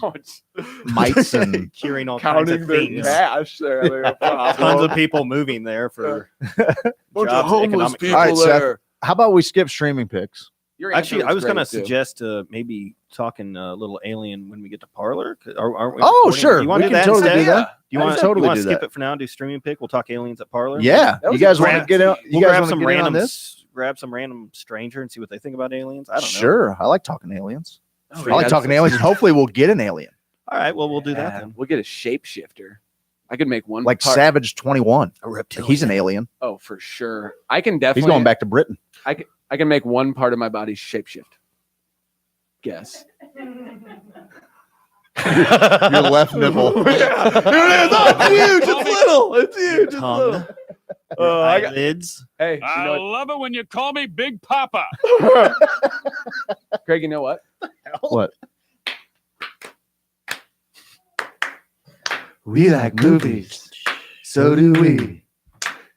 mites and curing all kinds of things. Cash there. Tons of people moving there for bunch of homeless people all right, there. Seth, how about we skip streaming picks? Actually, I was going to suggest maybe talking a little Alien when we get to Parlor. Aren't we sure. Do you want to do that totally instead? do that. Do you want totally to do skip that. it for now and do streaming pick? We'll talk Aliens at Parlor. Yeah. You guys want to get out? You guys want to get in on this? Grab some random stranger and see what they think about aliens. I don't know. Sure. I like talking aliens. I like talking aliens, and hopefully we'll get an alien. All right. Well, we'll do that then. We'll get a shapeshifter. I could make one like Savage 21. A reptilian. He's an alien. Oh, for sure. I can definitely. He's going back to Britain. I can make one part of my body shapeshift. Guess. Your left nipple. Yeah. Here it is. Oh, it's huge. It's little. It's huge. It's little. Eyelids. Hey, I love it when you call me Big Papa. Craig, you know what? What? We like movies. So do we.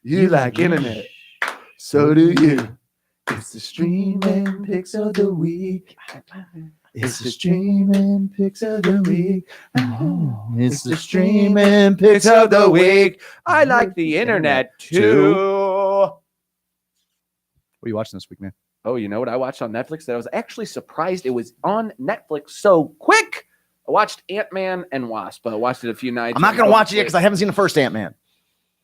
You like internet. So do you. It's the streaming picks of the week. It's the streaming picks of the week. It's the streaming picks of the week. I like the internet too. What are you watching this week, man? Oh, you know what I watched on Netflix that I was actually surprised it was on Netflix so quick? I watched Ant-Man and Wasp. I watched it a few nights. I'm not going to watch it yet because I haven't seen the first Ant-Man.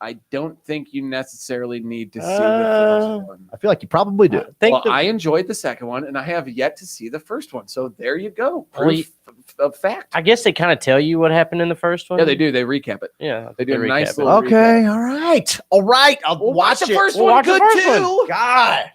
I don't think you necessarily need to see the first one. I feel like you probably do. I enjoyed the second one, and I have yet to see the first one. So there you go. Proof of fact. I guess they kind of tell you what happened in the first one. Yeah, they do. They recap it. Yeah, they do a nice recap it. little Okay, all right. I'll watch the it. first We'll one. watch the Good first one. too. God.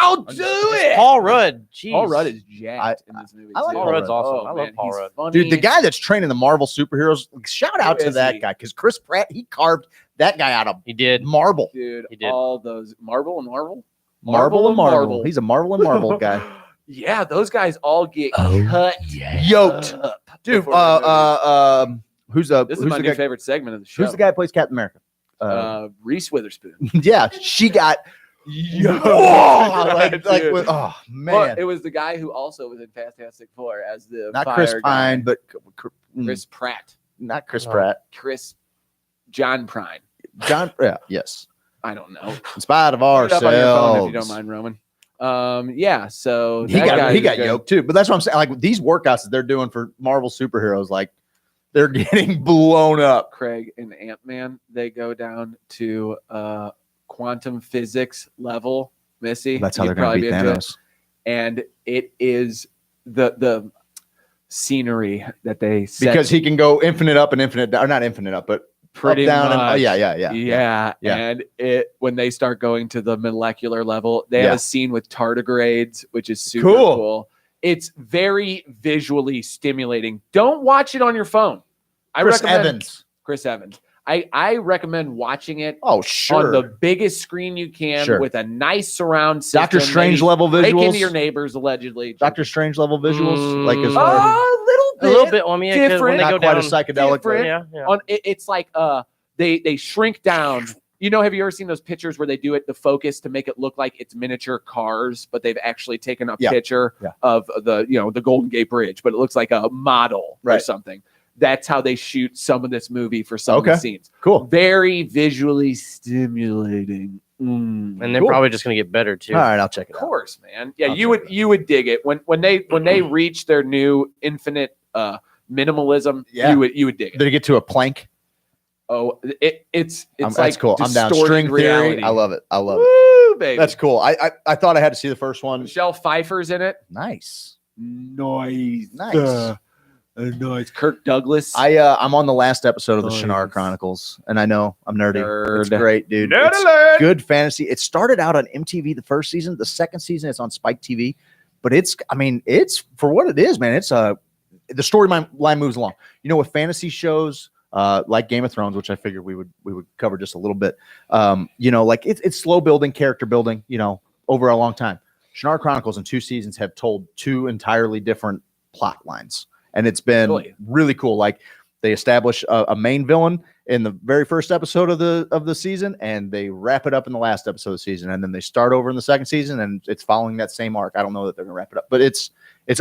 I'll do it. Paul Rudd. Jeez. Paul Rudd is jacked in this movie. I like too. Paul Rudd's awesome. I love man, Paul he's Rudd. funny. Dude, the guy that's training the Marvel superheroes, shout out to is that he? guy because Chris Pratt, he carved that guy out of He did. marble. Dude, He did. all those Marvel and Marvel. Marble and Marvel. He's a Marvel and Marvel guy. Yeah, those guys all get cut. Yoked. Dude, before the who's This is who's my the new guy? favorite segment of the show. Who's the guy who plays Captain America? Reese Witherspoon. Yeah, she got Dude. oh man. Well, it was the guy who also was in Fantastic Four as the Not fire Chris guy. Pine, but Chris Pratt. not Chris Pratt. John Prine. John, yeah, yes. I don't know. In spite of Look it up on your phone ourselves. if you don't mind, Roman. Yeah. So He that guy got is good. yoked too. But that's what I'm saying. Like these workouts that they're doing for Marvel superheroes, like they're getting blown up. Craig and Ant-Man, they go down to quantum physics level. Missy, That's how you'd they're going to probably beat be into it. Thanos. And it is the scenery that they set Because he can go infinite up and infinite down, or not infinite up, but pretty up, down, much. and yeah. And it when they start going to the molecular level, they have a scene with tardigrades, which is super cool. It's very visually stimulating. Don't watch it on your phone. Chris Evans. Chris Evans. I recommend watching it Oh, sure. on the biggest screen you can Sure. with a nice surround system. Doctor Strange maybe level break visuals? into your neighbors allegedly. Doctor Strange level visuals, like as A far as little bit. I mean, yeah, 'cause when they not go quite down, as psychedelic. different. Yeah, yeah. It's like they shrink down. You know, have you ever seen those pictures where they do it the focus to make it look like it's miniature cars, but they've actually taken a picture of the Golden Gate Bridge, but it looks like a model or Right. something. That's how they shoot some of this movie for some of the scenes. Cool. Very visually stimulating. and they're Cool. probably just going to get better too. All right, I'll check it Of out. course, man. Yeah, you would dig it when they reach their new infinite minimalism. Yeah. You would dig it. Did it get to a plank? Oh, it's like that's cool. I'm down. distorted String reality. theory. I love it. I love it. Woo, baby. That's cool. I thought I had to see the first one. Michelle Pfeiffer's in it. Nice. Nice. Nice. Kirk Douglas. I'm on the last episode of the Shannara Chronicles, and I know I'm nerdy. It's Nerd. great, dude. Nerd It's alert. good fantasy. It started out on MTV the first season. The second season is on Spike TV, but it's for what it is, man. It's the storyline moves along. You know, with fantasy shows like Game of Thrones, which I figured we would cover just a little bit. Like it's slow building, character building. Over a long time. Shannara Chronicles in 2 seasons have told 2 entirely different plot lines. And it's been really cool. Like they establish a main villain in the very first episode of the season, and they wrap it up in the last episode of the season, and then they start over in the second season, and it's following that same arc. I don't know that they're gonna wrap it up, but it's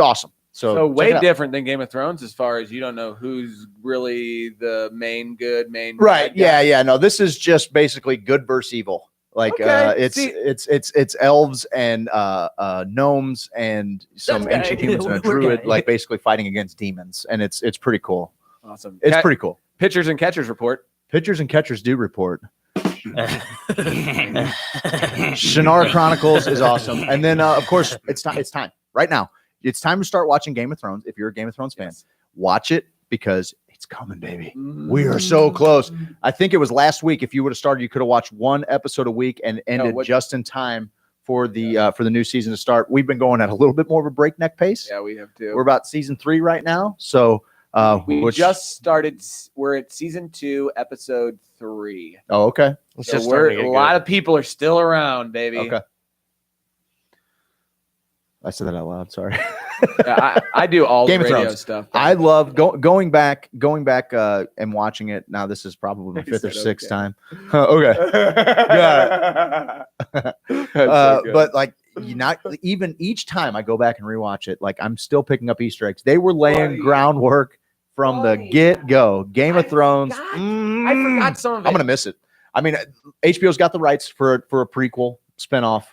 awesome. So check it way out. different than Game of Thrones as far as you don't know who's really the main good, main Right? bad guy. Yeah. No, this is just basically good versus evil. Like it's elves and gnomes and some That guy. ancient humans and a We're druid, gay. like basically fighting against demons, and it's pretty cool. Awesome. It's pretty cool. Pitchers and catchers report. Pitchers and catchers do report. Shannara Chronicles is awesome, and then of course it's time right now. It's time to start watching Game of Thrones. If you're a Game of Thrones fan, watch it because it's coming, baby. We are so close. I think it was last week. If you would have started, you could have watched 1 episode a week and ended just in time for the new season to start. We've been going at a little bit more of a breakneck pace. Yeah, we have to. We're about season 3 right now, so We just started. We're at season 2, episode 3. Oh, okay. So a lot of people are still around, baby. Okay. I said that out loud. Sorry. Yeah, I do all Game the of radio Thrones stuff. I love going back and watching it. Now this is probably my 5th or 6th time. Okay. Got it. But like even each time I go back and rewatch it, like I'm still picking up Easter eggs. They were laying groundwork from the get-go. Game of Thrones. I forgot some of it. I'm gonna miss it. I mean, HBO's got the rights for a prequel spinoff.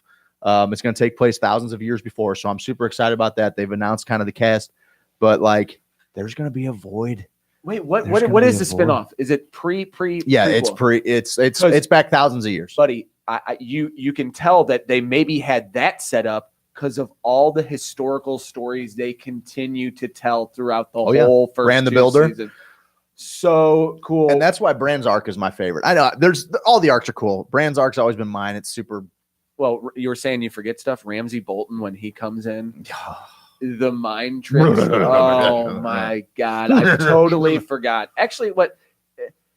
It's going to take place thousands of years before, so I'm super excited about that. They've announced kind of the cast, but like, there's going to be a void. Wait, what is the spinoff? Is it pre? Yeah, prequel? it's back thousands of years, buddy. You can tell that they maybe had that set up because of all the historical stories they continue to tell throughout the whole first Bran the two Builder. seasons. So cool. And that's why Bran's arc is my favorite. I know all the arcs are cool. Bran's arc's always been mine. It's super. Well, you were saying you forget stuff. Ramsey Bolton, when he comes in, the mind tricks. Oh my God. I totally forgot. Actually,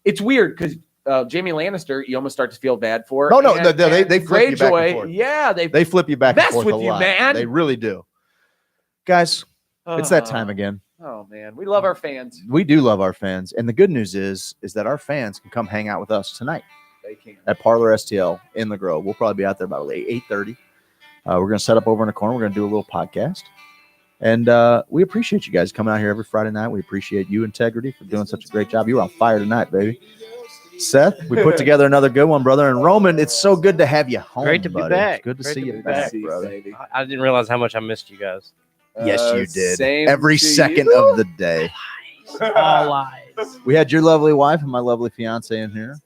it's weird because Jamie Lannister, you almost start to feel bad for. No, they flip you back and forth. Yeah, they flip you back and mess forth with a you, lot. man. They really do. Guys, it's that time again. Oh man, we love our fans. We do love our fans, and the good news is that our fans can come hang out with us tonight. They can at Parlor STL in the Grove. We'll probably be out there about 8:30. We're going to set up over in the corner. We're going to do a little podcast, and we appreciate you guys coming out here every Friday night. We appreciate you, Integrity, for doing such a great job. You were on fire tonight, baby. Seth, we put together another good one, brother. And Roman, it's so good to have you home. Great to be buddy. back. It's good to Great see to you be back, back, brother. I didn't realize how much I missed you guys. Yes, you did. Same Every to second you. of the day. All lies. We had your lovely wife and my lovely fiance in here.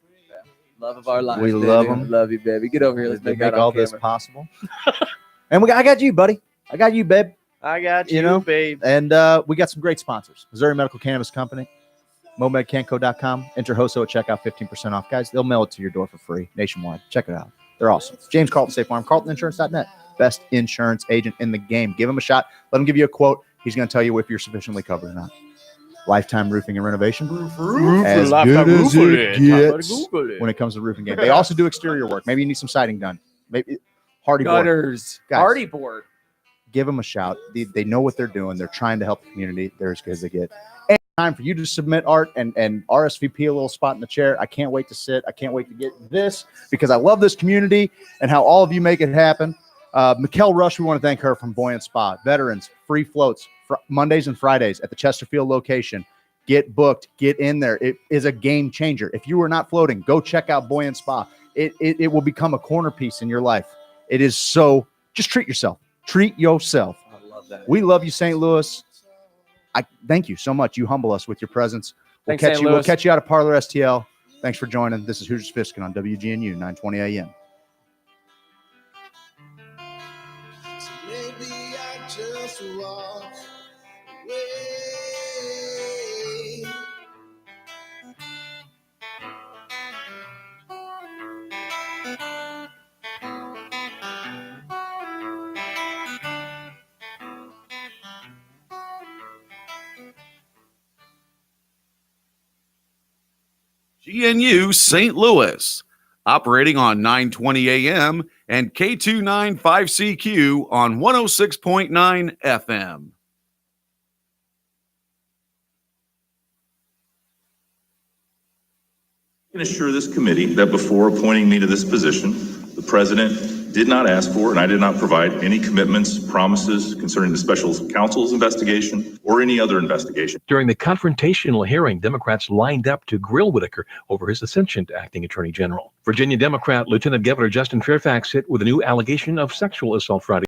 Love of our lives. We baby. love them. Love you, baby. Get over here. Let's They make out on all this camera. possible. And I got you, buddy. I got you, babe. I got You know, babe. And we got some great sponsors. Missouri Medical Cannabis Company, MoMedCanco.com. Enter HOSO at checkout, 15% off. Guys, they'll mail it to your door for free nationwide. Check it out. They're awesome. James Carlton, State Farm, CarltonInsurance.net. Best insurance agent in the game. Give him a shot. Let him give you a quote. He's going to tell you if you're sufficiently covered or not. Lifetime Roofing and Renovation. As good as it gets when it comes to roofing game. They also do exterior work. Maybe you need some siding done. Maybe hardy board. Gutters. Guys, Hardy board. give them a shout. They know what they're doing. They're trying to help the community. They're as good as they get. And time for you to submit art and RSVP a little spot in the chair. I can't wait to sit. I can't wait to get this because I love this community and how all of you make it happen. Mikkel Rush, we want to thank her from Buoyant Spa. Veterans, free floats Mondays and Fridays at the Chesterfield location. Get booked. Get in there. It is a game changer. If you are not floating, go check out Buoyant Spa. It will become a corner piece in your life. It is so. Just treat yourself. Treat yourself. I love that. We love you, St. Louis. I thank you so much. You humble us with your presence. We'll Thanks, catch St. you. We'll Louis. catch you out at Parlor STL. Thanks for joining. This is Hoosier Sophisticate on WGNU 920 AM. Maybe I just walk away. GNU St. Louis, operating on 920 AM and K295CQ on 106.9 FM. I can assure this committee that before appointing me to this position, the president did not ask for and I did not provide any commitments, promises concerning the special counsel's investigation or any other investigation. During the confrontational hearing, Democrats lined up to grill Whitaker over his ascension to acting attorney general. Virginia Democrat Lieutenant Governor Justin Fairfax hit with a new allegation of sexual assault Friday.